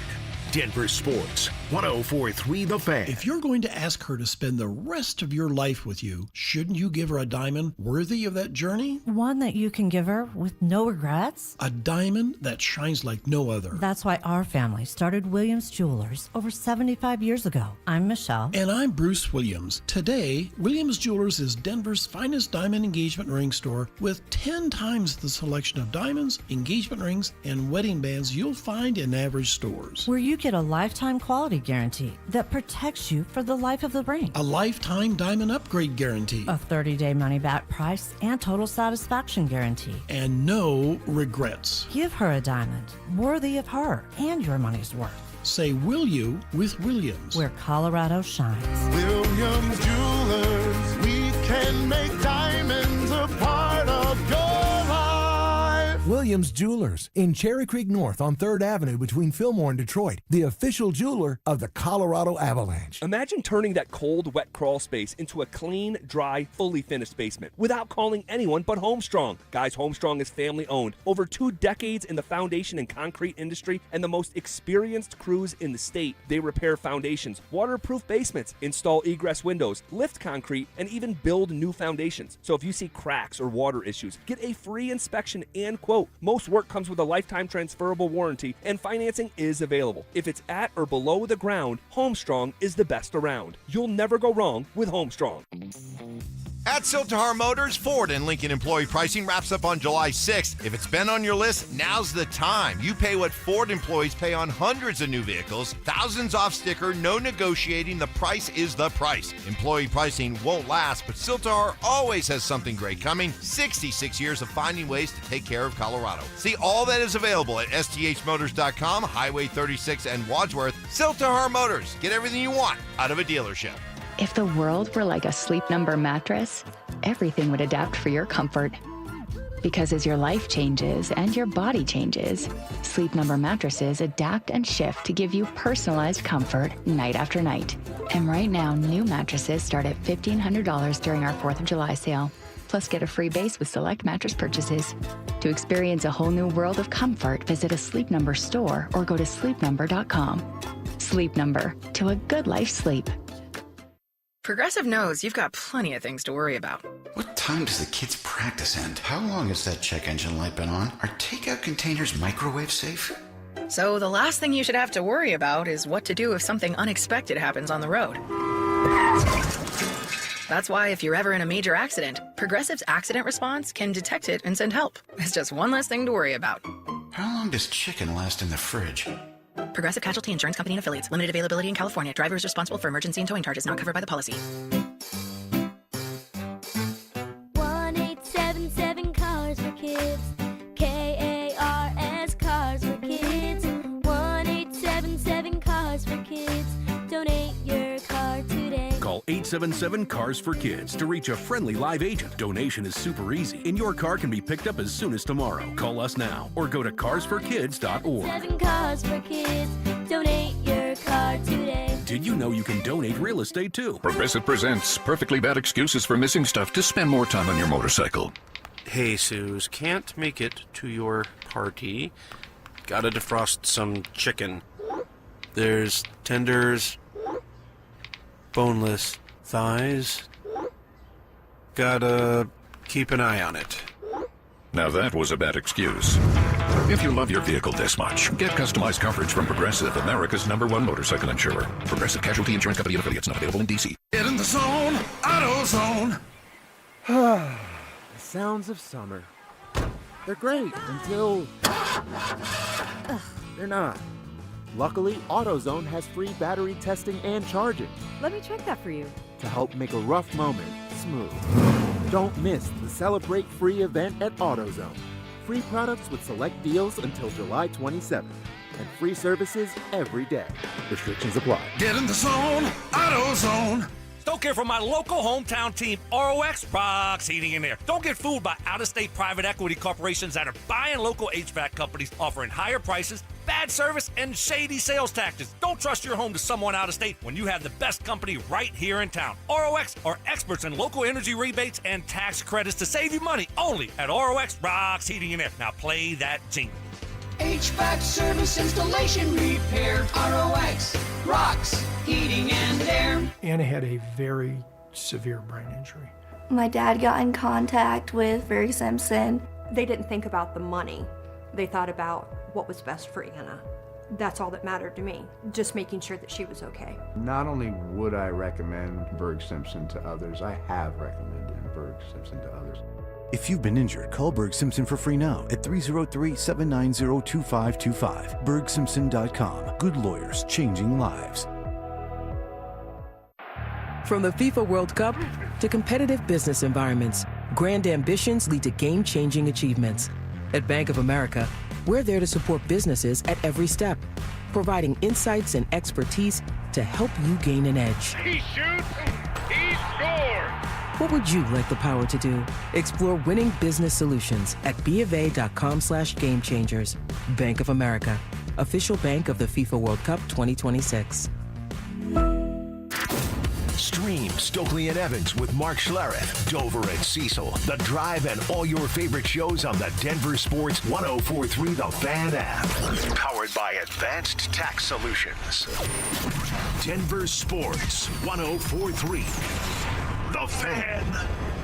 Denver Sports, 104.3 The Fan. If you're going to ask her to spend the rest of your life with you, shouldn't you give her a diamond worthy of that journey? One that you can give her with no regrets? A diamond that shines like no other. That's why our family started Williams Jewelers over 75 years ago. I'm Michelle. And I'm Bruce Williams. Today, Williams Jewelers is Denver's finest diamond engagement ring store with 10 times the selection of diamonds, engagement rings, and wedding bands you'll find in average stores. Where you get a lifetime quality guarantee that protects you for the life of the ring. A lifetime diamond upgrade guarantee. A 30-day money-back price and total satisfaction guarantee. And no regrets. Give her a diamond worthy of her and your money's worth. Say will you with Williams. Where Colorado shines. Williams Jewelers, we can make diamonds a part of your life. Williams Jewelers in Cherry Creek North on 3rd Avenue between Fillmore and Detroit, the official jeweler of the Colorado Avalanche. Imagine turning that cold, wet crawl space into a clean, dry, fully finished basement without calling anyone but Homestrong. Guys, Homestrong is family owned. Over 2 decades in the foundation and concrete industry and the most experienced crews in the state. They repair foundations, waterproof basements, install egress windows, lift concrete, and even build new foundations. So if you see cracks or water issues, get a free inspection and quote. Most work comes with a lifetime transferable warranty, and financing is available. If it's at or below the ground, Homestrong is the best around. You'll never go wrong with Homestrong. At Siltahar Motors, Ford and Lincoln employee pricing wraps up on July 6th. If it's been on your list, now's the time. You pay what Ford employees pay on hundreds of new vehicles. Thousands off sticker, no negotiating. The price is the price. Employee pricing won't last, but Siltahar always has something great coming. 66 years of finding ways to take care of Colorado. See all that is available at sthmotors.com, Highway 36 and Wadsworth. Siltahar Motors. Get everything you want out of a dealership. If the world were like a Sleep Number mattress, everything would adapt for your comfort. Because as your life changes and your body changes, Sleep Number mattresses adapt and shift to give you personalized comfort night after night. And right now, new mattresses start at $1,500 during our 4th of July sale. Plus, get a free base with select mattress purchases. To experience a whole new world of comfort, visit a Sleep Number store or go to sleepnumber.com. Sleep Number, to a good life sleep. Progressive knows you've got plenty of things to worry about. What time does the kids' practice end? How long has that check engine light been on? Are takeout containers microwave safe? So the last thing you should have to worry about is what to do if something unexpected happens on the road. That's why if you're ever in a major accident, Progressive's accident response can detect it and send help. It's just one less thing to worry about. How long does chicken last in the fridge? Progressive Casualty Insurance Company and Affiliates. Limited availability in California. Driver is responsible for emergency and towing charges not covered by the policy. 1-877 Cars for Kids. KARS Cars for Kids. 1-877 Cars for Kids. Donate your car today. Call 877-CARS-FOR-KIDS to reach a friendly live agent. Donation is super easy, and your car can be picked up as soon as tomorrow. Call us now or go to carsforkids.org. 7 Cars for Kids. Donate your car today. Did you know you can donate real estate too? Progressive presents perfectly bad excuses for missing stuff to spend more time on your motorcycle. Hey, Suze, can't make it to your party. Gotta defrost some chicken. There's tenders, boneless thighs. Gotta keep an eye on it. Now that was a bad excuse. If you love your vehicle this much, get customized coverage from Progressive, America's #1 motorcycle insurer. Progressive Casualty Insurance Company and Affiliates, not available in D.C. Get in the zone, AutoZone. The sounds of summer. They're great until they're not. Luckily, AutoZone has free battery testing and charging. Let me check that for you. To help make a rough moment smooth. Don't miss the Celebrate Free event at AutoZone. Free products with select deals until July 27th. And free services every day. Restrictions apply. Get in the zone, AutoZone. Don't care for my local hometown team, ROX rocks heating and air. Don't get fooled by out-of-state private equity corporations that are buying local HVAC companies, offering higher prices, bad service, and shady sales tactics. Don't trust your home to someone out of state when you have the best company right here in town. ROX are experts in local energy rebates and tax credits to save you money only at ROX rocks heating and air. Now play that jingle. HVAC service, installation, repair. ROX rocks heating and air. Anna had a very severe brain injury. My dad got in contact with Berg Simpson. They didn't think about the money. They thought about what was best for Anna. That's all that mattered to me, just making sure that she was okay. Not only would I recommend Berg Simpson to others, I have recommended Berg Simpson to others. If you've been injured, call Berg Simpson for free now at 303-790-2525. BergSimpson.com. Good lawyers changing lives. From the FIFA World Cup to competitive business environments, grand ambitions lead to game-changing achievements. At Bank of America, we're there to support businesses at every step, providing insights and expertise to help you gain an edge. He shoots, he scores! What would you like the power to do? Explore winning business solutions at BofA.com/gamechangers. Bank of America, official bank of the FIFA World Cup 2026. Stream Stokely and Evans with Mark Schlereth, Dover and Cecil, The Drive, and all your favorite shows on the Denver Sports 104.3 The Fan app. Powered by Advanced Tax Solutions. Denver Sports 104.3 The Fan.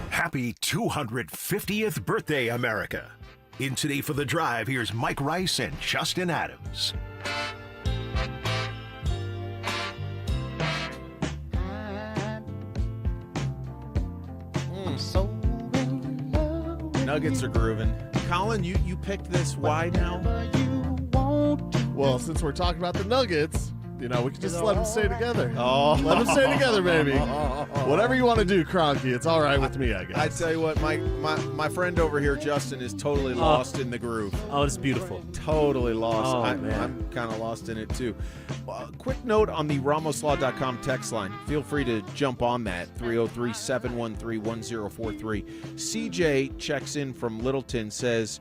Happy 250th birthday, America. In Today for The Drive, here's Mike Rice and Justin Adams. Nuggets are grooving. Colin, you picked this. Why now? Well, since we're talking about the Nuggets, we can just let them stay together. Oh. Let them stay together, baby. Whatever you want to do, Cronky, it's all right with me, I guess. I tell you what, my friend over here, Justin, is totally lost in the groove. Oh, it's beautiful. Totally lost. Oh, I'm kind of lost in it, too. Quick note on the RamosLaw.com text line. Feel free to jump on that, 303-713-1043. CJ checks in from Littleton, says,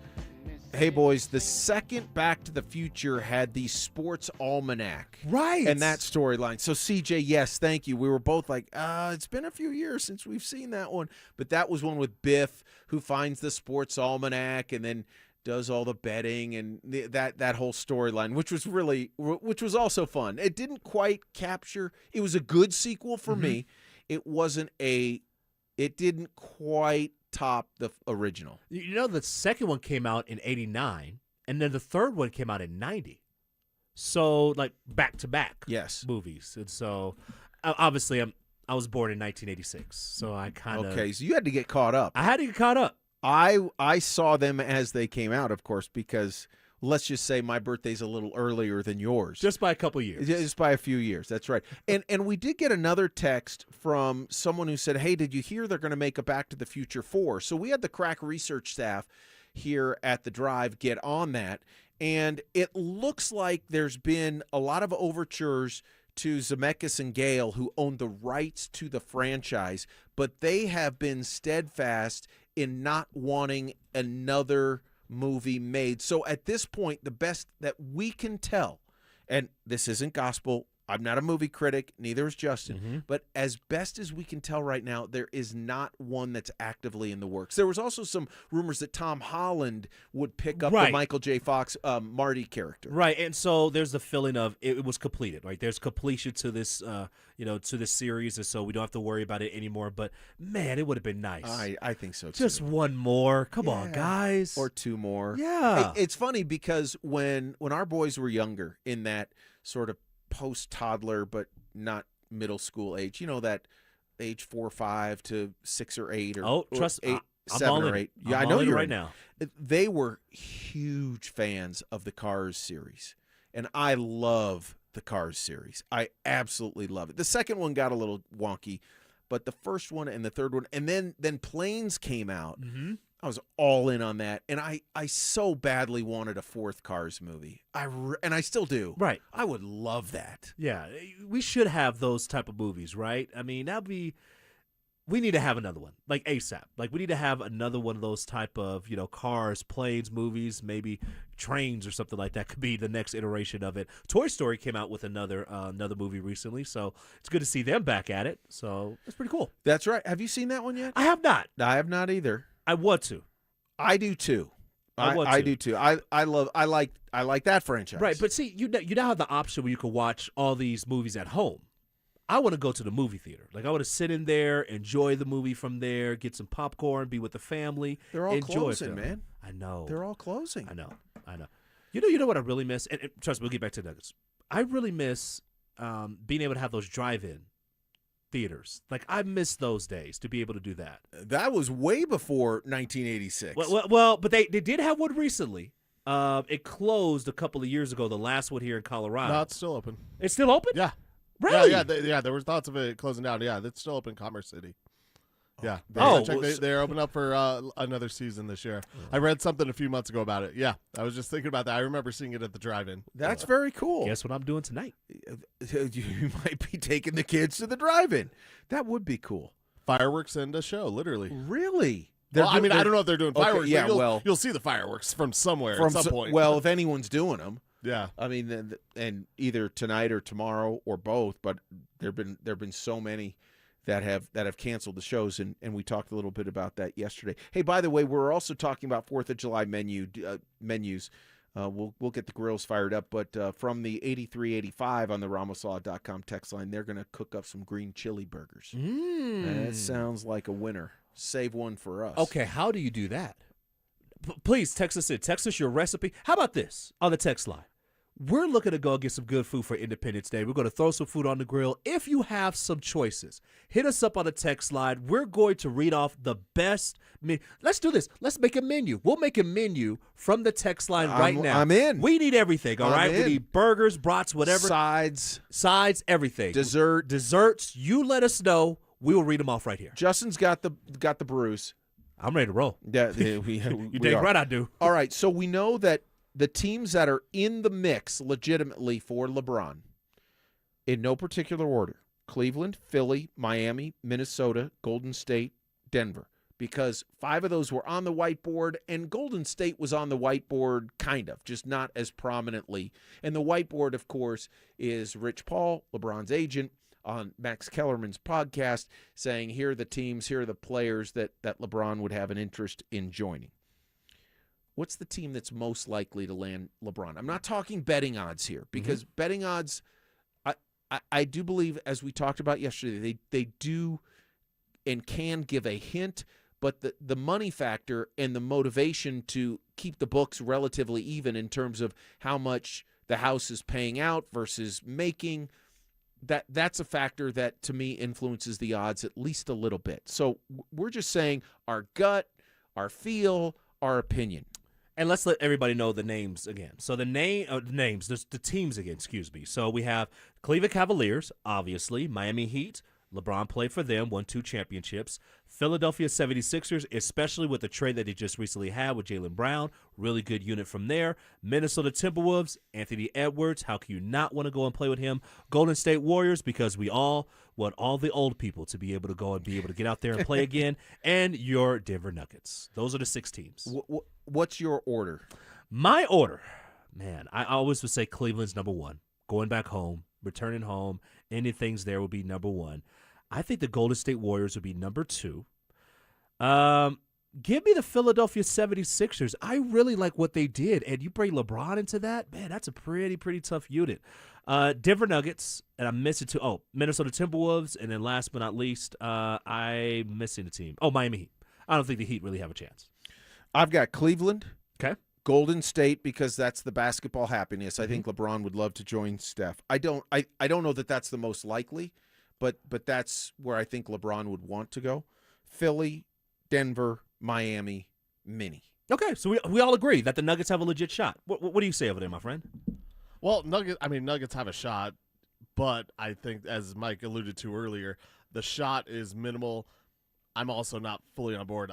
hey, boys, the second Back to the Future had the sports almanac. Right. And that storyline. So, CJ, yes, thank you. We were both like, it's been a few years since we've seen that one. But that was one with Biff, who finds the sports almanac and then does all the betting and that whole storyline, which was also fun. It didn't quite capture. It was a good sequel for me. It didn't quite top the original. The second one came out in 89, and then the third one came out in 90. So, like, back-to-back movies. And so, obviously, I was born in 1986, so I kind of... Okay, so you had to get caught up. I had to get caught up. I saw them as they came out, of course, because let's just say my birthday's a little earlier than yours. Just by a couple years. Just by a few years, that's right. And we did get another text from someone who said, hey, did you hear they're going to make a Back to the Future 4? So we had the crack research staff here at the Drive get on that, and it looks like there's been a lot of overtures to Zemeckis and Gale, who own the rights to the franchise, but they have been steadfast in not wanting another movie made. So at this point, the best that we can tell, and this isn't gospel, I'm not a movie critic, neither is Justin, but as best as we can tell right now, there is not one that's actively in the works. There was also some rumors that Tom Holland would pick up the Michael J. Fox Marty character. Right, and so there's the feeling of it was completed, right? There's completion to this, to this series, and so we don't have to worry about it anymore. But, man, it would have been nice. I think so, too. Just one more. Come on, guys. Or two more. Yeah. It's funny because when our boys were younger, in that sort of post-toddler but not middle school age, that age 4 or 5 to 6 or 8 or, trust 8, I'm 7 or 8. Yeah, I know you're right now. They were huge fans of the Cars series, and I love the Cars series. I absolutely love it. The second one got a little wonky, but the first one and the third one, and then Planes came out. I was all in on that, and I so badly wanted a fourth Cars movie. And I still do. Right. I would love that. Yeah, we should have those type of movies, right? I mean, we need to have another one, like ASAP. Like, we need to have another one of those type of, cars, planes, movies, maybe trains or something like that could be the next iteration of it. Toy Story came out with another movie recently, so it's good to see them back at it. So it's pretty cool. That's right. Have you seen that one yet? I have not. I have not either. I want to. I do too. I do too. I like that franchise. Right, but see, you now have the option where you can watch all these movies at home. I want to go to the movie theater. Like, I want to sit in there, enjoy the movie from there, get some popcorn, be with the family. They're all enjoy closing, them. man. I know. They're all closing. I know. You know what I really miss? And trust me, we'll get back to Nuggets. I really miss being able to have those drive-in theaters. Like, I miss those days to be able to do that. That was way before 1986. Well, but they did have one recently. It closed a couple of years ago, the last one here in Colorado. No, it's still open. It's still open? Yeah. Really? Yeah, there was thoughts of it closing down. Yeah, it's still open in Commerce City. Yeah. They're open up for another season this year. I read something a few months ago about it. Yeah, I was just thinking about that. I remember seeing it at the drive-in. That's very cool. Guess what I'm doing tonight? You might be taking the kids to the drive-in. That would be cool. Fireworks and a show, literally. Really? Well, I mean, I don't know if they're doing fireworks. Okay, yeah, but you'll see the fireworks from somewhere at some point. Well, if anyone's doing them. Yeah. I mean, and either tonight or tomorrow or both, but there've been so many that have canceled the shows, and we talked a little bit about that yesterday. Hey, by the way, we're also talking about 4th of July menus. We'll get the grills fired up, but from the 8385 on the ramoslaw.com text line, they're going to cook up some green chili burgers. That sounds like a winner. Save one for us. Okay, how do you do that? Please text us in. Text us your recipe. How about this on the text line? We're looking to go get some good food for Independence Day. We're going to throw some food on the grill. If you have some choices, hit us up on the text line. We're going to read off the best. Let's do this. Let's make a menu. We'll make a menu from the text line right now. I'm in. We need everything, all right? We need burgers, brats, whatever. Sides, everything. Desserts. You let us know. We will read them off right here. Justin's got the brews. I'm ready to roll. Yeah, you dang right I do. All right, so we know that the teams that are in the mix legitimately for LeBron, in no particular order: Cleveland, Philly, Miami, Minnesota, Golden State, Denver. Because 5 of those were on the whiteboard, and Golden State was on the whiteboard, kind of, just not as prominently. And the whiteboard, of course, is Rich Paul, LeBron's agent, on Max Kellerman's podcast, saying here are the teams, here are the players that LeBron would have an interest in joining. What's the team that's most likely to land LeBron? I'm not talking betting odds here, because betting odds, I do believe, as we talked about yesterday, they do and can give a hint, but the money factor and the motivation to keep the books relatively even in terms of how much the house is paying out versus making, that's a factor that, to me, influences the odds at least a little bit. So we're just saying our gut, our feel, our opinion. And let's let everybody know the names again. So the names, the teams again, excuse me. So we have Cleveland Cavaliers, obviously, Miami Heat. LeBron played for them, won 2 championships. Philadelphia 76ers, especially with the trade that they just recently had with Jaylen Brown. Really good unit from there. Minnesota Timberwolves, Anthony Edwards. How can you not want to go and play with him? Golden State Warriors, because we all want all the old people to be able to go and be able to get out there and play again. And your Denver Nuggets. Those are the 6 teams. What's your order? My order, man, I always would say Cleveland's number 1. Going back home, returning home, anything's there would be number 1. I think the Golden State Warriors would be number 2. Give me the Philadelphia 76ers. I really like what they did, and you bring LeBron into that, man, that's a pretty tough unit. Denver Nuggets, and I'm missing 2. Oh, Minnesota Timberwolves, and then last but not least, I'm missing a team. Oh, Miami Heat. I don't think the Heat really have a chance. I've got Cleveland. Okay. Golden State, because that's the basketball happiness. I think LeBron would love to join Steph. I don't know that that's the most likely, but that's where I think LeBron would want to go. Philly, Denver, Miami, Minnie. Okay, so we all agree that the Nuggets have a legit shot. What do you say over there, my friend? Well, Nuggets have a shot, but I think, as Mike alluded to earlier, the shot is minimal. I'm also not fully on board.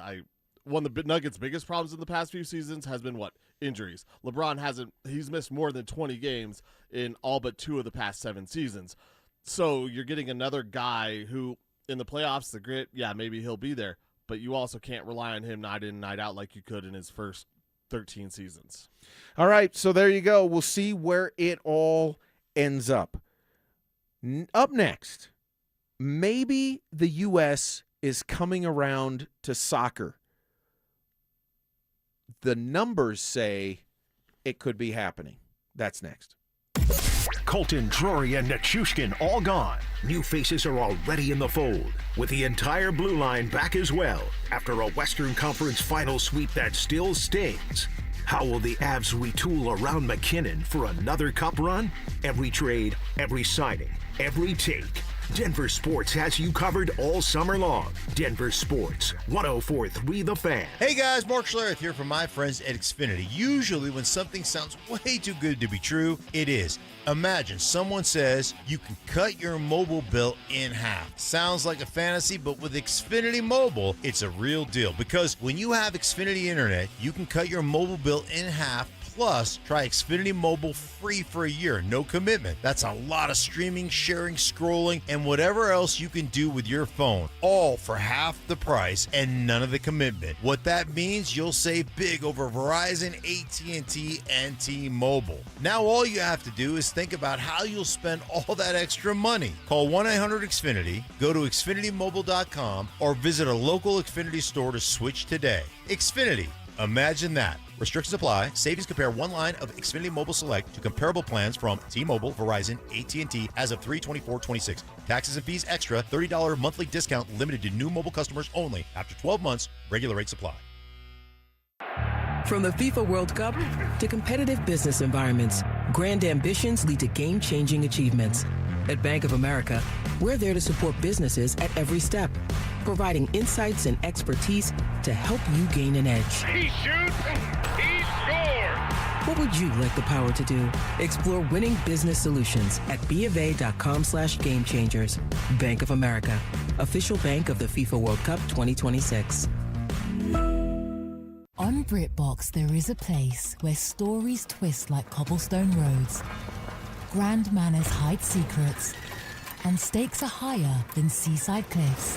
One of the Nuggets' biggest problems in the past few seasons has been injuries. LeBron he's missed more than 20 games in all but 2 of the past 7 seasons. So you're getting another guy who, in the playoffs, the grit, yeah, maybe he'll be there, but you also can't rely on him night in, night out like you could in his first 13 seasons. All right, so there you go. We'll see where it all ends up. Up next, maybe the U.S. is coming around to soccer. The numbers say it could be happening. That's next. Colton, Drury, and Nichushkin all gone. New faces are already in the fold, with the entire blue line back as well after a Western Conference final sweep that still stings. How will the Avs retool around McKinnon for another cup run? Every trade, every signing, every take. Denver Sports has you covered all summer long. Denver Sports, 104.3 The Fan. Hey guys, Mark Schlereth here from my friends at Xfinity. Usually when something sounds way too good to be true, it is. Imagine someone says you can cut your mobile bill in half. Sounds like a fantasy, but with Xfinity Mobile, it's a real deal. Because when you have Xfinity Internet, you can cut your mobile bill in half. Plus, try Xfinity Mobile free for a year, no commitment. That's a lot of streaming, sharing, scrolling, and and whatever else you can do with your phone, all for half the price and none of the commitment. What that means, you'll save big over Verizon, AT&T, and T-Mobile. Now all you have to do is think about how you'll spend all that extra money. Call 1-800-XFINITY, go to xfinitymobile.com, or visit a local Xfinity store to switch today. Xfinity. Imagine that. Restrictions apply. Savings compare one line of Xfinity Mobile Select to comparable plans from T-Mobile, Verizon, AT&T as of 3/24/26. Taxes and fees extra. $30 monthly discount limited to new mobile customers only. After 12 months, regular rates apply. From the FIFA World Cup to competitive business environments, grand ambitions lead to game-changing achievements. At Bank of America, we're there to support businesses at every step, providing insights and expertise to help you gain an edge. He shoots, he scores! What would you like the power to do? Explore winning business solutions at BofA.com/gamechangers. Bank of America, official bank of the FIFA World Cup 2026. On BritBox, there is a place where stories twist like cobblestone roads, grand manners hide secrets, and stakes are higher than seaside cliffs.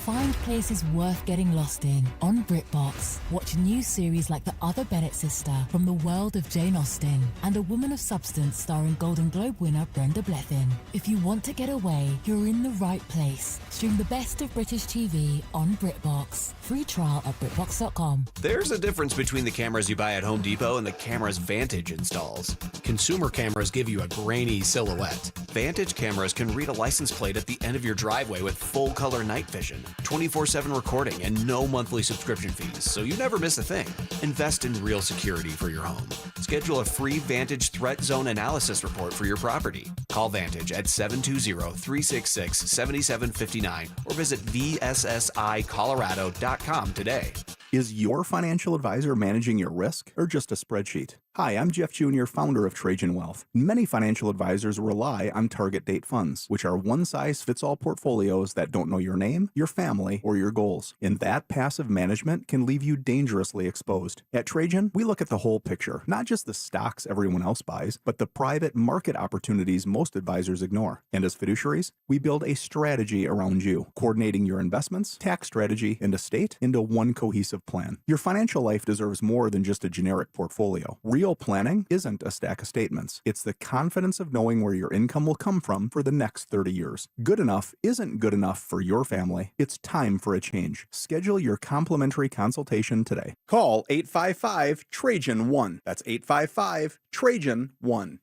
Find places worth getting lost in on BritBox. Watch new series like The Other Bennett Sister from the world of Jane Austen and A Woman of Substance starring Golden Globe winner Brenda Blethyn. If you want to get away, you're in the right place. Stream the best of British TV on BritBox. Free trial at BritBox.com. There's a difference between the cameras you buy at Home Depot and the cameras Vantage installs. Consumer cameras give you a grainy silhouette. Vantage cameras can read a license plate at the end of your driveway with full color night vision. 24/7 recording and no monthly subscription fees, so you never miss a thing. Invest in real security for your home. Schedule a free Vantage Threat Zone Analysis report for your property. Call Vantage at 720-366-7759 or visit vssicolorado.com today. Is your financial advisor managing your risk or just a spreadsheet? Hi, I'm Jeff Jr., founder of Trajan Wealth. Many financial advisors rely on target date funds, which are one-size-fits-all portfolios that don't know your name, your family, or your goals. And that passive management can leave you dangerously exposed. At Trajan, we look at the whole picture, not just the stocks everyone else buys, but the private market opportunities most advisors ignore. And as fiduciaries, we build a strategy around you, coordinating your investments, tax strategy, and estate into one cohesive plan. Your financial life deserves more than just a generic portfolio. Real planning isn't a stack of statements. It's the confidence of knowing where your income will come from for the next 30 years. Good enough isn't good enough for your family. It's time for a change. Schedule your complimentary consultation today. Call 855-TRAJAN-1. That's 855-TRAJAN-1.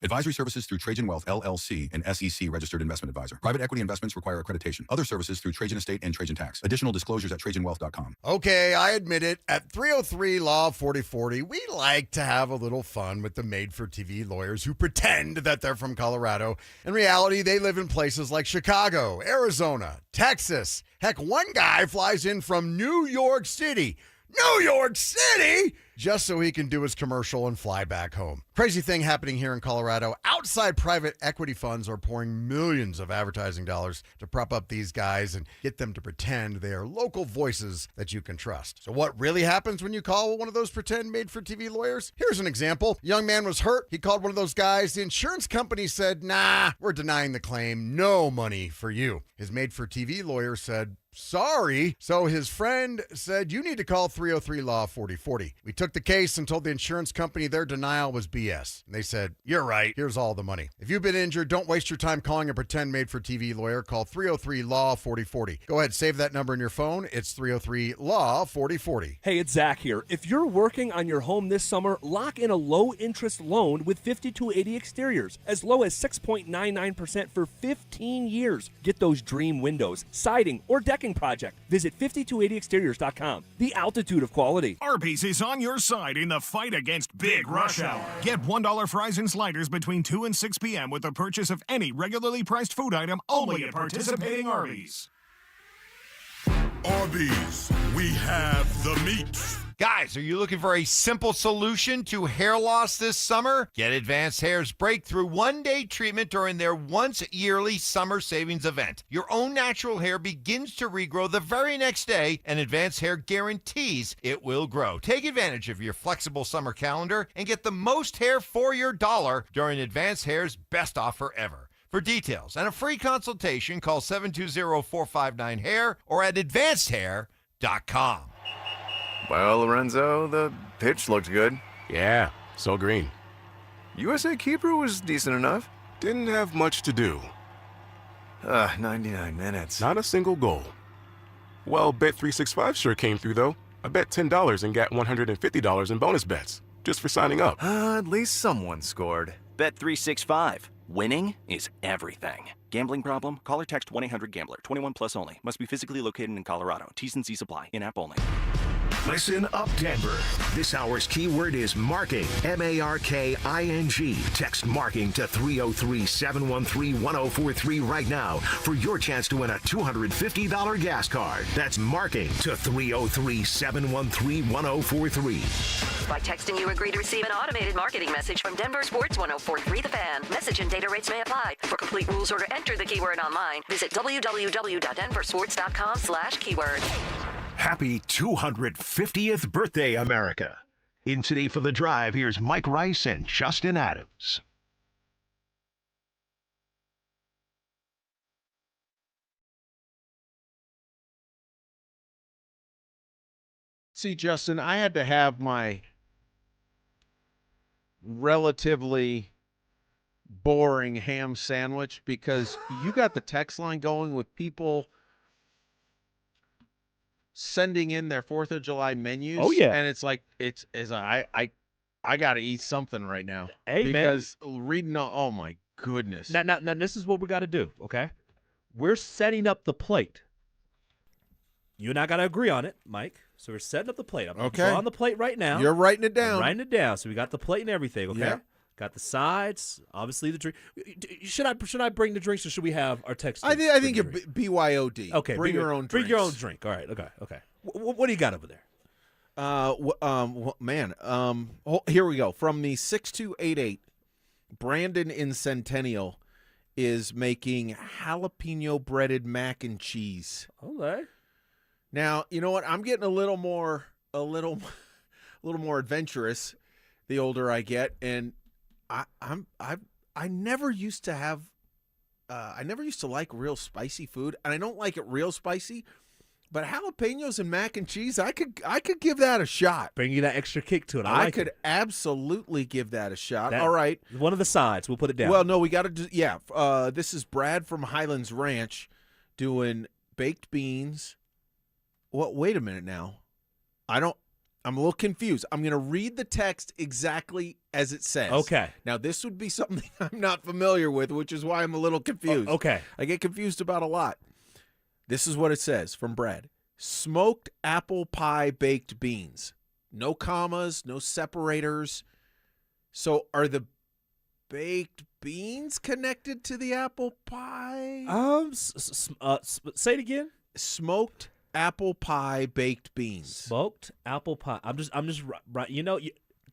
Advisory services through Trajan Wealth, LLC, an SEC registered investment advisor. Private equity investments require accreditation. Other services through Trajan Estate and Trajan Tax. Additional disclosures at TrajanWealth.com. Okay, I admit it. At 303 Law 4040, we like to have a little fun with the made-for-TV lawyers who pretend that they're from Colorado. In reality, they live in places like Chicago, Arizona, Texas. Heck, one guy flies in from New York City. New York City! Just so he can do his commercial and fly back home. Crazy thing happening here in Colorado. Outside private equity funds are pouring millions of advertising dollars to prop up these guys and get them to pretend they are local voices that you can trust. So what really happens when you call one of those pretend made-for-TV lawyers? Here's an example. A young man was hurt. He called one of those guys. The insurance company said, nah, we're denying the claim. No money for you. His made-for-TV lawyer said, sorry. So his friend said, you need to call 303 Law 4040. We took the case and told the insurance company their denial was BS. And they said, you're right. Here's all the money. If you've been injured, don't waste your time calling a pretend made-for-TV lawyer. Call 303 Law 4040. Go ahead, save that number in your phone. It's 303 Law 4040. Hey, it's Zach here. If you're working on your home this summer, lock in a low-interest loan with 5280 Exteriors, as low as 6.99% for 15 years. Get those dream windows, siding, or decking project. Visit 5280exteriors.com. The altitude of quality. Arby's is on your side in the fight against Big Rush Hour. Get $1 fries and sliders between 2 and 6 p.m. with the purchase of any regularly priced food item only at participating Arby's. Arby's, we have the meat. Guys, are you looking for a simple solution to hair loss this summer? Get Advanced Hair's breakthrough one-day treatment during their once-yearly summer savings event. Your own natural hair begins to regrow the very next day, and Advanced Hair guarantees it will grow. Take advantage of your flexible summer calendar and get the most hair for your dollar during Advanced Hair's best offer ever. For details and a free consultation, call 720-459-HAIR or at advancedhair.com. Well, Lorenzo, the pitch looked good. Yeah, so green. USA keeper was decent enough. Didn't have much to do. 99 minutes. Not a single goal. Well, Bet365 sure came through, though. I bet $10 and got $150 in bonus bets, just for signing up. At least someone scored. Bet365. Winning is everything. Gambling problem? Call or text 1-800-GAMBLER. 21 plus only. Must be physically located in Colorado. T's and C's apply. In-app only. Listen up, Denver. This hour's keyword is marking. M-A-R-K-I-N-G. Text marking to 303-713-1043 right now for your chance to win a $250 gas card. That's marking to 303-713-1043. By texting, you agree to receive an automated marketing message from Denver Sports 1043 The Fan. Message and data rates may apply. For complete rules or to enter the keyword online, visit www.denversports.com/keyword. Happy 250th birthday, America. In Today for the Drive, here's Mike Rice and Justin Adams. See, Justin, I had to have my relatively boring ham sandwich because you got the text line going with people sending in their 4th of July menus. Oh, yeah. And it's like, I got to eat something right now. Hey, because reading, oh my goodness. Now, this is what we got to do, okay? We're setting up the plate. You and I got to agree on it, Mike. So we're setting up the plate. I'm on the plate right now. You're writing it down. I'm writing it down. So we got the plate and everything, okay? Yeah. Got the sides, obviously the drink. Should I bring the drinks or should we have our text? I think you're BYOD. Okay, bring your own drinks. Bring your own drink. All right, okay. What do you got over there? Here we go. From the 6288, Brandon in Centennial is making jalapeno breaded mac and cheese. Okay. Now, you know what? I'm getting a little more adventurous the older I get, and I never used to have I never used to like real spicy food, and I don't like it real spicy. But jalapenos and mac and cheese, I could give that a shot. Bring you that extra kick to it. I could absolutely give that a shot. All right. One of the sides. We'll put it down. Well, no, we got to do, yeah. This is Brad from Highlands Ranch doing baked beans. Well, wait a minute now. I'm a little confused. I'm going to read the text exactly as it says. Okay. Now, this would be something I'm not familiar with, which is why I'm a little confused. Okay. I get confused about a lot. This is what it says from Brad. Smoked apple pie baked beans. No commas, no separators. So are the baked beans connected to the apple pie? Say it again. Smoked apple pie baked beans. Smoked apple pie. I'm just right. You know,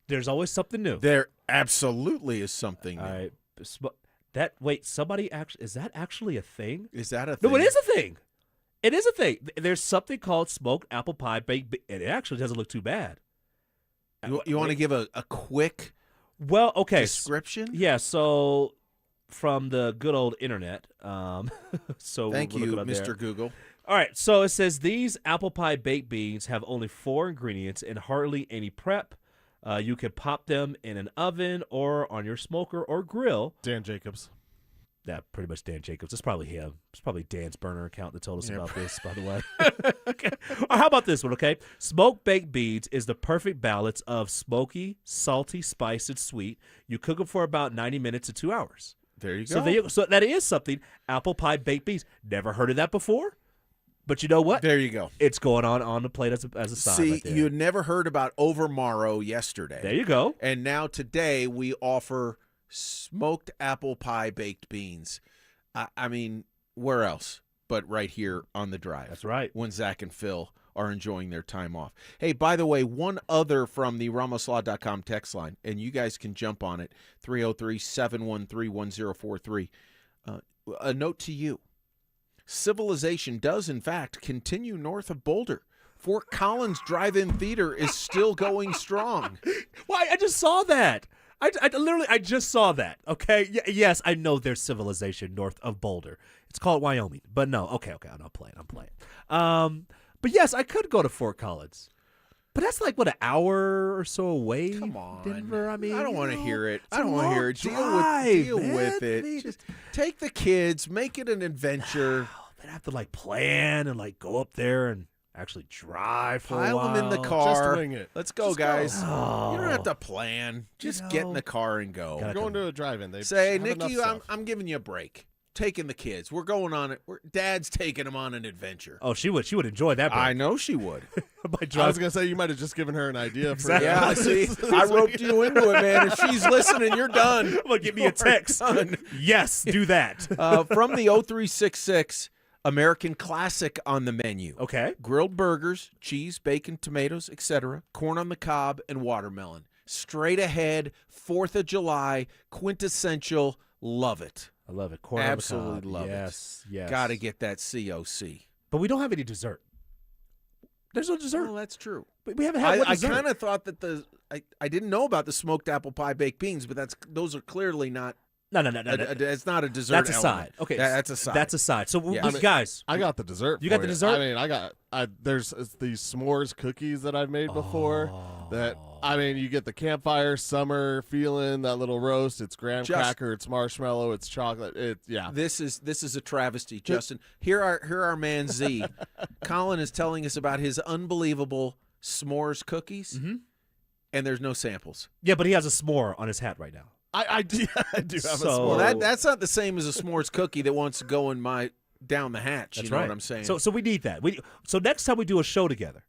there's always something new. There absolutely is something new. All right. Somebody actually, is that actually a thing? Is that a thing? No, it is a thing. It is a thing. There's something called smoked apple pie baked, and it actually doesn't look too bad. You want to give a quick description? Yeah, so from the good old internet. So thank you, Mr. Google. All right, so it says these apple pie baked beans have only 4 ingredients and hardly any prep. You can pop them in an oven or on your smoker or grill. Dan Jacobs. Yeah, pretty much Dan Jacobs. It's probably him. It's probably Dan's burner account that told us about this, by the way. Okay. Or how about this one, okay? Smoked baked beans is the perfect balance of smoky, salty, spice, and sweet. You cook them for about 90 minutes to 2 hours. There you go. So that is something. Apple pie baked beans. Never heard of that before. But you know what? There you go. It's going on the plate as a side. See, right there. you never heard about Overmorrow yesterday. There you go. And now today we offer smoked apple pie baked beans. I mean, where else but right here on the drive? That's right. When Zach and Phil are enjoying their time off. Hey, by the way, one other from the RamosLaw.com text line, and you guys can jump on it, 303-713-1043. A note to you. Civilization does, in fact, continue north of Boulder. Fort Collins Drive-In Theater is still going strong. Why? I just saw that. I just saw that. Okay, yes, I know there's civilization north of Boulder. It's called Wyoming, but no. Okay, I'm playing. But yes, I could go to Fort Collins, but that's like what, an hour or so away. Come on, Denver. I mean, I don't want to hear it. I don't want to hear it. Deal with it. I mean, Just take the kids, make it an adventure. They'd have to like plan and like go up there and actually drive for a while. Pile them in the car. Just wing it. Let's go, Just guys. go. Oh. You don't have to plan. Just get in the car and go. We're going to a drive-in. They Say, have Nikki, enough stuff. I'm giving you a break. Taking the kids. We're going on it. Dad's taking them on an adventure. Oh, she would enjoy that break. I know she would. I was going to say, you might have just given her an idea. For Yeah, see, I roped you into it, man. If she's listening, you're done. I'm going to give me a text. Yes, do that. From the 0366, American Classic on the menu. Okay. Grilled burgers, cheese, bacon, tomatoes, etc., corn on the cob, and watermelon. Straight ahead, 4th of July, quintessential, love it. I love it. Corn Absolutely on the cob. love Yes, it. yes. Got to get that COC. But we don't have any dessert. There's no dessert. Well, that's true. But we haven't had one I dessert. kind of thought that I didn't know about the smoked apple pie baked beans, but those are clearly not. No. It's not a dessert. That's a element. side. Okay, That's a side. That's a side. So, Yeah. guys, I got the dessert. You got for the dessert? I mean, there's these s'mores cookies that I've made before. That you get the campfire summer feeling, that little roast. It's graham cracker, it's marshmallow, it's chocolate. This is a travesty, Justin. Here our man Z. Colin is telling us about his unbelievable s'mores cookies, and there's no samples. Yeah, but he has a s'more on his hat right now. I do have a s'more. Well, that's not the same as a s'mores cookie that wants to go in my down the hatch. That's you know right. what I'm saying? So we need that. So next time we do a show together,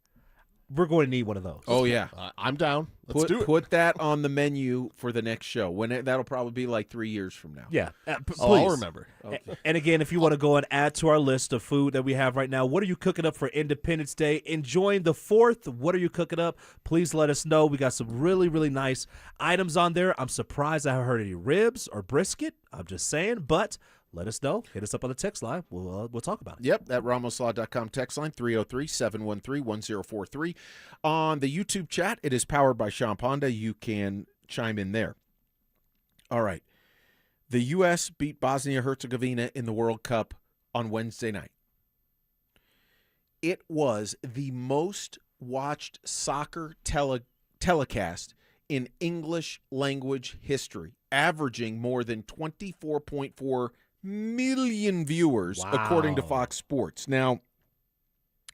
we're going to need one of those. Oh yeah, I'm down. Let's do it. Put that on the menu for the next show. That'll probably be like 3 years from now. Yeah, please. I'll remember. Okay. And again, if you want to go and add to our list of food that we have right now, what are you cooking up for Independence Day? Enjoying the 4th. What are you cooking up? Please let us know. We got some really, really nice items on there. I'm surprised I haven't heard any ribs or brisket. I'm just saying, but let us know. Hit us up on the text line. We'll talk about it. Yep, that RamosLaw.com text line, 303-713-1043. On the YouTube chat, it is powered by Sean Ponda. You can chime in there. All right. The U.S. beat Bosnia-Herzegovina in the World Cup on Wednesday night. It was the most watched soccer telecast in English language history, averaging more than 24.4 million viewers, according to Fox Sports. Now,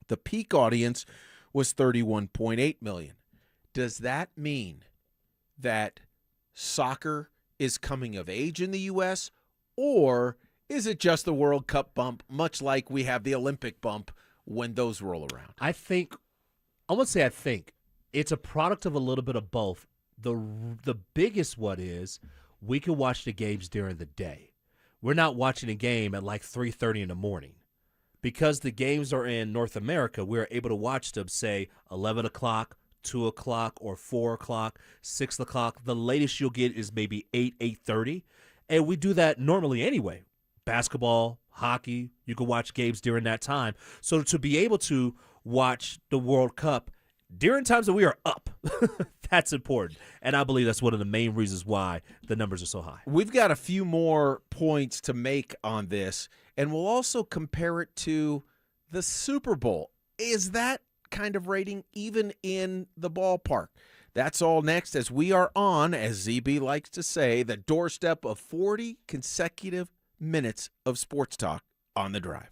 the peak audience was 31.8 million. Does that mean that soccer is coming of age in the U.S., or is it just the World Cup bump, much like we have the Olympic bump when those roll around? I think it's a product of a little bit of both. The biggest one is we can watch the games during the day. We're not watching a game at like 3:30 in the morning. Because the games are in North America, we're able to watch them, say, 11 o'clock, 2 o'clock, or 4 o'clock, 6 o'clock. The latest you'll get is maybe 8:30. And we do that normally anyway. Basketball, hockey, you can watch games during that time. So to be able to watch the World Cup during times that we are up, that's important. And I believe that's one of the main reasons why the numbers are so high. We've got a few more points to make on this, and we'll also compare it to the Super Bowl. Is that kind of rating even in the ballpark? That's all next as we are on, as ZB likes to say, the doorstep of 40 consecutive minutes of sports talk on The Drive.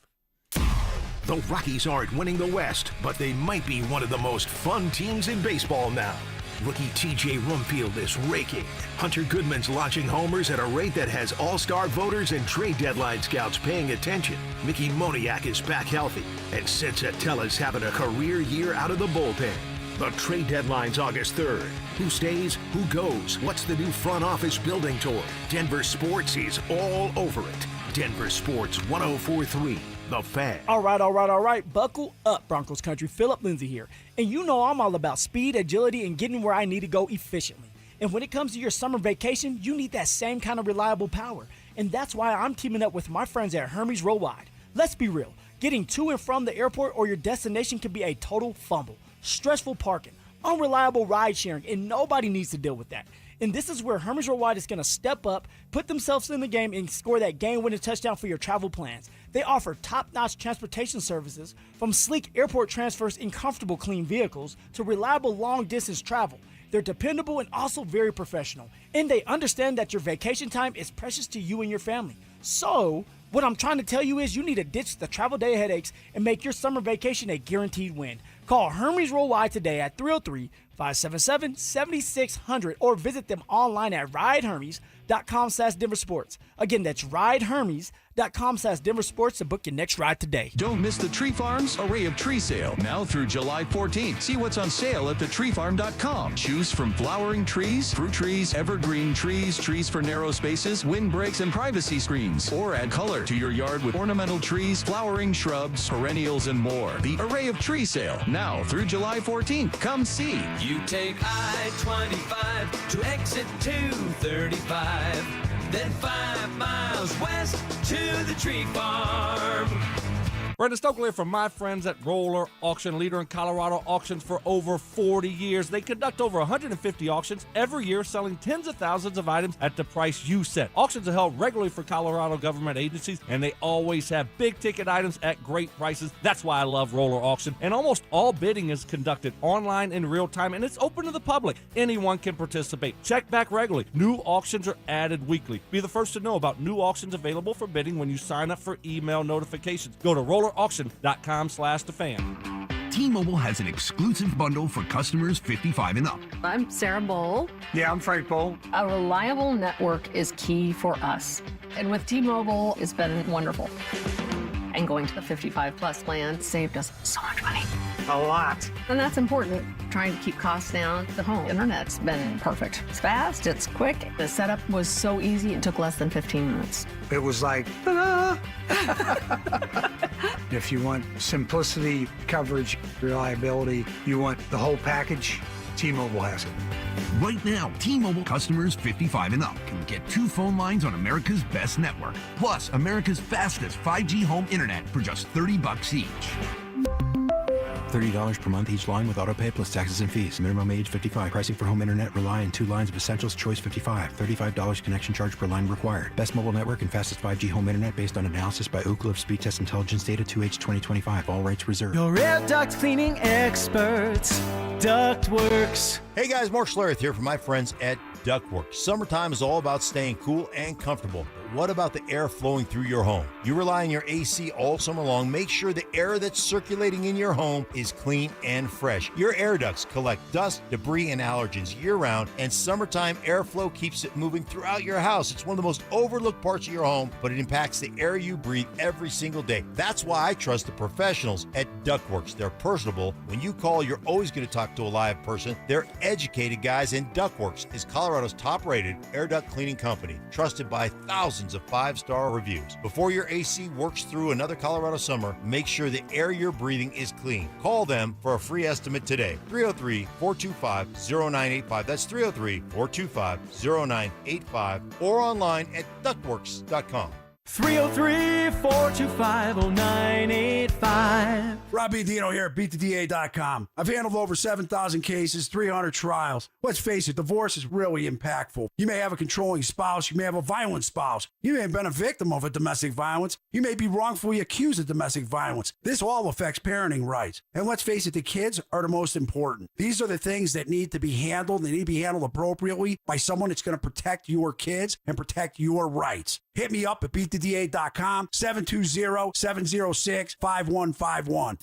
The Rockies aren't winning the West, but they might be one of the most fun teams in baseball now. Rookie T.J. Rumfield is raking. Hunter Goodman's launching homers at a rate that has all-star voters and trade deadline scouts paying attention. Mickey Moniak is back healthy, and Sid Satella's having a career year out of the bullpen. The trade deadline's August 3rd. Who stays? Who goes? What's the new front office building toward? Denver Sports is all over it. Denver Sports 104.3. The Fan. All right. Buckle up, Broncos country. Phillip Lindsay here. And you know I'm all about speed, agility, and getting where I need to go efficiently. And when it comes to your summer vacation, you need that same kind of reliable power. And that's why I'm teaming up with my friends at Hermes Worldwide. Let's be real. Getting to and from the airport or your destination can be a total fumble. Stressful parking, unreliable ride sharing, and nobody needs to deal with that. And this is where Hermes Worldwide is going to step up, put themselves in the game, and score that game-winning touchdown for your travel plans. They offer top-notch transportation services, from sleek airport transfers in comfortable, clean vehicles to reliable long-distance travel. They're dependable and also very professional. And they understand that your vacation time is precious to you and your family. So, what I'm trying to tell you is you need to ditch the travel day headaches and make your summer vacation a guaranteed win. Call Hermes Worldwide today at 303-577-7600 or visit them online at ridehermes.com/DenverSports. Again, that's ridehermes.com/DenverSports to book your next ride today. Don't miss the Tree Farm's Array of Tree Sale, now through July 14th. See what's on sale at thetreefarm.com. Choose from flowering trees, fruit trees, evergreen trees, trees for narrow spaces, windbreaks, and privacy screens. Or add color to your yard with ornamental trees, flowering shrubs, perennials, and more. The Array of Tree Sale, now through July 14th. Come see. You take I-25 to exit 235, then 5 miles west to the Tree Farm. Brandon Stokely from my friends at Roller Auction, leader in Colorado auctions for over 40 years. They conduct over 150 auctions every year, selling tens of thousands of items at the price you set. Auctions are held regularly for Colorado government agencies, and they always have big-ticket items at great prices. That's why I love Roller Auction. And almost all bidding is conducted online in real time, and it's open to the public. Anyone can participate. Check back regularly. New auctions are added weekly. Be the first to know about new auctions available for bidding when you sign up for email notifications. Go to rollerauction.com/thefan. T-Mobile has an exclusive bundle for customers 55 and up. I'm Sarah Bowl. Yeah, I'm Frank Bowl. A reliable network is key for us. And with T-Mobile, it's been wonderful. And going to the 55 plus plan saved us so much money. A lot. And that's important. Trying to keep costs down. The home internet's been perfect. It's fast, it's quick. The setup was so easy, it took less than 15 minutes. It was like, ta-da! If you want simplicity, coverage, reliability, you want the whole package, T-Mobile has it. Right now, T-Mobile customers 55 and up can get 2 phone lines on America's best network, plus America's fastest 5G home internet for just $30 each. $30 per month each line with autopay plus taxes and fees. Minimum age 55. Pricing for home internet rely on 2 lines of essentials. Choice 55. $35 connection charge per line required. Best mobile network and fastest 5G home internet based on analysis by Ookla of Speed Test Intelligence data 2H 2025. All rights reserved. Your air duct cleaning experts, Ductworks. Hey guys, Mark Schlereth here from my friends at Ductworks. Summertime is all about staying cool and comfortable. But what about the air flowing through your home? You rely on your AC all summer long. Make sure the air that's circulating in your home is clean and fresh. Your air ducts collect dust, debris, and allergens year-round, and summertime airflow keeps it moving throughout your house. It's one of the most overlooked parts of your home, but it impacts the air you breathe every single day. That's why I trust the professionals at Ductworks. They're personable. When you call, you're always going to talk to a live person. They're educated guys, and Ductworks is Colorado's top-rated air duct cleaning company, trusted by thousands of 5-star reviews. Before your AC works through another Colorado summer, make sure the air you're breathing is clean. Call them for a free estimate today. 303-425-0985. That's 303-425-0985 or online at ductworks.com. 303-425-0985. Robbie Dino here at BeatTheDA.com. I've handled over 7,000 cases, 300 trials. Let's face it, divorce is really impactful. You may have a controlling spouse. You may have a violent spouse. You may have been a victim of a domestic violence. You may be wrongfully accused of domestic violence. This all affects parenting rights. And let's face it, the kids are the most important. These are the things that need to be handled. They need to be handled appropriately by someone that's going to protect your kids and protect your rights. Hit me up at BeatTheDA.com, 720-706-5151.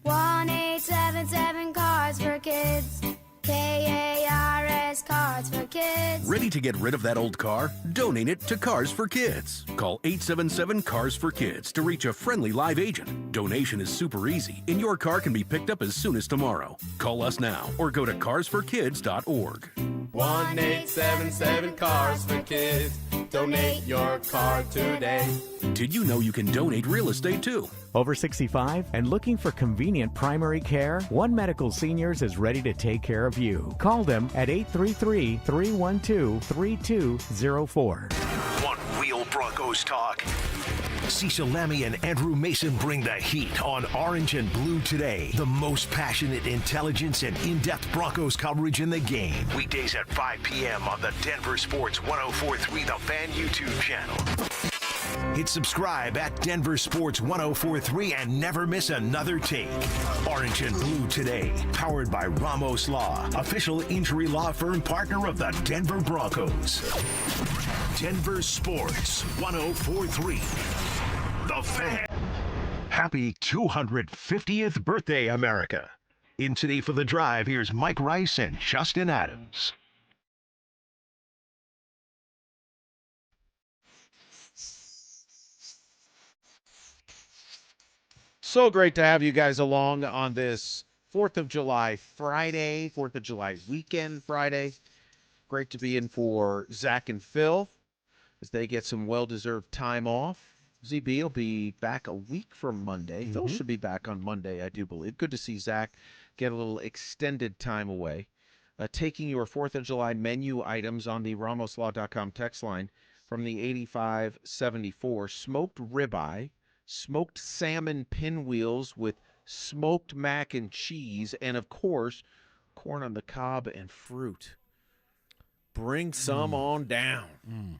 1-877 Cards for Kids. KARS Cards for Kids. Ready to get rid of that old car? Donate it to Cars for Kids. Call 877 Cars for Kids to reach a friendly live agent. Donation is super easy, and your car can be picked up as soon as tomorrow. Call us now or go to carsforkids.org. 1-877 Cars for Kids. Donate your car today. Did you know you can donate real estate too? Over 65 and looking for convenient primary care? One Medical Seniors is ready to take care of you. Call them at 833-312-3204. One Wheel Broncos talk. Cecil Lammy and Andrew Mason bring the heat on Orange and Blue Today. The most passionate intelligence and in-depth Broncos coverage in the game. Weekdays at 5 p.m. on the Denver Sports 104.3 The Fan YouTube channel. Hit subscribe at Denver Sports 104.3 and never miss another take. Orange and Blue Today, powered by Ramos Law, official injury law firm partner of the Denver Broncos. Denver Sports 104.3 The Fan. Happy 250th birthday, America. In Today for the Drive, here's Mike Rice and Justin Adams. So great to have you guys along on this 4th of July Friday, 4th of July weekend Friday. Great to be in for Zach and Phil as they get some well-deserved time off. ZB will be back a week from Monday. Phil should be back on Monday, I do believe. Good to see Zach get a little extended time away. Taking your 4th of July menu items on the RamosLaw.com text line from the 8574. Smoked ribeye, smoked salmon pinwheels with smoked mac and cheese, and, of course, corn on the cob and fruit. Bring some on down.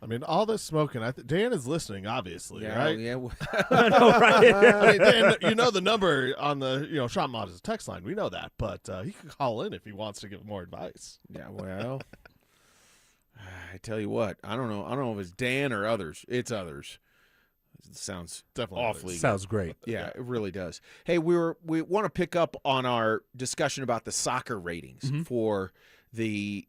I mean, all this smoking. Dan is listening, obviously, right? Yeah. I know, right? I mean, Dan, you know the number on the Shop Models text line. We know that, but he can call in if he wants to give more advice. Yeah, well, I tell you what, I don't know if it's Dan or others. It's others. It sounds definitely awfully good. Sounds great. Yeah, it really does. Hey, we want to pick up on our discussion about the soccer ratings for the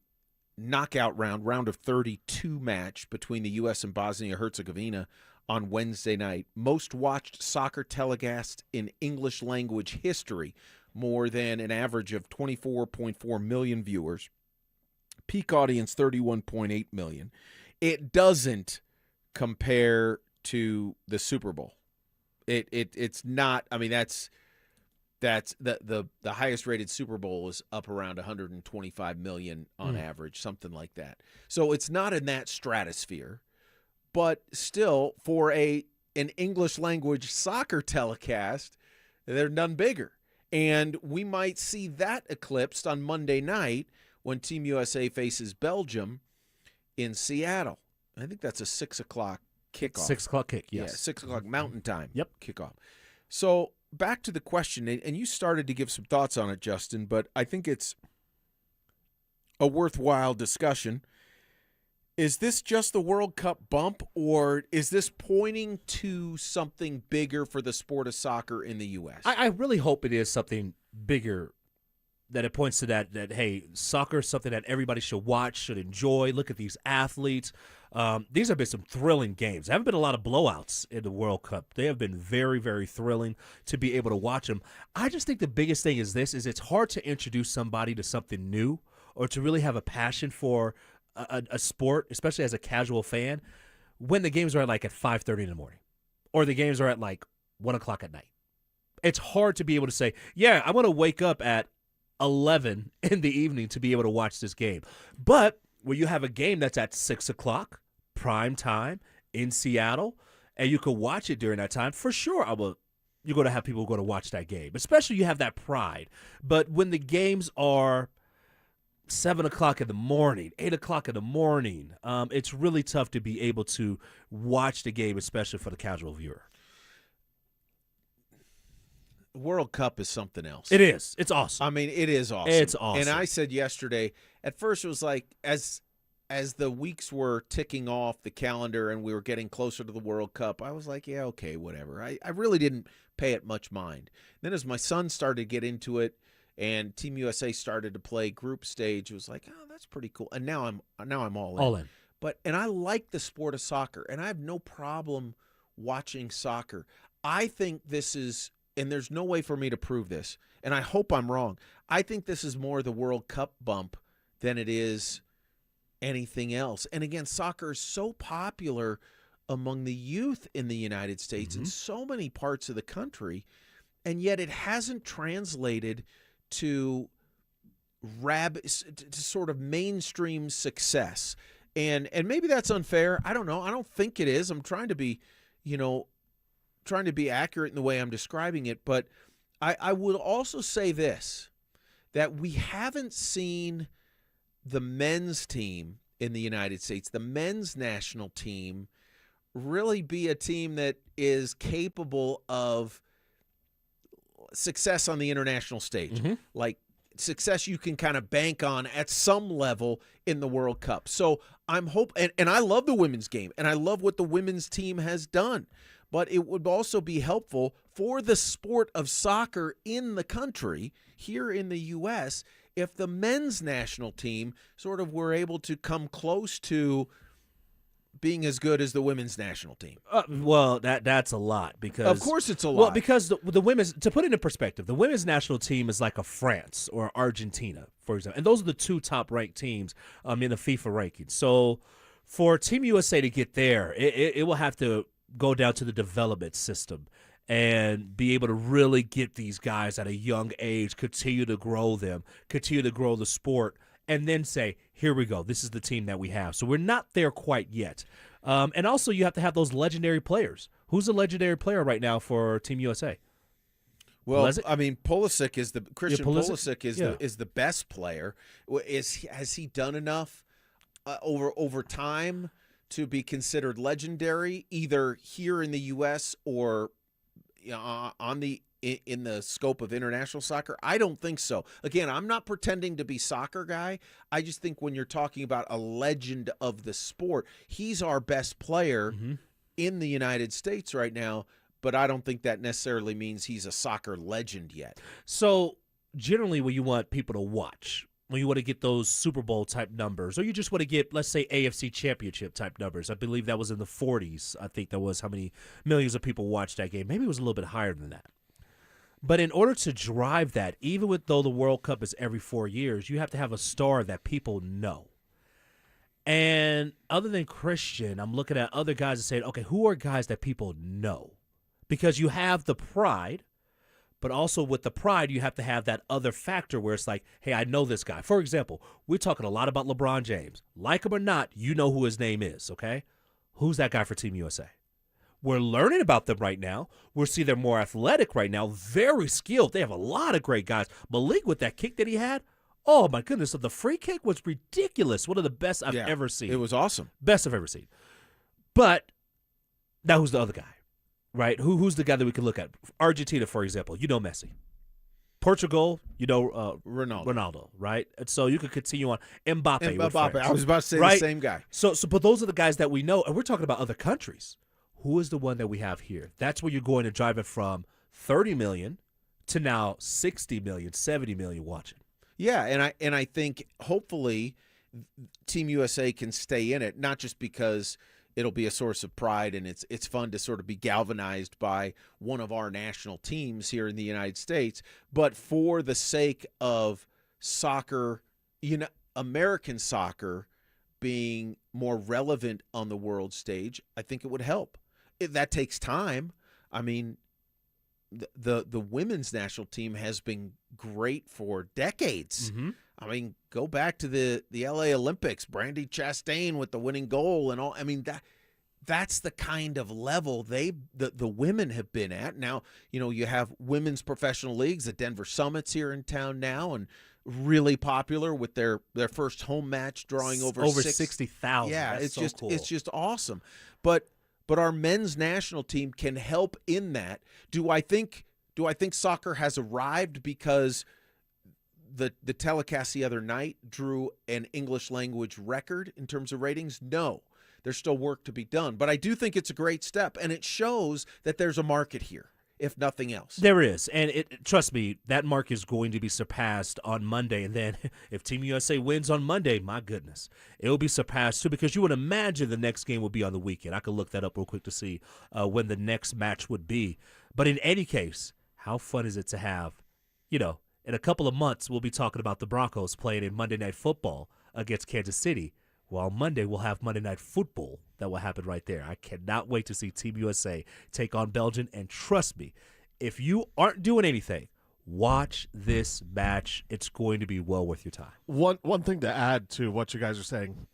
knockout round of 32 match between the U.S. and Bosnia-Herzegovina on Wednesday night. Most watched soccer telecast in English language history, more than an average of 24.4 million viewers. Peak audience 31.8 million. It doesn't compare to the Super Bowl. It's not. I mean, that's the highest rated Super Bowl is up around 125 million on average, something like that. So it's not in that stratosphere, but still for an English language soccer telecast, they're none bigger. And we might see that eclipsed on Monday night when Team USA faces Belgium in Seattle. I think that's a 6 o'clock kickoff. 6 o'clock kick, yes. Yeah, 6 o'clock Mountain Time kickoff. So back to the question, and you started to give some thoughts on it, Justin, but I think it's a worthwhile discussion. Is this just the World Cup bump, or is this pointing to something bigger for the sport of soccer in the U.S.? I really hope it is something bigger, that it points to that, hey, soccer is something that everybody should watch, should enjoy. Look at these athletes. These have been some thrilling games. There haven't been a lot of blowouts in the World Cup. They have been very, very thrilling to be able to watch them. I just think the biggest thing is it's hard to introduce somebody to something new or to really have a passion for a sport, especially as a casual fan, when the games are at 5:30 in the morning or the games are at 1 o'clock at night. It's hard to be able to say, yeah, I'm going to wake up at 11 in the evening to be able to watch this game. But when you have a game that's at 6 o'clock, prime time in Seattle, and you can watch it during that time, for sure you're going to have people who are going to watch that game, especially you have that pride. But when the games are 7 o'clock in the morning, 8 o'clock in the morning, it's really tough to be able to watch the game, especially for the casual viewer. World Cup is something else. It is. It's awesome. I mean, it is awesome. It's awesome. And I said yesterday, at first it was like as the weeks were ticking off the calendar and we were getting closer to the World Cup, I was like, yeah, okay, whatever. I really didn't pay it much mind. Then as my son started to get into it and Team USA started to play group stage, it was like, oh, that's pretty cool. And now I'm all in. All in. And I like the sport of soccer, and I have no problem watching soccer. I think this is, and there's no way for me to prove this, and I hope I'm wrong, I think this is more the World Cup bump than it is anything else. And again, soccer is so popular among the youth in the United States in so many parts of the country, and yet it hasn't translated to sort of mainstream success. And maybe that's unfair. I don't know. I don't think it is. I'm trying to be, trying to be accurate in the way I'm describing it, but I would also say this, that we haven't seen the men's team in the United States, the men's national team, really be a team that is capable of success on the international stage. Like success you can kind of bank on at some level in the World Cup. So I'm hoping, and I love the women's game, and I love what the women's team has done, but it would also be helpful for the sport of soccer in the country, here in the U.S., if the men's national team sort of were able to come close to being as good as the women's national team. Well, that's a lot, because of course it's a lot. Well, because the women's, to put it in perspective, the women's national team is like a France or Argentina, for example, and those are the two top ranked teams in the FIFA rankings. So for Team USA to get there, it will have to go down to the development system and be able to really get these guys at a young age, continue to grow them, continue to grow the sport, and then say, here we go, this is the team that we have. So we're not there quite yet. And also you have to have those legendary players. Who's a legendary player right now for Team USA? Well, I mean, Pulisic is the Christian Pulisic is the best player. Has he done enough over time to be considered legendary, either here in the U.S. or in the scope of international soccer? I don't think so. Again, I'm not pretending to be soccer guy. I just think when you're talking about a legend of the sport, he's our best player in the United States right now, but I don't think that necessarily means he's a soccer legend yet. So generally when you want people to watch, when you want to get those Super Bowl type numbers, or you just want to get, let's say, AFC Championship type numbers, I believe that was in the 40s. I think that was how many millions of people watched that game. Maybe it was a little bit higher than that. But in order to drive that, even though the World Cup is every 4 years, you have to have a star that people know. And other than Christian, I'm looking at other guys and saying, okay, who are guys that people know? Because you have the pride, but also with the pride, you have to have that other factor where it's like, hey, I know this guy. For example, we're talking a lot about LeBron James. Like him or not, you know who his name is, okay? Who's that guy for Team USA? We're learning about them right now. We'll see they're more athletic right now, very skilled. They have a lot of great guys. Malik, with that kick that he had, oh, my goodness, the free kick was ridiculous. One of the best I've ever seen. It was awesome. Best I've ever seen. But now who's the other guy, right? Who's the guy that we can look at? Argentina, for example. You know Messi. Portugal, you know Ronaldo, right? And so you could continue on. Mbappe. I was about to say the same guy. But those are the guys that we know, and we're talking about other countries. Who is the one that we have here? That's where you're going to drive it from 30 million to now 60 million, 70 million watching. Yeah, and I think hopefully Team USA can stay in it, not just because it'll be a source of pride and it's fun to sort of be galvanized by one of our national teams here in the United States, but for the sake of soccer, American soccer being more relevant on the world stage, I think it would help. That takes time. I mean, the women's national team has been great for decades. I mean, go back to the LA Olympics, Brandi Chastain with the winning goal and all. I mean, that's the kind of level the women have been at. Now, you have women's professional leagues, the Denver Summits here in town now, and really popular with their first home match drawing over 60,000. Yeah, that's it's cool. It's just awesome. But our men's national team can help in that. Do I think soccer has arrived because the telecast the other night drew an English language record in terms of ratings? No. There's still work to be done, but I do think it's a great step, and it shows that there's a market here, if nothing else. There is, and trust me, that mark is going to be surpassed on Monday, and then if Team USA wins on Monday, my goodness, it will be surpassed too, because you would imagine the next game will be on the weekend. I could look that up real quick to see when the next match would be. But in any case, how fun is it to have, in a couple of months, we'll be talking about the Broncos playing in Monday Night Football against Kansas City. Well, Monday we'll have Monday Night Football that will happen right there. I cannot wait to see Team USA take on Belgium. And trust me, if you aren't doing anything, watch this match. It's going to be well worth your time. One thing to add to what you guys are saying,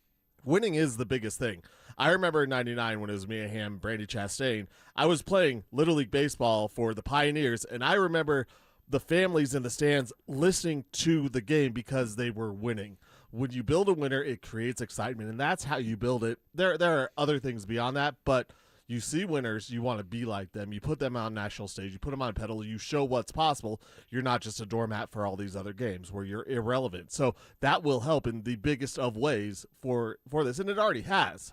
winning is the biggest thing. I remember in '99 when it was Mia Hamm, Brandi Chastain, I was playing Little League Baseball for the Pioneers, and I remember the families in the stands listening to the game because they were winning. When you build a winner, it creates excitement, and that's how you build it. There are other things beyond that, but you see winners, you want to be like them. You put them on national stage, you put them on a pedal, you show what's possible. You're not just a doormat for all these other games where you're irrelevant. So that will help in the biggest of ways for this, and it already has.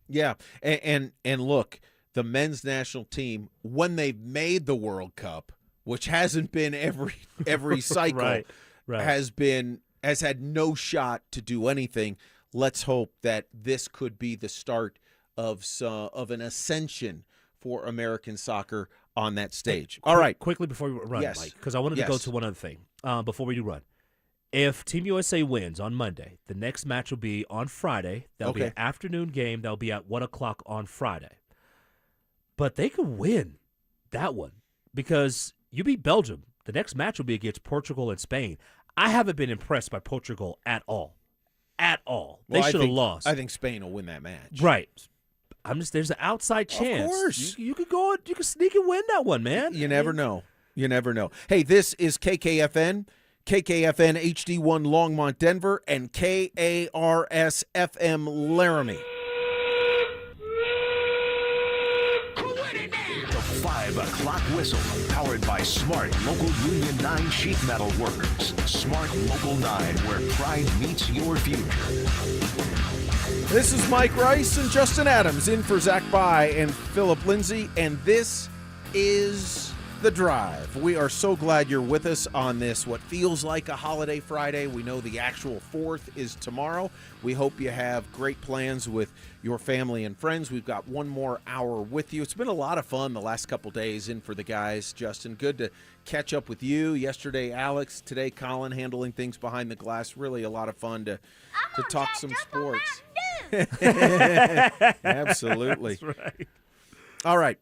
Yeah, and Look, the men's national team, when they've made the World Cup, which hasn't been every cycle, right. has had no shot to do anything. Let's hope that this could be the start of an ascension for American soccer on that stage. All right. Quickly before we run, Yes. Mike, because I wanted to go to one other thing before we do run. If Team USA wins on Monday, the next match will be on Friday. That'll be an afternoon game. That'll be at 1 o'clock on Friday. But they could win that one because you beat Belgium. The next match will be against Portugal and Spain. I haven't been impressed by Portugal at all. At all. They should have lost. I think Spain will win that match. Right. There's an outside chance. Of course. You could go, you could sneak and win that one, man. You never know. You never know. Hey, this is KKFN, KKFN HD1 Longmont, Denver, and KARS FM Laramie. The 5 o'clock whistle, powered by Smart Local Union 9 Sheet Metal Workers. Smart Local 9, where pride meets your future. This is Mike Rice and Justin Adams in for Zach By and Phillip Lindsay, and this is The Drive. We are so glad you're with us on this, what feels like a holiday Friday. We know the actual 4th is tomorrow. We hope you have great plans with your family and friends. We've got one more hour with you. It's been a lot of fun the last couple days in for the guys. Justin, good to catch up with you. Yesterday, Alex. Today, Colin, handling things behind the glass. Really a lot of fun to talk some sports. Absolutely. That's right. All right,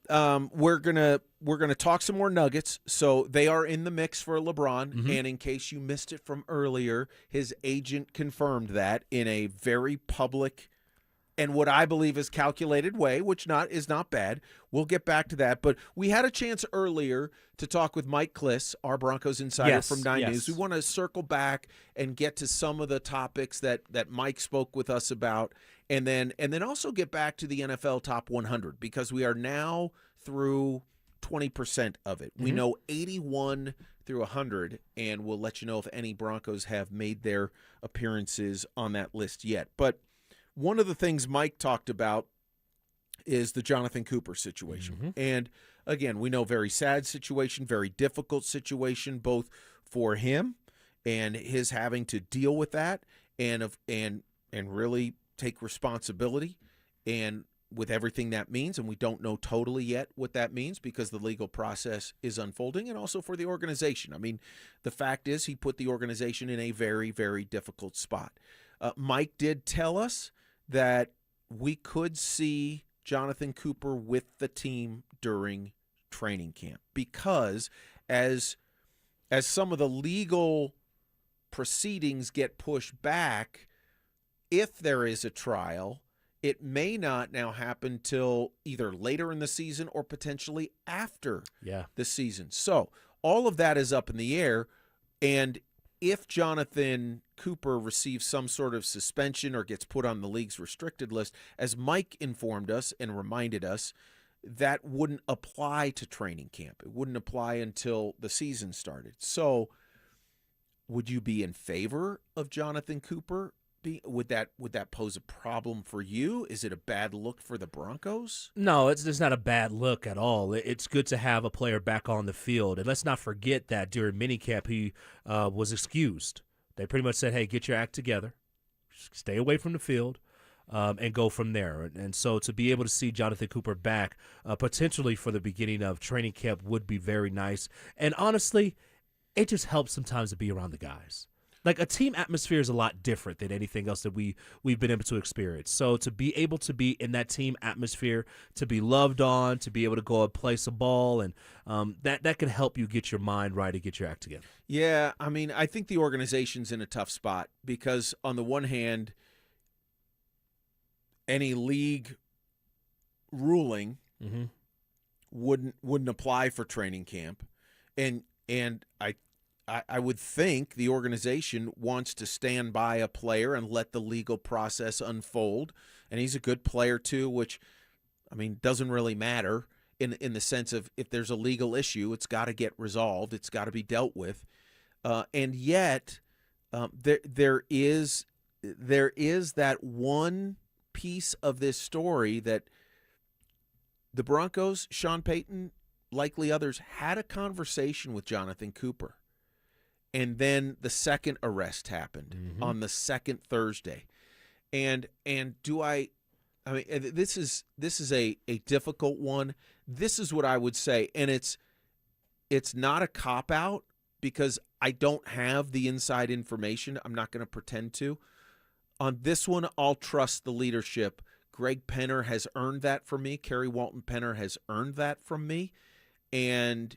we're gonna talk some more Nuggets. So they are in the mix for LeBron, and in case you missed it from earlier, his agent confirmed that in a very public and what I believe is calculated way, which is not bad. We'll get back to that, but we had a chance earlier to talk with Mike Kliss, our Broncos insider from 9 News. We want to circle back and get to some of the topics that Mike spoke with us about, and then also get back to the NFL Top 100 because we are now through 20% of it. We know 81 through 100, and we'll let you know if any Broncos have made their appearances on that list yet. But one of the things Mike talked about is the Jonathan Cooper situation. And again, we know very sad situation, very difficult situation, both for him and his having to deal with that and really take responsibility and with everything that means. And we don't know totally yet what that means because the legal process is unfolding, and also for the organization. I mean, the fact is he put the organization in a very, very difficult spot. Mike did tell us that we could see Jonathan Cooper with the team during training camp because as some of the legal proceedings get pushed back, if there is a trial, it may not now happen till either later in the season or potentially after the season. So all of that is up in the air, and if Jonathan Cooper receives some sort of suspension or gets put on the league's restricted list, as Mike informed us and reminded us, that wouldn't apply to training camp. It wouldn't apply until the season started. So would you be in favor of Jonathan Cooper? Would that pose a problem for you? Is it a bad look for the Broncos? No, it's not a bad look at all. It's good to have a player back on the field. And let's not forget that during minicamp he was excused. They pretty much said, hey, get your act together, stay away from the field, and go from there. And so to be able to see Jonathan Cooper back potentially for the beginning of training camp would be very nice. And honestly, it just helps sometimes to be around the guys. Like, a team atmosphere is a lot different than anything else that we've been able to experience. So to be able to be in that team atmosphere, to be loved on, to be able to go and play some ball, and that can help you get your mind right and get your act together. Yeah, I mean, I think the organization's in a tough spot because on the one hand, any league ruling wouldn't apply for training camp, and I would think the organization wants to stand by a player and let the legal process unfold, and he's a good player too, which doesn't really matter in the sense of if there's a legal issue, it's got to get resolved, it's got to be dealt with, and yet there is that one piece of this story that the Broncos, Sean Payton, likely others, had a conversation with Jonathan Cooper. And then the second arrest happened on the second Thursday. And this is a difficult one. This is what I would say. And it's not a cop-out because I don't have the inside information. I'm not going to pretend to. On this one, I'll trust the leadership. Greg Penner has earned that from me. Kerry Walton Penner has earned that from me. And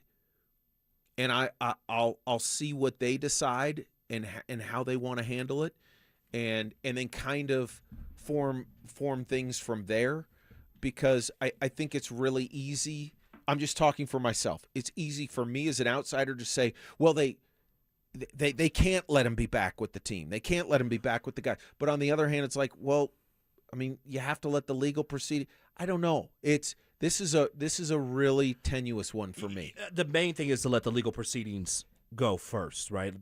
I'll see what they decide and how they want to handle it, and then kind of form things from there, because I think it's really easy. I'm just talking for myself. It's easy for me as an outsider to say, well, they can't let him be back with the team. They can't let him be back with the guy. But on the other hand, it's like, well, you have to let the legal proceed. I don't know. This is a really tenuous one for me. The main thing is to let the legal proceedings go first, right?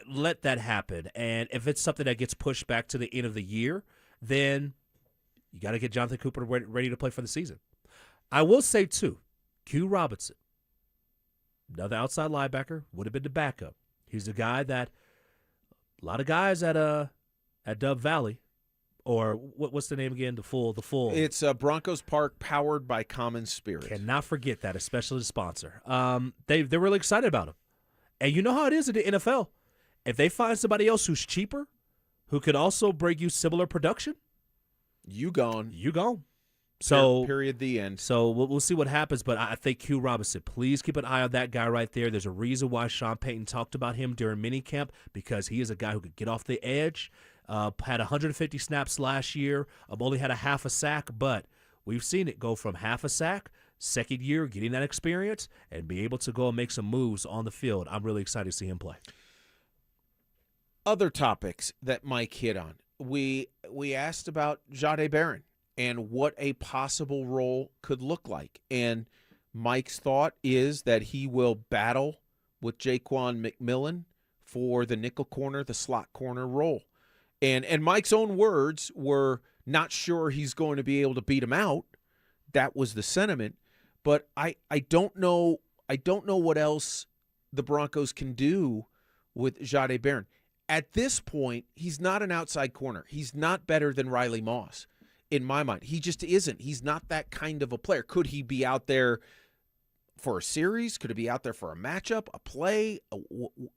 Let that happen. And if it's something that gets pushed back to the end of the year, then you got to get Jonathan Cooper ready to play for the season. I will say, too, Q Robinson, another outside linebacker, would have been the backup. He's the guy that a lot of guys at Dove Valley, or what's the name again? The full. It's Broncos Park, powered by Common Spirit. Cannot forget that, especially the sponsor. They're really excited about him. And you know how it is in the NFL. If they find somebody else who's cheaper, who could also bring you similar production, you gone. So period. The end. So we'll see what happens. But I think Q Robinson, please keep an eye on that guy right there. There's a reason why Sean Payton talked about him during minicamp, because he is a guy who could get off the edge. Had 150 snaps last year. Only had a half a sack, but we've seen it go from half a sack, second year, getting that experience, and be able to go and make some moves on the field. I'm really excited to see him play. Other topics that Mike hit on. We asked about Jahdae Barron and what a possible role could look like. And Mike's thought is that he will battle with Jaquan McMillan for the nickel corner, the slot corner role. And Mike's own words were not sure he's going to be able to beat him out. That was the sentiment. But I don't know what else the Broncos can do with Jahdae Barron. At this point, he's not an outside corner. He's not better than Riley Moss, in my mind. He just isn't. He's not that kind of a player. Could he be out there for a series? Could he be out there for a matchup, a play?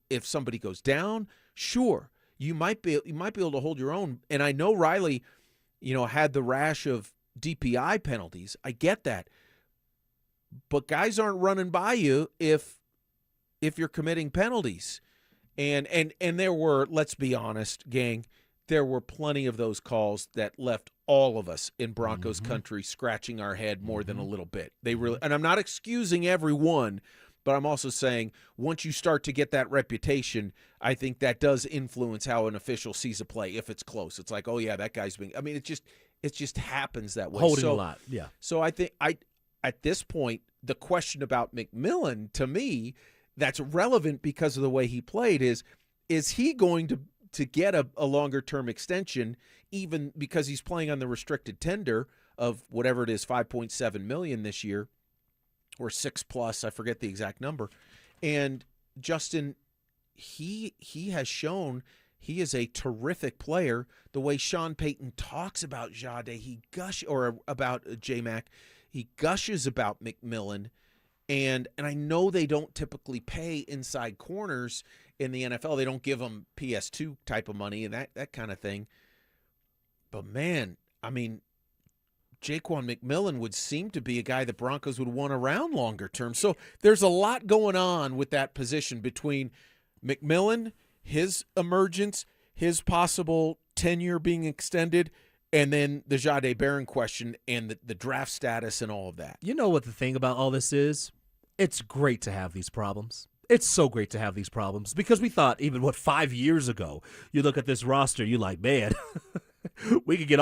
If somebody goes down? Sure. You might be able to hold your own. And I know Riley, had the rash of DPI penalties. I get that. But guys aren't running by you if you're committing penalties. And there were, let's be honest, gang, there were plenty of those calls that left all of us in Broncos country scratching our head more than a little bit. They really, and I'm not excusing every one, but I'm also saying once you start to get that reputation, I think that does influence how an official sees a play if it's close. It's like, oh yeah, that guy's being. I mean, it just happens that way. Holding a lot, yeah. So I think at this point, the question about McMillan, to me, that's relevant because of the way he played is he going to get a longer term extension, even because he's playing on the restricted tender of whatever it is, $5.7 million this year, or 6+, I forget the exact number. And Justin, he has shown he is a terrific player. The way Sean Payton talks about Jahdae, about J-Mac, he gushes about McMillan. And I know they don't typically pay inside corners in the NFL. They don't give them PS2 type of money and that kind of thing. But, man, I mean, Jaquan McMillan would seem to be a guy the Broncos would want around longer term. So there's a lot going on with that position between McMillan, his emergence, his possible tenure being extended, And then the Jahdae Barron question and the draft status and all of that. You know what the thing about all this is? It's great to have these problems. It's so great to have these problems because we thought even, 5 years ago, you look at this roster, you're like, man, we take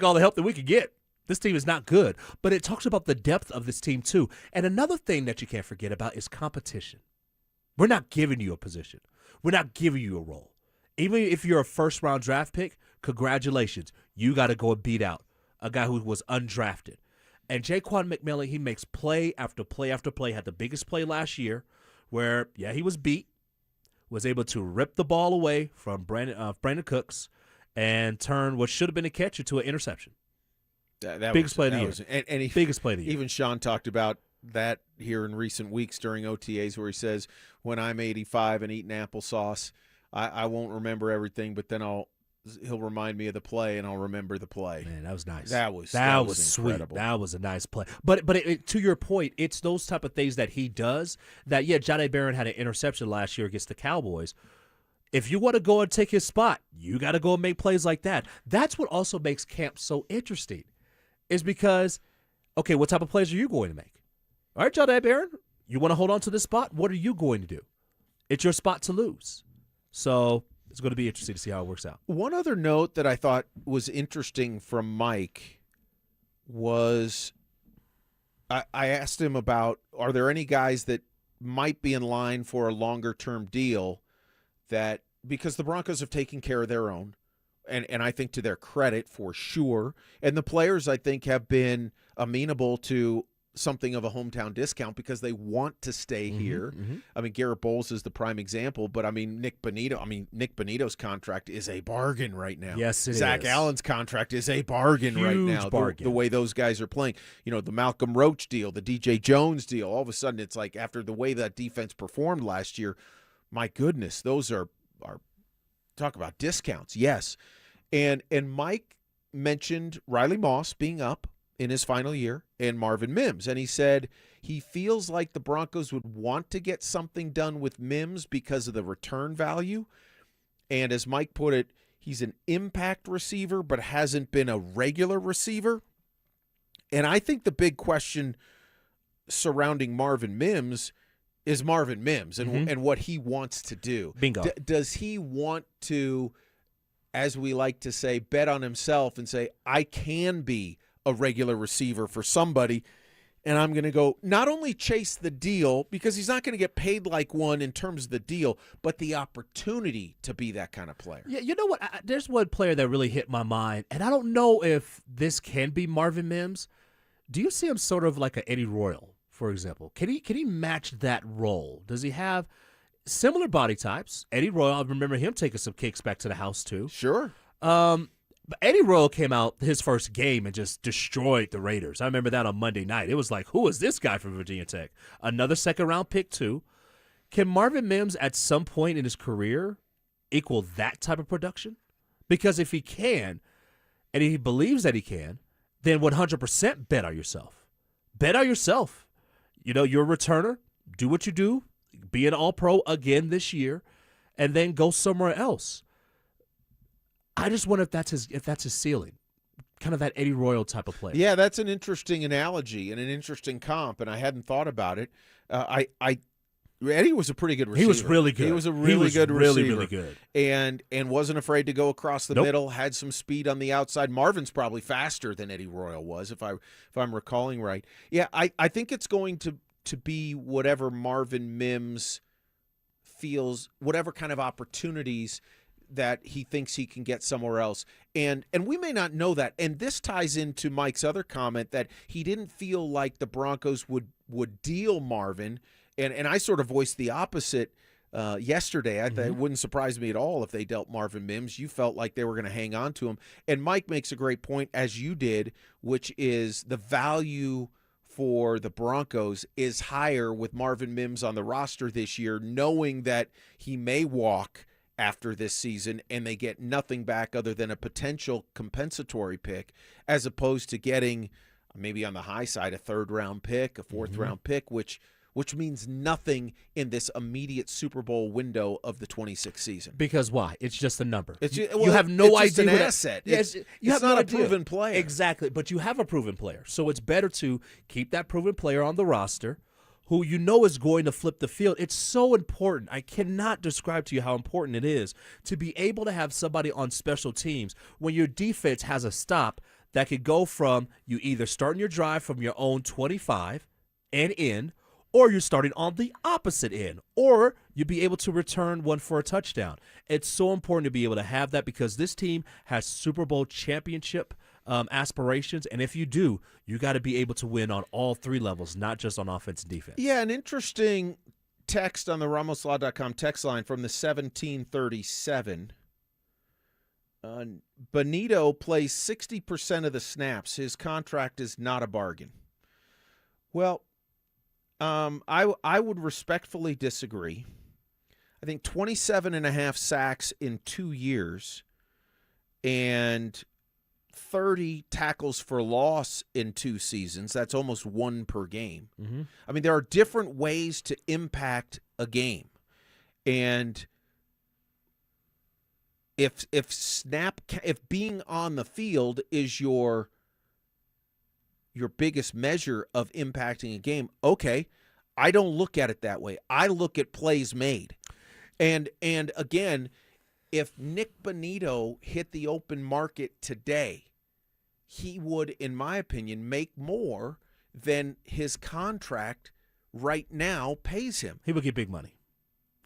all the help that we could get. This team is not good. But it talks about the depth of this team too. And another thing that you can't forget about is competition. We're not giving you a position. We're not giving you a role. Even if you're a first-round draft pick, congratulations. You got to go and beat out a guy who was undrafted. And Jaquan McMillan, he makes play after play after play. Had the biggest play last year where, he was beat, was able to rip the ball away from Brandon Cooks and turn what should have been a catch into an interception. Biggest play of the year. Biggest play of the year. Even Sean talked about that here in recent weeks during OTAs where he says, when I'm 85 and eating applesauce, I won't remember everything, but then he'll remind me of the play, and I'll remember the play. Man, that was nice. That was incredible. Sweet. That was a nice play. But to your point, it's those type of things that he does that, Jahdae Barron had an interception last year against the Cowboys. If you want to go and take his spot, you got to go and make plays like that. That's what also makes camp so interesting is because, okay, what type of plays are you going to make? All right, Jahdae Barron, you want to hold on to this spot? What are you going to do? It's your spot to lose. So it's going to be interesting to see how it works out. One other note that I thought was interesting from Mike was I asked him about, are there any guys that might be in line for a longer-term deal that, because the Broncos have taken care of their own, and I think to their credit for sure, and the players I think have been amenable to something of a hometown discount because they want to stay here. Mm-hmm. I mean, Garrett Bowles is the prime example, but I mean, Nick Bonito's contract is a bargain right now. Yes, it is. Zach Allen's contract is a bargain right Huge now. bargain. The way those guys are playing. The Malcolm Roach deal, the DJ Jones deal, all of a sudden it's like after the way that defense performed last year, my goodness, those are talk about discounts. Yes. And Mike mentioned Riley Moss being up in his final year and Marvin Mims. And he said he feels like the Broncos would want to get something done with Mims because of the return value. And as Mike put it, he's an impact receiver but hasn't been a regular receiver. And I think the big question surrounding Marvin Mims is Marvin Mims and what he wants to do. Bingo. Does he want to, as we like to say, bet on himself and say, I can be a regular receiver for somebody, and I'm going to go not only chase the deal, because he's not going to get paid like one in terms of the deal, but the opportunity to be that kind of player. Yeah, you know what? There's one player that really hit my mind, and I don't know if this can be Marvin Mims. Do you see him sort of like an Eddie Royal, for example? Can he match that role? Does he have similar body types? Eddie Royal, I remember him taking some kicks back to the house too. Sure. But Eddie Royal came out his first game and just destroyed the Raiders. I remember that on Monday night. It was like, who is this guy from Virginia Tech? Another second-round pick, too. Can Marvin Mims at some point in his career equal that type of production? Because if he can, and he believes that he can, then 100% bet on yourself. Bet on yourself. You're a returner. Do what you do. Be an All-Pro again this year, and then go somewhere else. I just wonder if that's his ceiling, kind of that Eddie Royal type of player. Yeah, that's an interesting analogy and an interesting comp, and I hadn't thought about it. Eddie was a pretty good receiver. He was really good. He was a really good receiver. Really good. And wasn't afraid to go across the middle, had some speed on the outside. Marvin's probably faster than Eddie Royal was, if I'm recalling right. Yeah, I think it's going to be whatever Marvin Mims feels, whatever kind of opportunities that he thinks he can get somewhere else. And we may not know that. And this ties into Mike's other comment that he didn't feel like the Broncos would deal Marvin. And I sort of voiced the opposite yesterday. I thought it wouldn't surprise me at all if they dealt Marvin Mims. You felt like they were going to hang on to him. And Mike makes a great point, as you did, which is the value for the Broncos is higher with Marvin Mims on the roster this year, knowing that he may walk after this season and they get nothing back other than a potential compensatory pick, as opposed to getting maybe on the high side a third-round pick, a fourth-round pick, which which means nothing in this immediate Super Bowl window of the 26th season. Because why? It's just a number. You have no it's just idea. an asset. You have not no a idea. proven player. Exactly, but you have a proven player. So it's better to keep that proven player on the roster who you know is going to flip the field. It's so important. I cannot describe to you how important it is to be able to have somebody on special teams when your defense has a stop that could go from you either starting your drive from your own 25 and in, or you're starting on the opposite end, or you'll be able to return one for a touchdown. It's so important to be able to have that because this team has Super Bowl championship aspirations, and if you do, you got to be able to win on all three levels, not just on offense and defense. Yeah, an interesting text on the RamosLaw.com text line from the 1737. Benito plays 60% of the snaps. His contract is not a bargain. Well, I would respectfully disagree. I think 27.5 sacks in 2 years and 30 tackles for loss in 2 seasons. That's almost 1 per game. Mm-hmm. I mean, there are different ways to impact a game. And if being on the field is your biggest measure of impacting a game, okay, I don't look at it that way. I look at plays made. And again, if Nick Benito hit the open market today, he would, in my opinion, make more than his contract right now pays him. He would get big money.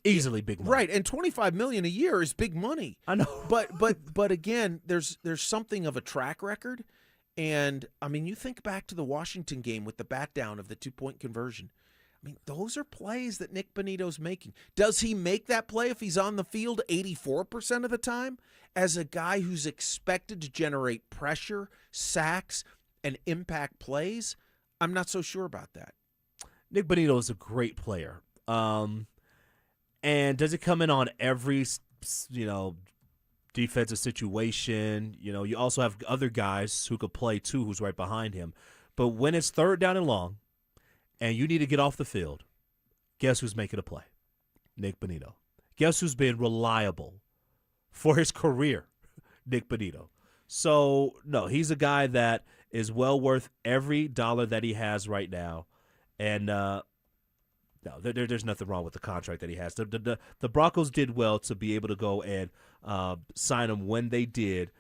Easily big money. Right, and $25 million a year is big money. I know. But again, there's something of a track record. And, I mean, you think back to the Washington game with the bat down of the 2-point conversion. I mean, those are plays that Nick Benito's making. Does he make that play if he's on the field 84% of the time? As a guy who's expected to generate pressure, sacks, and impact plays, I'm not so sure about that. Nick Benito is a great player. And does it come in on every, defensive situation? You also have other guys who could play too, who's right behind him. But when it's 3rd down and long, and you need to get off the field, guess who's making a play? Nick Benito. Guess who's been reliable for his career? Nick Benito. So, no, he's a guy that is well worth every dollar that he has right now. And, no, there's nothing wrong with the contract that he has. The Broncos did well to be able to go and sign him when they did.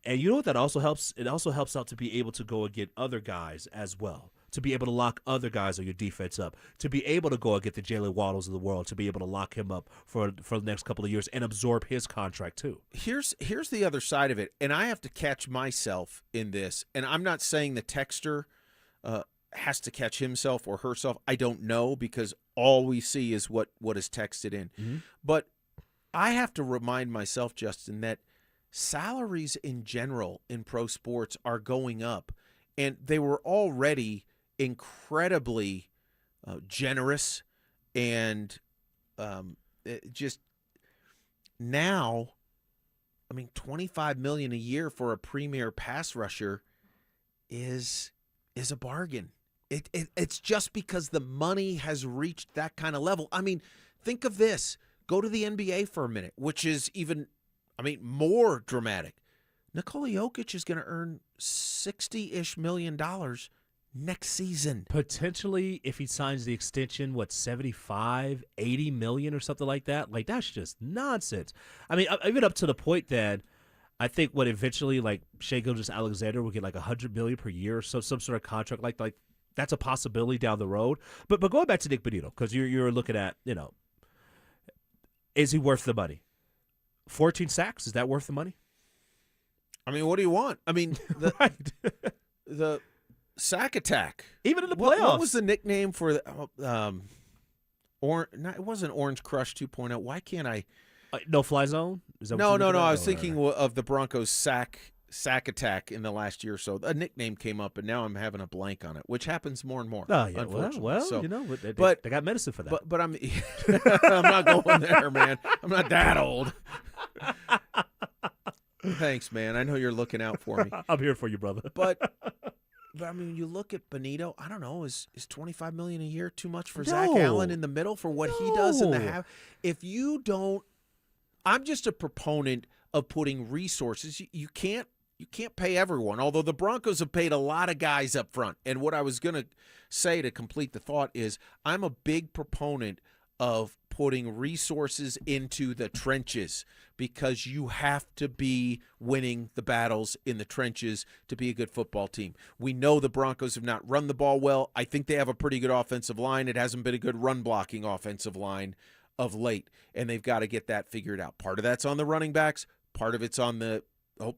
And you know what that also helps? It also helps out to be able to go and get other guys as well, to be able to lock other guys on your defense up, to be able to go and get the Jalen Waddles of the world, to be able to lock him up for the next couple of years and absorb his contract too. Here's the other side of it, and I have to catch myself in this, and I'm not saying the texter has to catch himself or herself. I don't know, because all we see is what is texted in. Mm-hmm. But I have to remind myself, Justin, that salaries in general in pro sports are going up, and they were already incredibly generous, and just now, I mean, $25 million a year for a premier pass rusher is a bargain. It's just because the money has reached that kind of level. I mean, think of this. Go to the NBA for a minute, which is even, more dramatic. Nikola Jokic is going to earn $60-ish million next season. Potentially, if he signs the extension, 75, 80 million or something like that? Like, that's just nonsense. I mean, even up to the point that I think eventually, like, Shai Gilgeous-Alexander will get like $100 million per year, so some sort of contract like that's a possibility down the road. But going back to Nick Benito, because you're looking at, is he worth the money? 14 sacks, is that worth the money? I mean, what do you want? I mean, the sack attack. Even in the playoffs. What was the nickname for the it wasn't Orange Crush 2.0. Why can't I? No-fly zone? Is that No. I was thinking of the Broncos sack attack in the last year or so. A nickname came up, and now I'm having a blank on it, which happens more and more. Oh, yeah. Unfortunately. Well, so, they got medicine for that. But I'm I'm not going there, man. I'm not that old. Thanks, man. I know you're looking out for me. I'm here for you, brother. But I mean, you look at Benito. I don't know. Is $25 million a year too much for No. Zach Allen in the middle for what he does in the No. half? If you don't, I'm just a proponent of putting resources. You can't pay everyone. Although the Broncos have paid a lot of guys up front. And what I was going to say to complete the thought is, I'm a big proponent of putting resources into the trenches, because you have to be winning the battles in the trenches to be a good football team. We know the Broncos have not run the ball well. I think they have a pretty good offensive line. It hasn't been a good run-blocking offensive line of late, and they've got to get that figured out. Part of that's on the running backs. Part of it's on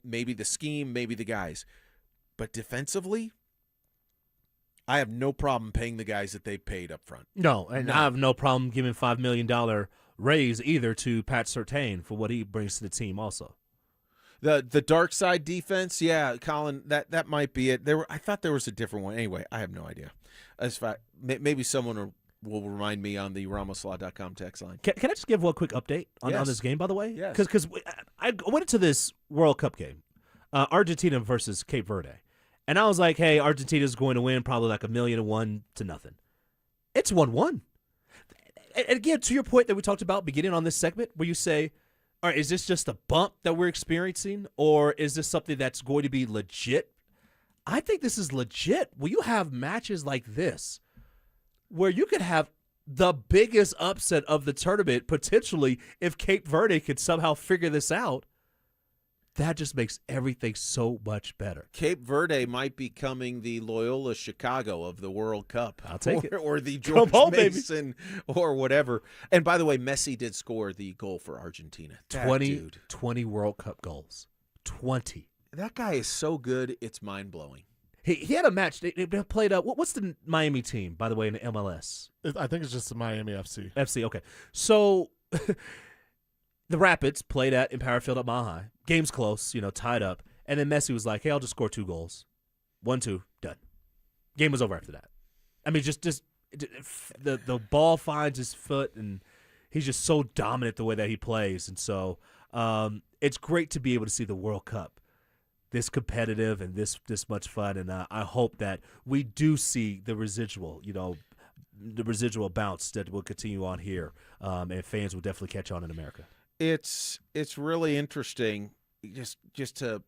maybe the scheme, maybe the guys. But defensively, I have no problem paying the guys that they paid up front. No, and I have no problem giving $5 million raise either to Pat Surtain for what he brings to the team also. The dark side defense, yeah, Colin, that might be it. I thought there was a different one. Anyway, I have no idea. Maybe someone will remind me on the ramoslaw.com text line. Can I just give one quick update on this game, by the way? Yes. Because I went into this World Cup game, Argentina versus Cape Verde. And I was like, hey, Argentina's going to win probably like 1,000,001 to nothing. It's 1-1. And again, to your point that we talked about beginning on this segment, where you say, all right, is this just a bump that we're experiencing, or is this something that's going to be legit? I think this is legit. Will you have matches like this where you could have the biggest upset of the tournament potentially if Cape Verde could somehow figure this out? That just makes everything so much better. Cape Verde might be becoming the Loyola Chicago of the World Cup. I'll take it. Or the George Mason or whatever. And by the way, Messi did score the goal for Argentina. 20 World Cup goals. 20. That guy is so good, it's mind-blowing. He had a match. They played what's the Miami team, by the way, in the MLS? I think it's just the Miami FC. FC, okay. So the Rapids played at Empower Field at Mile High. Game's close, tied up. And then Messi was like, hey, I'll just score 2 goals. 1-2, done. Game was over after that. I mean, just the ball finds his foot, and he's just so dominant the way that he plays. And so it's great to be able to see the World Cup this competitive and this much fun. And I hope that we do see the residual bounce that will continue on here, and fans will definitely catch on in America. It's really interesting. Just to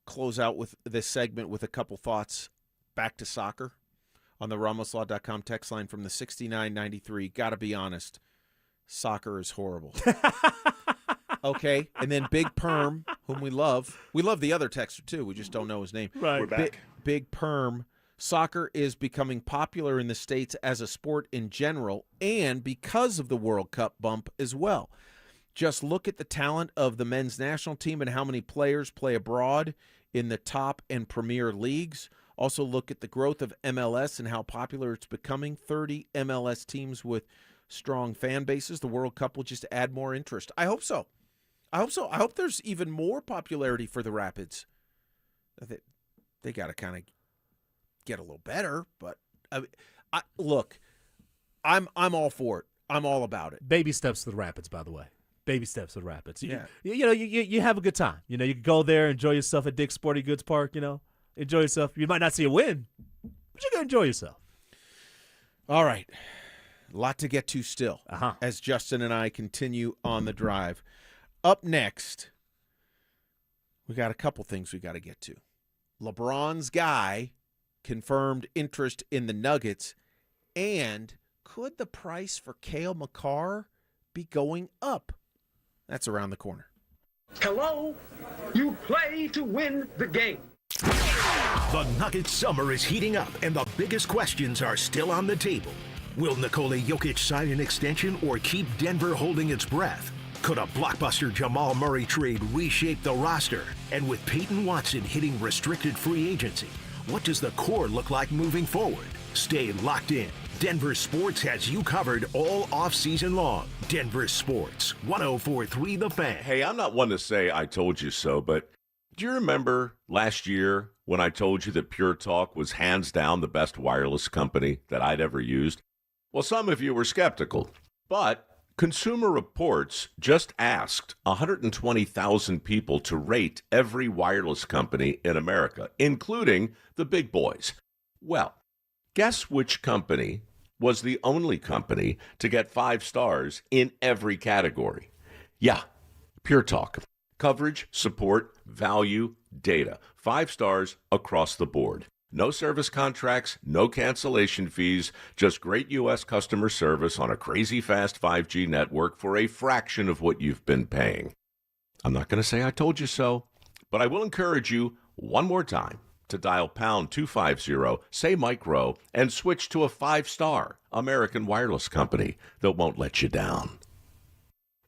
close out with this segment with a couple thoughts back to soccer on the ramoslaw.com text line from the 6993. Got to be honest, soccer is horrible. Okay, and then Big Perm, whom we love the other texter too. We just don't know his name. Right, we're back. Big Perm. Soccer is becoming popular in the States as a sport in general, and because of the World Cup bump as well. Just look at the talent of the men's national team and how many players play abroad in the top and premier leagues. Also look at the growth of MLS and how popular it's becoming. 30 MLS teams with strong fan bases. The World Cup will just add more interest. I hope so. I hope there's even more popularity for the Rapids. They got to kind of get a little better, but look, I'm all for it. I'm all about it. Baby steps to the Rapids, by the way. Baby steps to the Rapids. Yeah. You have a good time. You can go there, enjoy yourself at Dick's Sporting Goods Park. Enjoy yourself. You might not see a win, but you're gonna enjoy yourself. All right, a lot to get to still. As Justin and I continue on the drive. Up next, we got a couple things we got to get to. LeBron's guy confirmed interest in the Nuggets, and could the price for Cale Makar be going up? That's around the corner. Hello, you play to win the game. The Nuggets summer is heating up, and the biggest questions are still on the table. Will Nikola Jokic sign an extension or keep Denver holding its breath? Could a blockbuster Jamal Murray trade reshape the roster? And with Payton Watson hitting restricted free agency, what does the core look like moving forward? Stay locked in. Denver Sports has you covered all offseason long. Denver Sports, 104.3 The Fan. Hey, I'm not one to say I told you so, but do you remember last year when I told you that Pure Talk was hands down the best wireless company that I'd ever used? Well, some of you were skeptical, but Consumer Reports just asked 120,000 people to rate every wireless company in America, including the big boys. Well, guess which company was the only company to get 5 stars in every category? Yeah, Pure Talk. Coverage, support, value, data. 5 stars across the board. No service contracts, no cancellation fees, just great U.S. customer service on a crazy fast 5G network for a fraction of what you've been paying. I'm not going to say I told you so, but I will encourage you one more time to dial pound 250, say micro, and switch to a 5-star American wireless company that won't let you down.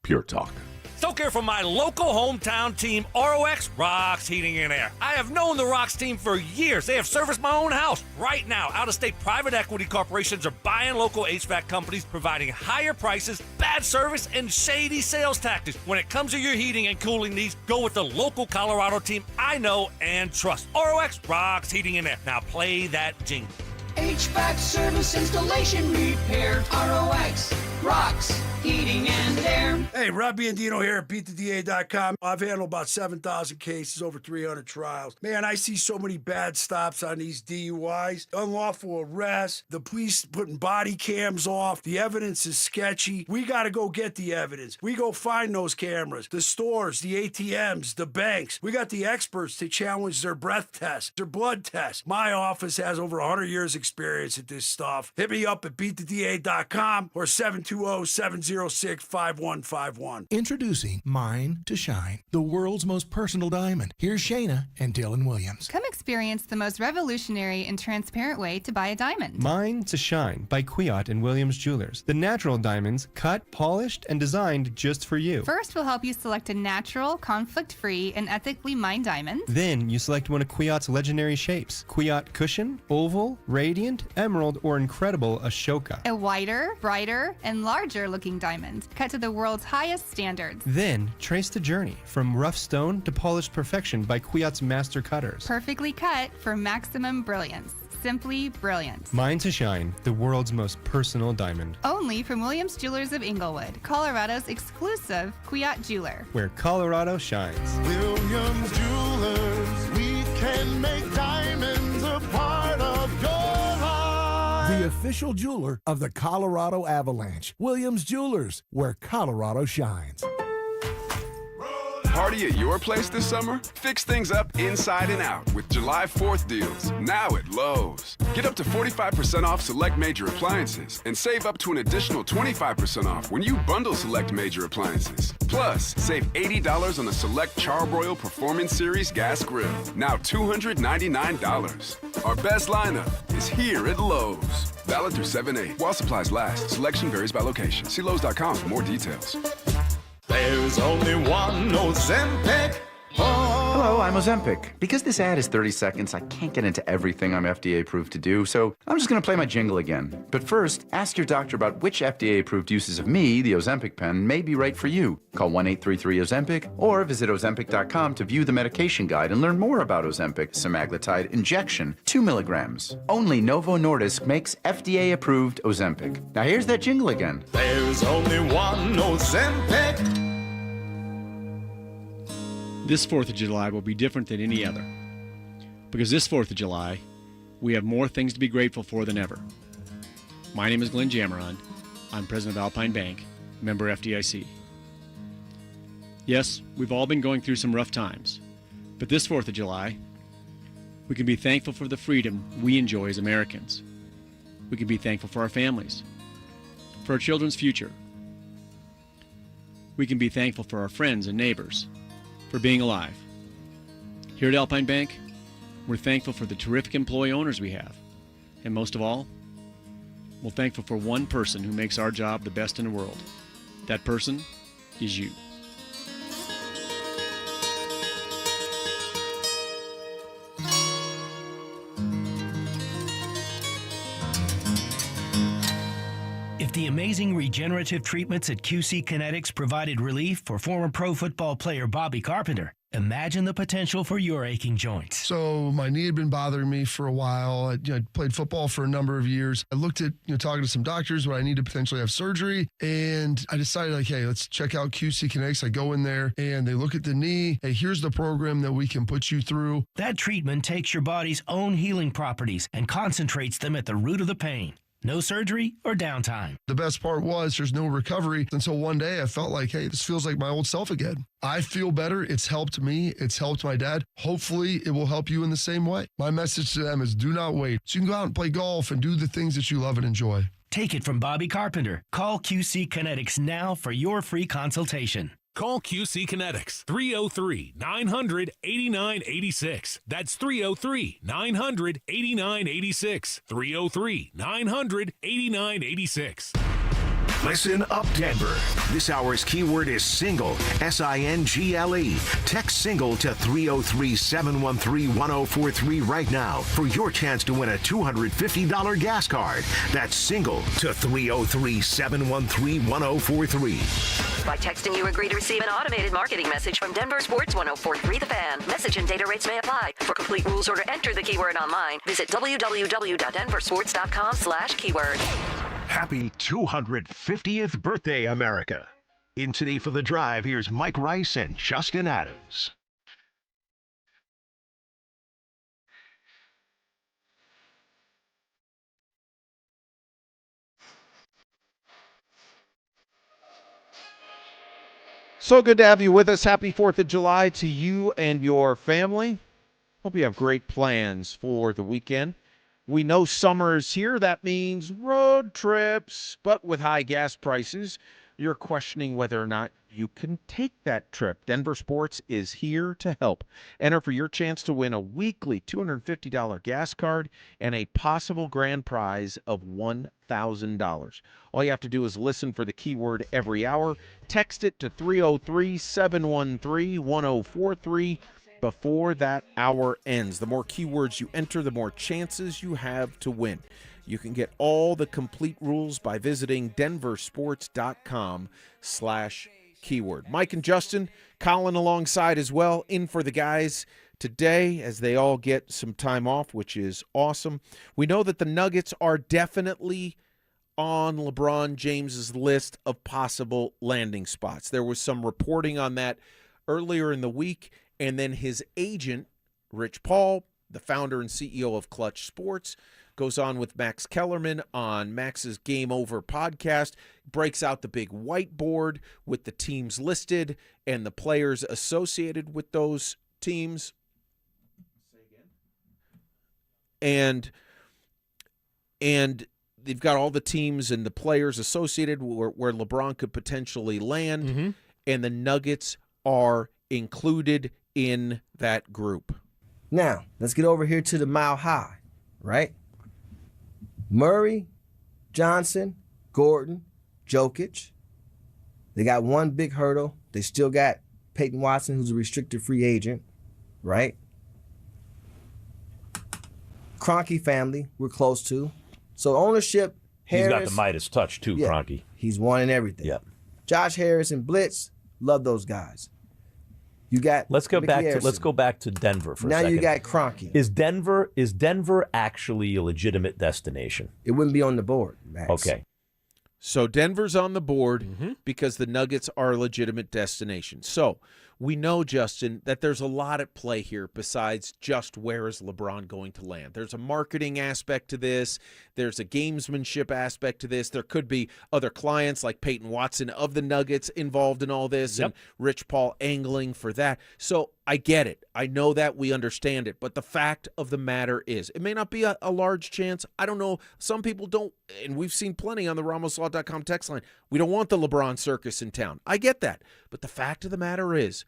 Pure Talk. Don't care for my local hometown team, ROX Rocks Heating and Air. I have known the Rocks team for years. They have serviced my own house. Right now, out-of-state private equity corporations are buying local HVAC companies, providing higher prices, bad service, and shady sales tactics. When it comes to your heating and cooling needs, go with the local Colorado team I know and trust. ROX Rocks Heating and Air. Now play that jingle. HVAC service, installation, repair. ROX Rocks Heating and Air. Hey, Rob Biandino here at BeatTheDA.com. I've handled about 7,000 cases, over 300 trials. Man, I see so many bad stops on these DUIs, unlawful arrests, the police putting body cams off. The evidence is sketchy. We got to go get the evidence. We go find those cameras, the stores, the ATMs, the banks. We got the experts to challenge their breath tests, their blood tests. My office has over 100 years experience at this stuff. Hit me up at BeatTheDA.com or 720-706-5151. Introducing Mine to Shine, the world's most personal diamond. Here's Shayna and Dylan Williams. Come experience the most revolutionary and transparent way to buy a diamond. Mine to Shine by Kwiat and Williams Jewelers. The natural diamonds cut, polished, and designed just for you. First, we'll help you select a natural, conflict-free, and ethically mined diamond. Then you select one of Kwiat's legendary shapes. Kwiat Cushion, Oval, Radiant, Emerald, or Incredible Ashoka. A whiter, brighter, and larger looking diamond, cut to the world's highest standards. Then trace the journey from rough stone to polished perfection by Kwiat's master cutters. Perfectly cut for maximum brilliance. Simply brilliant. Mine to Shine, the world's most personal diamond. Only from Williams Jewelers of Inglewood, Colorado's exclusive Kwiat jeweler. Where Colorado shines. Williams Jewelers, we can make diamonds a part of your life. The official jeweler of the Colorado Avalanche. Williams Jewelers, where Colorado shines. Party at your place this summer? Fix things up inside and out with July 4th deals, now at Lowe's. Get up to 45% off select major appliances and save up to an additional 25% off when you bundle select major appliances. Plus, save $80 on the select Charbroil Performance Series gas grill, now $299. Our best lineup is here at Lowe's. Valid through 7/8 while supplies last. Selection varies by location. See Lowe's.com for more details. There's only one Ozempic. Hello, I'm Ozempic. Because this ad is 30 seconds, I can't get into everything I'm FDA approved to do, so I'm just going to play my jingle again. But first, ask your doctor about which FDA approved uses of me, the Ozempic pen, may be right for you. Call 1-833-OZEMPIC or visit Ozempic.com to view the medication guide and learn more about Ozempic semaglutide injection, 2 milligrams. Only Novo Nordisk makes FDA approved Ozempic. Now here's that jingle again. There's only one Ozempic. This 4th of July will be different than any other. Because this 4th of July, we have more things to be grateful for than ever. My name is Glenn Jammeron. I'm president of Alpine Bank, member FDIC. Yes, we've all been going through some rough times. But this 4th of July, we can be thankful for the freedom we enjoy as Americans. We can be thankful for our families, for our children's future. We can be thankful for our friends and neighbors, for being alive. Here at Alpine Bank, we're thankful for the terrific employee owners we have. And most of all, we're thankful for one person who makes our job the best in the world. That person is you. If the amazing regenerative treatments at QC Kinetics provided relief for former pro football player Bobby Carpenter, Imagine the potential for your aching joints. So my knee had been bothering me for a while. I played football for a number of years. I looked at talking to some doctors where I need to potentially have surgery, and I decided hey, let's check out QC Kinetics. I go in there and they look at the knee. Hey, here's the program that we can put you through. That treatment takes your body's own healing properties and concentrates them at the root of the pain. No surgery or downtime. The best part was there's no recovery until one day I felt like, hey, this feels like my old self again. I feel better. It's helped me. It's helped my dad. Hopefully it will help you in the same way. My message to them is do not wait. So you can go out and play golf and do the things that you love and enjoy. Take it from Bobby Carpenter. Call QC Kinetics now for your free consultation. Call QC Kinetics, 303-900-8986. That's 303-900-8986. 303-900-8986. Listen up, Denver. This hour's keyword is single, S-I-N-G-L-E. Text single to 303-713-1043 right now for your chance to win a $250 gas card. That's single to 303-713-1043. By texting, you agree to receive an automated marketing message from Denver Sports 1043 The Fan. Message and data rates may apply. For complete rules or to enter the keyword online, visit www.denversports.com/keyword. Happy 250th birthday, America. In Today for the Drive, here's Mike Rice and Justin Adams. So good to have you with us. Happy 4th of July to you and your family. Hope you have great plans for the weekend. We know summer is here. That means road trips. But with high gas prices, you're questioning whether or not you can take that trip. Denver Sports is here to help. Enter for your chance to win a weekly $250 gas card and a possible grand prize of $1,000. All you have to do is listen for the keyword every hour. Text it to 303-713-1043 before that hour ends. The more keywords you enter, the more chances you have to win. You can get all the complete rules by visiting DenverSports.com/keyword. Mike and Justin, Colin alongside as well, in for the guys today as they all get some time off, which is awesome. We know that the Nuggets are definitely on LeBron James's list of possible landing spots. There was some reporting on that earlier in the week, and then his agent, Rich Paul, the founder and CEO of Clutch Sports, goes on with Max Kellerman on Max's Game Over podcast, breaks out the big whiteboard with the teams listed and the players associated with those teams. And they've got all the teams and the players associated where LeBron could potentially land, and the Nuggets are included in that group. Now, let's get over here to the Mile High, right? Murray, Johnson, Gordon, Jokic. They got one big hurdle. They still got Payton Watson, who's a restricted free agent, right? Kroenke family, we're close to. So ownership, Harris. He's got the Midas touch too, Kroenke. He's won in everything. Yeah. Josh Harris and Blitz, love those guys. You got let's go Mickey back Harrison. to Denver for Now a second. you got Kroenke. Is Denver actually a legitimate destination? It wouldn't be on the board, Max. Okay. So Denver's on the board because the Nuggets are a legitimate destination. So we know, Justin, that there's a lot at play here besides just where is LeBron going to land. There's a marketing aspect to this. There's a gamesmanship aspect to this. There could be other clients like Payton Watson of the Nuggets involved in all this and Rich Paul angling for that. So I get it. I know that. We understand it. But the fact of the matter is, it may not be a large chance. I don't know. Some people don't, and we've seen plenty on the RamosLaw.com text line. We don't want the LeBron circus in town. I get that. But the fact of the matter is,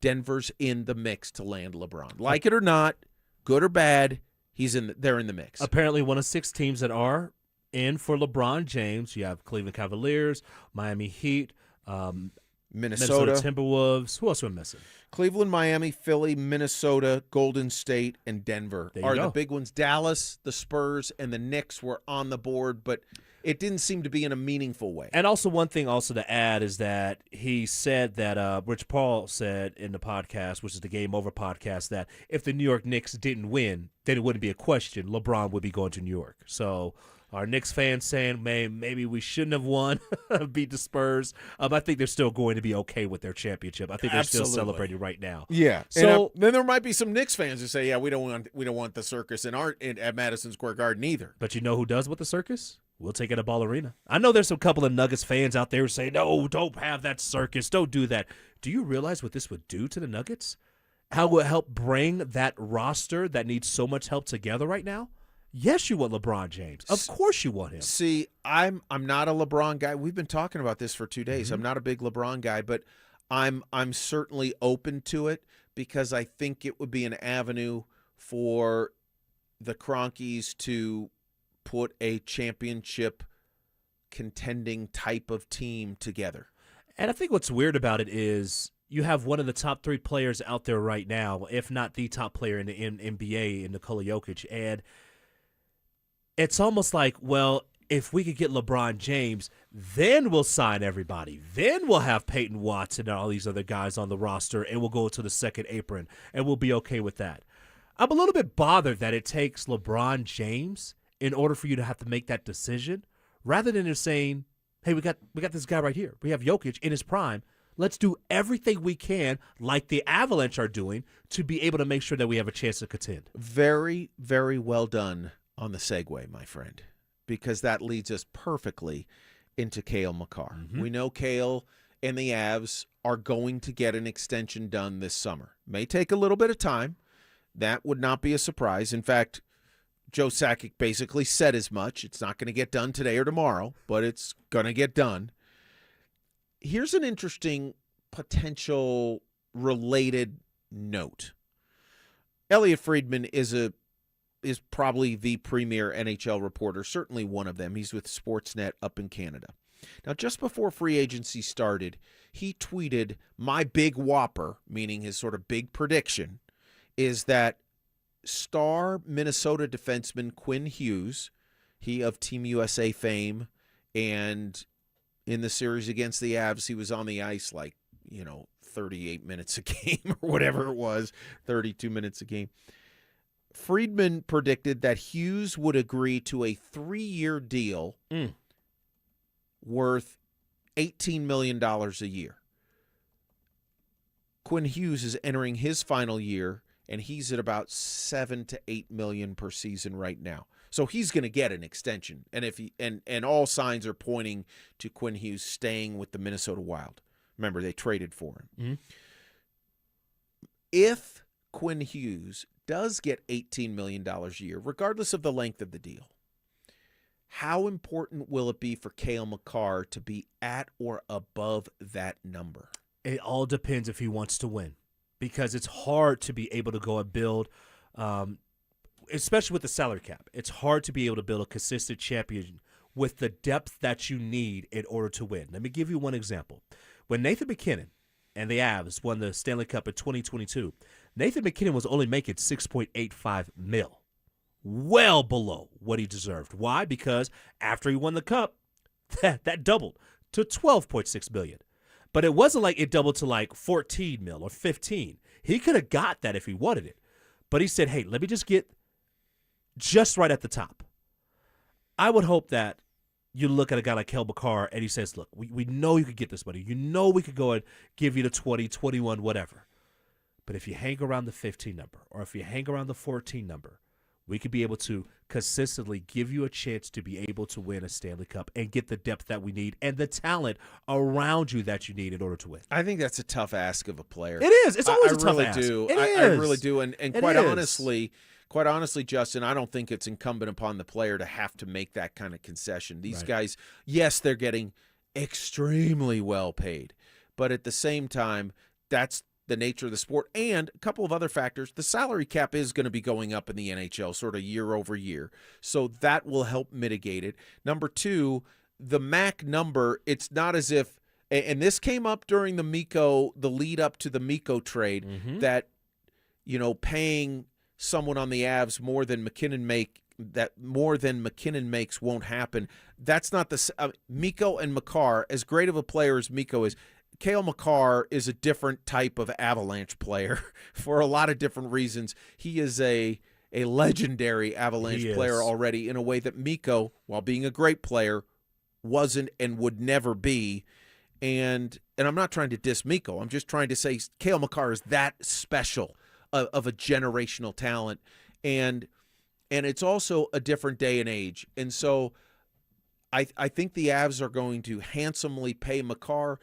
Denver's in the mix to land LeBron. Like it or not, good or bad, they're in the mix. Apparently one of 6 teams that are in for LeBron James. You have Cleveland Cavaliers, Miami Heat, Minnesota Timberwolves. Who else are we missing? Cleveland, Miami, Philly, Minnesota, Golden State, and Denver are the big ones. Dallas, the Spurs, and the Knicks were on the board, but it didn't seem to be in a meaningful way. And also one thing also to add is that he said that Rich Paul said in the podcast, which is the Game Over podcast, that if the New York Knicks didn't win, then it wouldn't be a question. LeBron would be going to New York. So our Knicks fans saying, maybe we shouldn't have won, beat the Spurs. I think they're still going to be okay with their championship. I think they're still celebrating right now. Yeah. So then there might be some Knicks fans who say, yeah, we don't want the circus at Madison Square Garden either. But you know who does with the circus? We'll take it to Ball Arena. I know there's a couple of Nuggets fans out there who say, no, don't have that circus. Don't do that. Do you realize what this would do to the Nuggets? How it would help bring that roster that needs so much help together right now? Yes, you want LeBron James. Of course you want him. See, I'm not a LeBron guy. We've been talking about this for 2 days. I'm not a big LeBron guy, but I'm certainly open to it because I think it would be an avenue for the Cronkies to put a championship contending type of team together. And I think what's weird about it is you have one of the top 3 players out there right now, if not the top player in the NBA, in Nikola Jokic, and it's almost like, well, if we could get LeBron James, then we'll sign everybody. Then we'll have Peyton Watson and all these other guys on the roster, and we'll go to the second apron, and we'll be okay with that. I'm a little bit bothered that it takes LeBron James in order for you to have to make that decision, rather than just saying, hey, we got this guy right here. We have Jokic in his prime. Let's do everything we can, like the Avalanche are doing, to be able to make sure that we have a chance to contend. Very, very well done on the segue, my friend, because that leads us perfectly into Cale Makar. We know Cale and the Avs are going to get an extension done this summer. May take a little bit of time. That would not be a surprise. In fact, Joe Sakic basically said as much. It's not going to get done today or tomorrow, but it's going to get done. Here's an interesting potential related note. Elliot Friedman is probably the premier NHL reporter, certainly one of them. He's with Sportsnet up in Canada. Now, just before free agency started, he tweeted, my big whopper, meaning his sort of big prediction, is that star Minnesota defenseman Quinn Hughes, he of Team USA fame, and in the series against the Avs, he was on the ice 38 minutes a game or whatever it was, 32 minutes a game. Friedman predicted that Hughes would agree to a 3-year deal worth $18 million a year. Quinn Hughes is entering his final year, and he's at about $7 to $8 million per season right now. So he's going to get an extension, and all signs are pointing to Quinn Hughes staying with the Minnesota Wild. Remember, they traded for him. If Quinn Hughes does get $18 million a year, regardless of the length of the deal, how important will it be for Cale Makar to be at or above that number? It all depends if he wants to win, because it's hard to be able to go and build, especially with the salary cap. It's hard to be able to build a consistent champion with the depth that you need in order to win. Let me give you one example. When Nathan MacKinnon and the Avs won the Stanley Cup in 2022, Nathan MacKinnon was only making $6.85 million, well below what he deserved. Why? Because after he won the Cup, that doubled to $12.6 million. But it wasn't like it doubled to like $14 million or $15 million. He could have got that if he wanted it. But he said, hey, let me just get just right at the top. I would hope that you look at a guy like Cale Makar and he says, look, we know you could get this money. You know we could go and give you the 20, 21, whatever. But if you hang around the 15 number or if you hang around the 14 number, we could be able to consistently give you a chance to be able to win a Stanley Cup and get the depth that we need and the talent around you that you need in order to win. I think that's a tough ask of a player. It is. It's always a tough ask. I really do. And quite honestly, Justin, I don't think it's incumbent upon the player to have to make that kind of concession. These guys, yes, they're getting extremely well paid, but at the same time, that's the nature of the sport. And a couple of other factors. The salary cap is going to be going up in the NHL sort of year over year, so that will help mitigate it. Number two, the MAC number, it's not as if, and this came up during the lead up to the Mikko trade, that, paying someone on the Avs more than McKinnon makes won't happen. That's not the Mikko and Makar, as great of a player as Mikko is. Cale Makar is a different type of Avalanche player for a lot of different reasons. He is a legendary Avalanche player already in a way that Mikko, while being a great player, wasn't and would never be. And I'm not trying to diss Mikko. I'm just trying to say Cale Makar is that special of a generational talent. And it's also a different day and age. And so I think the Avs are going to handsomely pay Makar.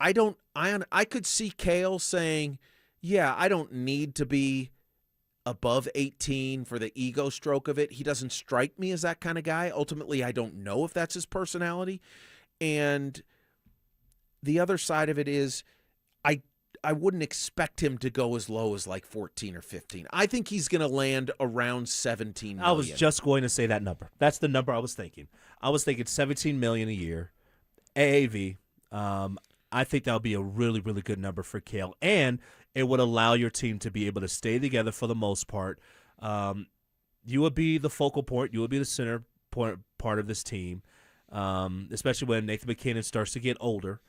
I could see Cale saying, yeah, I don't need to be above 18 for the ego stroke of it. He doesn't strike me as that kind of guy. Ultimately, I don't know if that's his personality. And the other side of it is I wouldn't expect him to go as low as like 14 or 15. I think he's going to land around 17 million. I was just going to say that number. That's the number I was thinking. I was thinking 17 million a year, AAV. I think that would be a really, really good number for Cale, and it would allow your team to be able to stay together for the most part. You would be the focal point. You would be the center part of this team, especially when Nathan McKinnon starts to get older.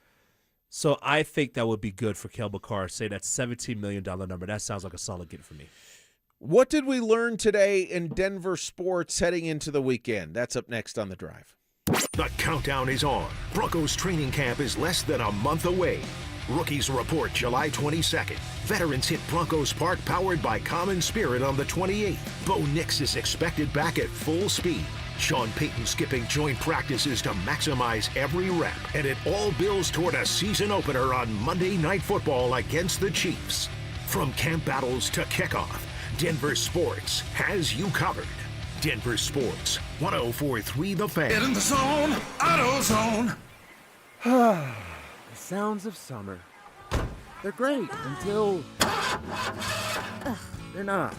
So I think that would be good for Cale Makar. Say that $17 million number. That sounds like a solid get for me. What did we learn today in Denver sports heading into the weekend? That's up next on The Drive. The countdown is on. Broncos training camp is less than a month away. Rookies report July 22nd. Veterans hit Broncos Park powered by Common Spirit on the 28th. Bo Nix is expected back at full speed. Sean Payton skipping joint practices to maximize every rep. And it all builds toward a season opener on Monday Night Football against the Chiefs. From camp battles to kickoff, Denver Sports has you covered. Denver Sports, 104.3 The Fan. Get in the zone, AutoZone. The sounds of summer. They're great until they're not.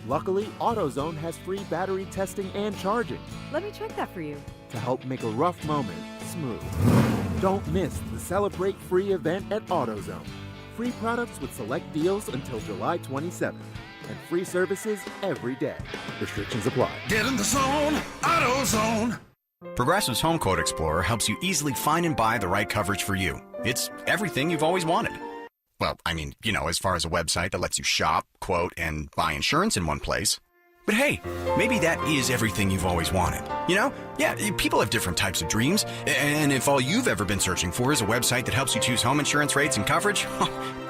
Luckily, AutoZone has free battery testing and charging Let me check that for you. to help make a rough moment smooth. Don't miss the Celebrate Free event at AutoZone. Free products with select deals until July 27th. And free services every day. Restrictions apply. Get in the zone, AutoZone. Progressive's Home Quote Explorer helps you easily find and buy the right coverage for you. It's everything you've always wanted. Well, I mean, as far as a website that lets you shop, quote, and buy insurance in one place. But hey, maybe that is everything you've always wanted. Yeah, people have different types of dreams. And if all you've ever been searching for is a website that helps you choose home insurance rates and coverage,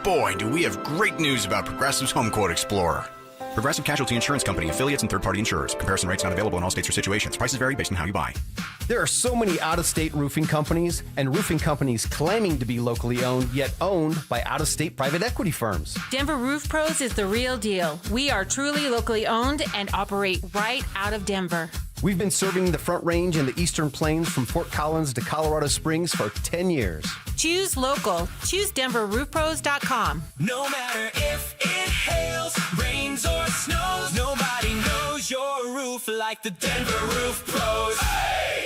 boy, do we have great news about Progressive's Home Quote Explorer. Progressive Casualty Insurance Company, affiliates, and third-party insurers. Comparison rates not available in all states or situations. Prices vary based on how you buy. There are so many out-of-state roofing companies, and roofing companies claiming to be locally owned, yet owned by out-of-state private equity firms. Denver Roof Pros is the real deal. We are truly locally owned and operate right out of Denver. We've been serving the Front Range and the Eastern Plains from Fort Collins to Colorado Springs for 10 years. Choose local. Choose DenverRoofPros.com. No matter if it hails, rains, or snows, nobody knows your roof like the Denver Roof Pros.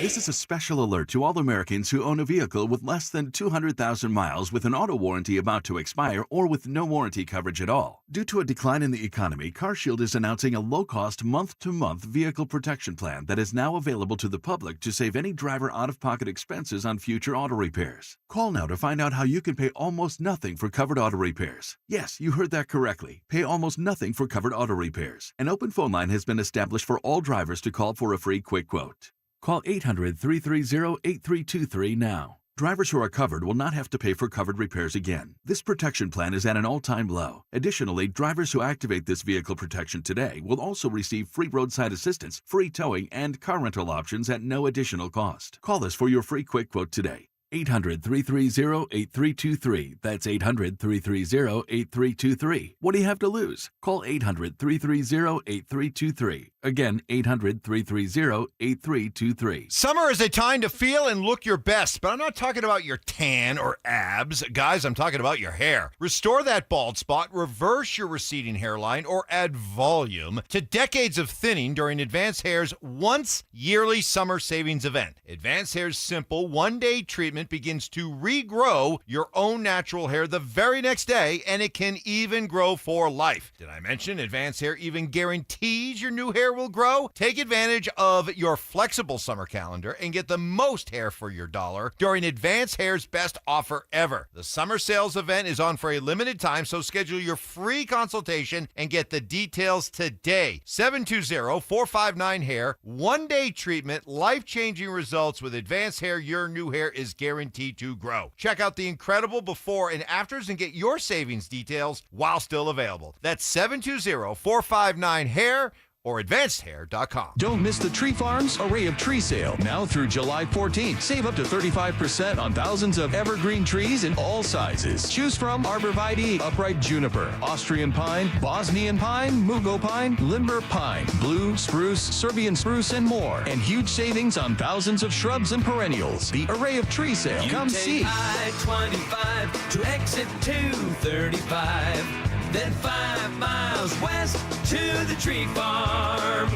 This is a special alert to all Americans who own a vehicle with less than 200,000 miles with an auto warranty about to expire or with no warranty coverage at all. Due to a decline in the economy, CarShield is announcing a low-cost month-to-month vehicle protection plan that is now available to the public to save any driver out-of-pocket expenses on future auto repairs. Call now to find out how you can pay almost nothing for covered auto repairs. Yes, you heard that correctly. Pay almost nothing for covered auto repairs. An open phone line has been established for all drivers to call for a free quick quote. Call 800-330-8323 now. Drivers who are covered will not have to pay for covered repairs again. This protection plan is at an all-time low. Additionally, drivers who activate this vehicle protection today will also receive free roadside assistance, free towing, and car rental options at no additional cost. Call us for your free quick quote today. 800-330-8323. That's 800-330-8323. What do you have to lose? Call 800-330-8323. Again, 800-330-8323. Summer is a time to feel and look your best, but I'm not talking about your tan or abs. Guys, I'm talking about your hair. Restore that bald spot, reverse your receding hairline, or add volume to decades of thinning during Advanced Hair's once yearly summer savings event. Advanced Hair's simple one-day treatment treatment begins to regrow your own natural hair the very next day, and it can even grow for life. Did I mention Advanced Hair even guarantees your new hair will grow? Take advantage of your flexible summer calendar and get the most hair for your dollar during Advanced Hair's best offer ever. The summer sales event is on for a limited time, so schedule your free consultation and get the details today. 720-459-HAIR. One-day treatment, life-changing results with Advanced Hair. Your new hair is guaranteed to grow. Check out the incredible before and afters and get your savings details while still available. That's 720-459-HAIR or advancedhair.com. Don't miss the Tree Farm's Array of Tree Sale, now through July 14th. Save up to 35% on thousands of evergreen trees in all sizes. Choose from arborvitae, upright juniper, Austrian pine, Bosnian pine, mugo pine, limber pine, blue, spruce, Serbian spruce, and more. And huge savings on thousands of shrubs and perennials. The Array of Tree Sale. Come see. I-25 to exit 235. Then 5 miles west to the tree farm.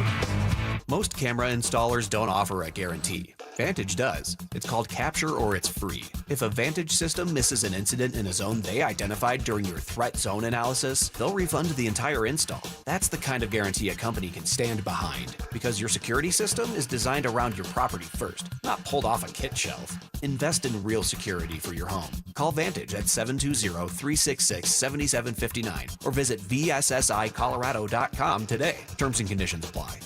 Most camera installers don't offer a guarantee. Vantage does. It's called Capture or it's free. If a Vantage system misses an incident in a zone they identified during your threat zone analysis, they'll refund the entire install. That's the kind of guarantee a company can stand behind, because your security system is designed around your property first, not pulled off a kit shelf. Invest in real security for your home. Call Vantage at 720-366-7759 or visit vssicolorado.com today. Terms and conditions apply.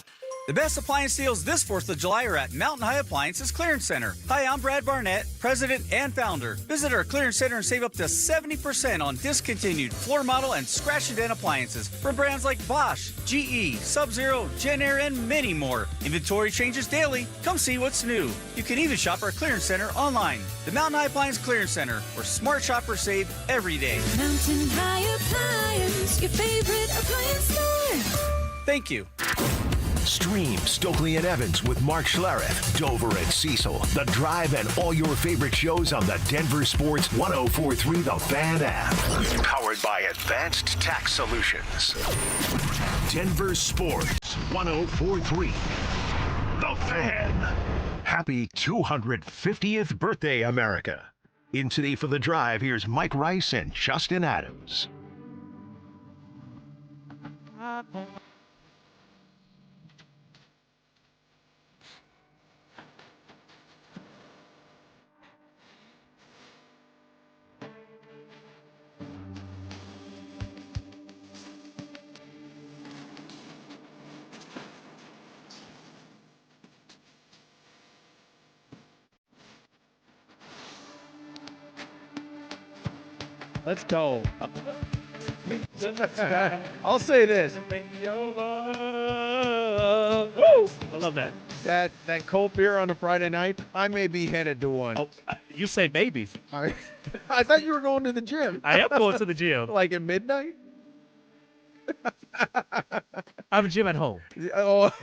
The best appliance deals this 4th of July are at Mountain High Appliances Clearance Center. Hi, I'm Brad Barnett, president and founder. Visit our clearance center and save up to 70% on discontinued floor model and scratch and dent appliances from brands like Bosch, GE, Sub-Zero, Jenn-Air, and many more. Inventory changes daily. Come see what's new. You can even shop our clearance center online. The Mountain High Appliance Clearance Center, where smart shoppers save every day. Mountain High Appliance, your favorite appliance store. Thank you. Stream Stokely and Evans with Mark Schlereth, Dover and Cecil, The Drive, and all your favorite shows on the Denver Sports 104.3 The Fan app. Powered by Advanced Tax Solutions. Denver Sports 104.3 The Fan. Happy 250th birthday, America. In today for The Drive, here's Mike Rice and Justin Adams. Let's go. I'll say this. Woo! I love that. That cold beer on a Friday night, I may be headed to one. Oh, you say maybe. I thought you were going to the gym. I am going to the gym. Like at midnight? I have a gym at home. Oh,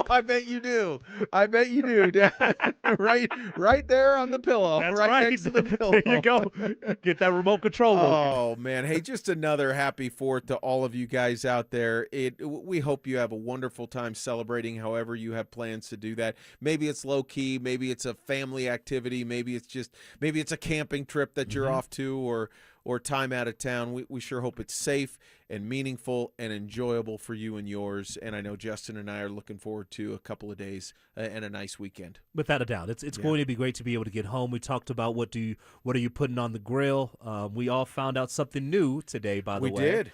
I bet you do. I bet you do, Dad. right there on the pillow. That's right next to the pillow. There you go. Get that remote control. Oh man, hey, just another happy 4th to all of you guys out there. We hope you have a wonderful time celebrating. However, you have plans to do that. Maybe it's low key. Maybe it's a family activity. Maybe it's a camping trip that you're off to, or time out of town. We sure hope it's safe and meaningful and enjoyable for you and yours. And I know Justin and I are looking forward to a couple of days and a nice weekend. Without a doubt. It's going to be great to be able to get home. We talked about what are you putting on the grill. We all found out something new today, by the way. We did.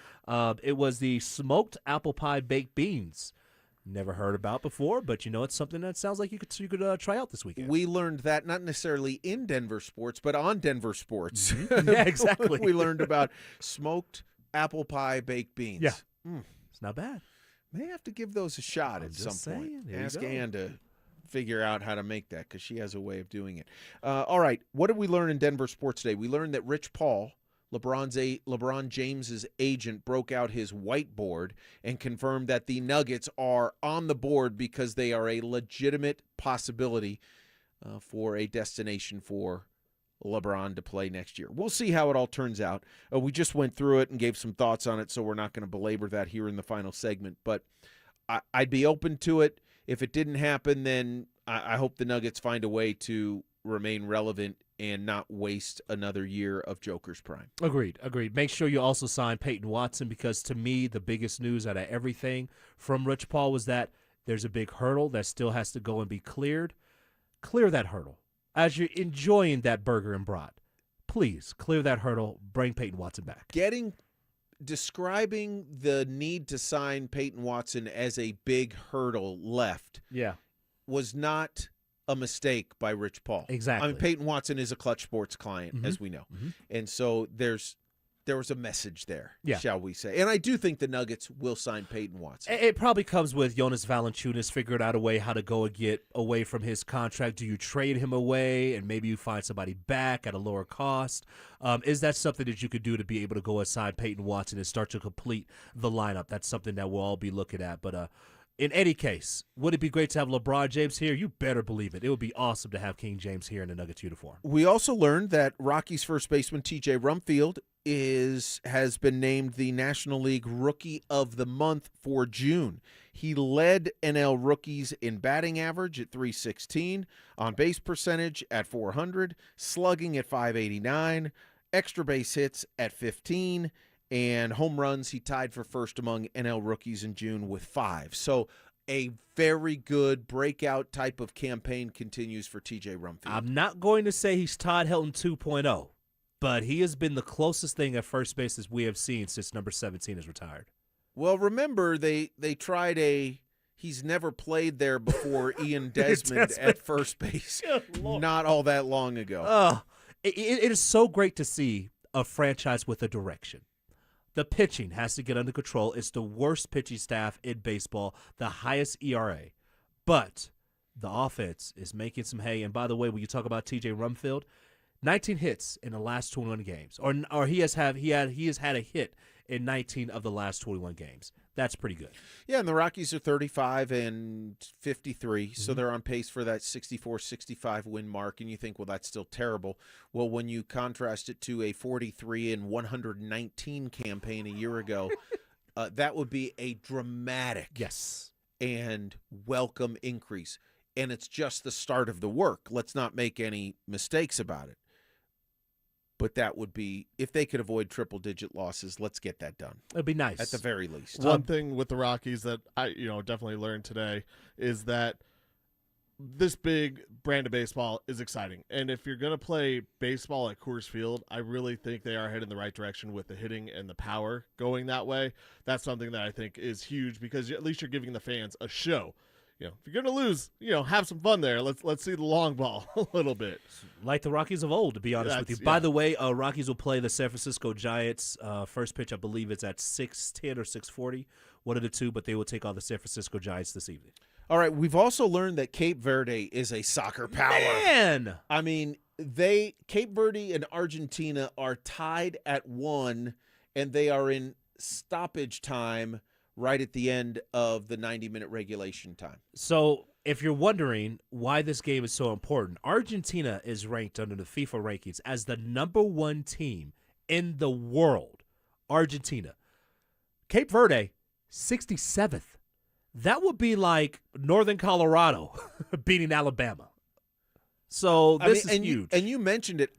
It was the smoked apple pie baked beans. Never heard about before, but it's something that sounds like you could try out this weekend. We learned that not necessarily in Denver Sports, but on Denver Sports. Mm-hmm. Yeah, exactly. We learned about smoked apple pie baked beans. Yeah, it's not bad. May have to give those a shot at some point. Ask Ann to figure out how to make that, because she has a way of doing it. All right, what did we learn in Denver Sports today? We learned that Rich Paul, LeBron James's agent, broke out his whiteboard and confirmed that the Nuggets are on the board because they are a legitimate possibility for a destination for LeBron to play next year. We'll see how it all turns out. We just went through it and gave some thoughts on it, so we're not going to belabor that here in the final segment. But I'd be open to it. If it didn't happen, then I hope the Nuggets find a way to remain relevant and not waste another year of Joker's prime. Agreed. Make sure you also sign Peyton Watson, because to me, the biggest news out of everything from Rich Paul was that there's a big hurdle that still has to go and be cleared. Clear that hurdle. As you're enjoying that burger and brat, please clear that hurdle. Bring Peyton Watson back. Describing the need to sign Peyton Watson as a big hurdle left was not a mistake by Rich Paul. Exactly. I mean, Peyton Watson is a Clutch Sports client, as we know. And so there was a message there, shall we say. And I do think the Nuggets will sign Peyton Watson. It probably comes with Jonas Valanciunas figured out a way how to go and get away from his contract. Do you trade him away and maybe you find somebody back at a lower cost? Is that something that you could do to be able to go and sign Peyton Watson and start to complete the lineup? That's something that we'll all be looking at. But in any case, would it be great to have LeBron James here? You better believe it. It would be awesome to have King James here in the Nuggets uniform. We also learned that Rockies first baseman T.J. Rumfield has been named the National League Rookie of the Month for June. He led NL rookies in batting average at .316, on base percentage at .400, slugging at .589, extra base hits at 15, and home runs he tied for first among NL rookies in June with 5. So a very good breakout type of campaign continues for T.J. Rumfield. I'm not going to say he's Todd Helton 2.0. But he has been the closest thing at first base as we have seen since number 17 is retired. Well, remember, they tried he's never played there before Ian Desmond at first base not all that long ago. It is so great to see a franchise with a direction. The pitching has to get under control. It's the worst pitching staff in baseball, the highest ERA. But the offense is making some hay. And by the way, when you talk about T.J. Rumfield, 19 hits in the last 21 games, or he has had a hit in 19 of the last 21 games. That's pretty good. Yeah, and the Rockies are 35 and 53, so they're on pace for that 64-65 win mark. And you think, well, that's still terrible. Well, when you contrast it to a 43 and 119 campaign a year ago, that would be a dramatic and welcome increase. And it's just the start of the work. Let's not make any mistakes about it. But that would be, if they could avoid triple-digit losses, let's get that done. It'd be nice. At the very least. One thing with the Rockies that I definitely learned today is that this big brand of baseball is exciting. And if you're going to play baseball at Coors Field, I really think they are heading in the right direction with the hitting and the power going that way. That's something that I think is huge because at least you're giving the fans a show. If you're going to lose, have some fun there. Let's see the long ball a little bit. Like the Rockies of old, to be honest with you. By the way, Rockies will play the San Francisco Giants. First pitch, I believe, it's at 6:10 or 6:40, one of the two, but they will take on the San Francisco Giants this evening. All right, we've also learned that Cape Verde is a soccer power. Man! I mean, Cape Verde and Argentina are tied at 1, and they are in stoppage time right at the end of the 90-minute regulation time. So if you're wondering why this game is so important, Argentina is ranked under the FIFA rankings as the #1 team in the world. Argentina. Cape Verde, 67th. That would be like Northern Colorado beating Alabama. So this is huge. And you mentioned it.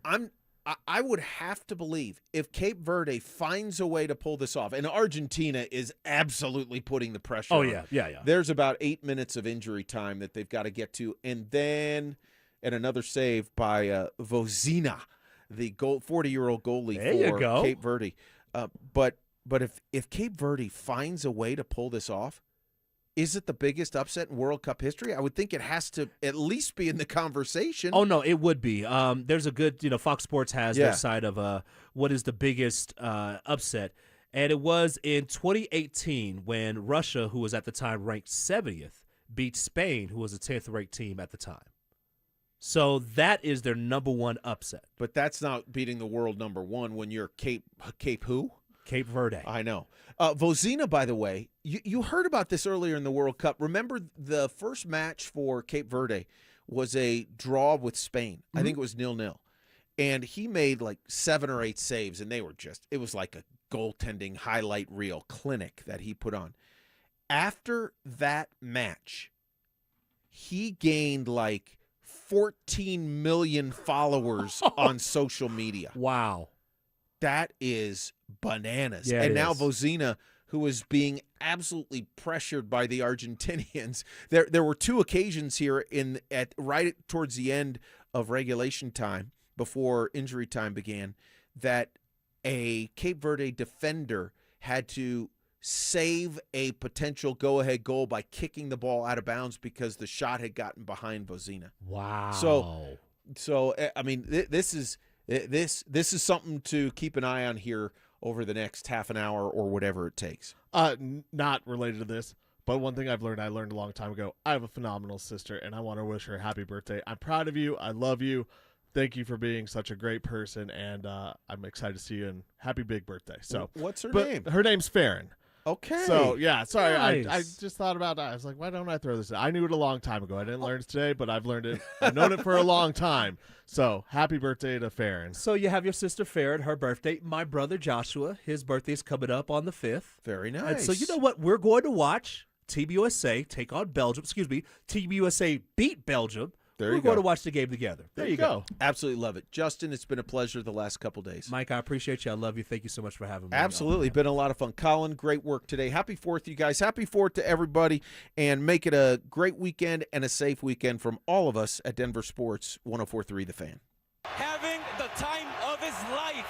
I would have to believe if Cape Verde finds a way to pull this off, and Argentina is absolutely putting the pressure on. Yeah. There's about 8 minutes of injury time that they've got to get to, and then another save by Vozina, the 40-year-old goalie for Cape Verde. But if Cape Verde finds a way to pull this off, is it the biggest upset in World Cup history? I would think it has to at least be in the conversation. Oh, no, it would be. There's a good, Fox Sports has their side of what is the biggest upset. And it was in 2018 when Russia, who was at the time ranked 70th, beat Spain, who was a 10th ranked team at the time. So that is their #1 upset. But that's not beating the world #1 when you're Cape who? Cape Verde. I know. Vozina, by the way, you heard about this earlier in the World Cup. Remember the first match for Cape Verde was a draw with Spain. I think it was 0-0. And he made like 7 or 8 saves, and it was like a goaltending highlight reel clinic that he put on. After that match, he gained like 14 million followers on social media. Wow. That is bananas. Yeah, and it now is. Vozina, who is being absolutely pressured by the Argentinians. There were two occasions here right towards the end of regulation time, before injury time began, that a Cape Verde defender had to save a potential go-ahead goal by kicking the ball out of bounds because the shot had gotten behind Vozina. Wow. So I mean, this is something to keep an eye on here over the next half an hour or whatever it takes. Not related to this, but one thing I learned a long time ago. I have a phenomenal sister, and I want to wish her a happy birthday. I'm proud of you. I love you. Thank you for being such a great person, and I'm excited to see you, and happy big birthday. So, what's her name? Her name's Farron. Okay. So, yeah, sorry, Nice. I just thought about that. I was like, why don't I throw this in? I knew it a long time ago. I didn't learn it today, but I've learned it. I've known it for a long time. So, happy birthday to Farron. So you have your sister Farron, her birthday. My brother Joshua, his birthday's coming up on the 5th. Very nice. And so you know what? We're going to watch Team USA take on Belgium. Excuse me, Team USA beat Belgium. We're going to watch the game together. There you go. Absolutely love it. Justin, it's been a pleasure the last couple days. Mike, I appreciate you. I love you. Thank you so much for having me. Absolutely. Been a lot of fun. Colin, great work today. Happy 4th, you guys. Happy 4th to everybody, and make it a great weekend and a safe weekend from all of us at Denver Sports 104.3 The Fan. Having the time of his life.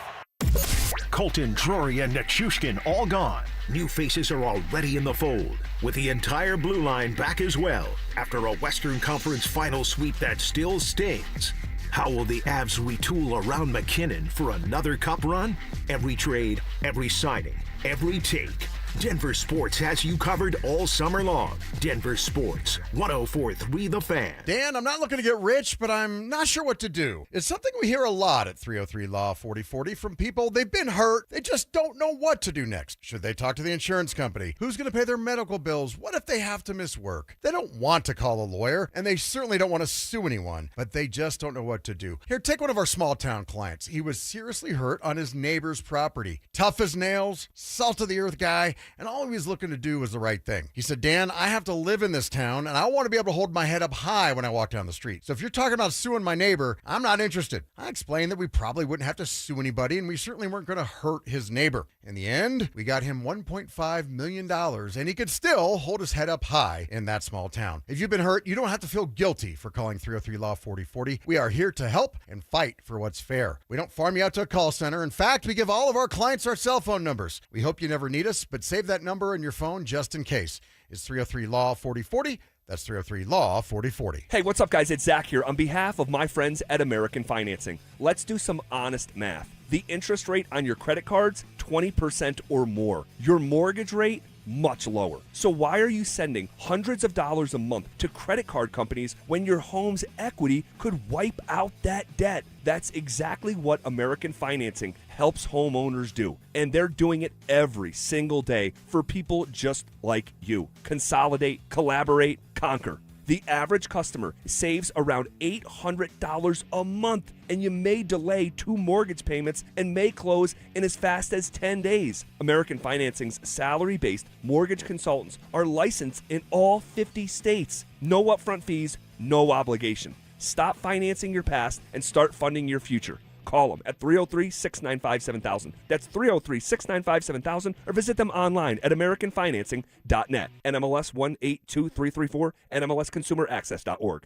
Colton, Drury, and Nichushkin all gone. New faces are already in the fold, with the entire blue line back as well after a Western Conference final sweep that still stings. How will the Avs retool around McKinnon for another cup run? Every trade, every signing, every take. Denver Sports has you covered all summer long. Denver Sports, 104.3 The Fan. Dan, I'm not looking to get rich, but I'm not sure what to do. It's something we hear a lot at 303 Law 4040 from people. They've been hurt. They just don't know what to do next. Should they talk to the insurance company? Who's going to pay their medical bills? What if they have to miss work? They don't want to call a lawyer, and they certainly don't want to sue anyone, but they just don't know what to do. Here, take one of our small town clients. He was seriously hurt on his neighbor's property. Tough as nails, salt of the earth guy, and all he was looking to do was the right thing. He said, Dan, I have to live in this town, and I want to be able to hold my head up high when I walk down the street. So if you're talking about suing my neighbor, I'm not interested. I explained that we probably wouldn't have to sue anybody, and we certainly weren't going to hurt his neighbor. In the end, we got him $1.5 million, and he could still hold his head up high in that small town. If you've been hurt, you don't have to feel guilty for calling 303 Law 4040. We are here to help and fight for what's fair. We don't farm you out to a call center. In fact, we give all of our clients our cell phone numbers. We hope you never need us, but save that number in your phone just in case. It's 303 Law 4040. That's 303 Law 4040. Hey, what's up, guys? It's Zach here on behalf of my friends at American Financing. Let's do some honest math. The interest rate on your credit cards, 20% or more. Your mortgage rate, much lower. So why are you sending hundreds of dollars a month to credit card companies when your home's equity could wipe out that debt? That's exactly what American Financing helps homeowners do. And they're doing it every single day for people just like you. Consolidate, collaborate, conquer. The average customer saves around $800 a month, and you may delay 2 mortgage payments and may close in as fast as 10 days. American Financing's salary-based mortgage consultants are licensed in all 50 states. No upfront fees, no obligation. Stop financing your past and start funding your future. Call them at 303-695-7000. That's 303-695-7000, or visit them online at AmericanFinancing.net. NMLS 182334, NMLSConsumerAccess.org.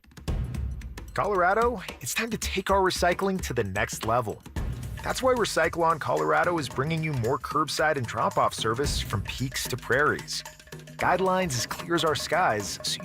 Colorado, it's time to take our recycling to the next level. That's why Recyclon Colorado is bringing you more curbside and drop-off service from peaks to prairies. Guidelines as clear as our skies, so you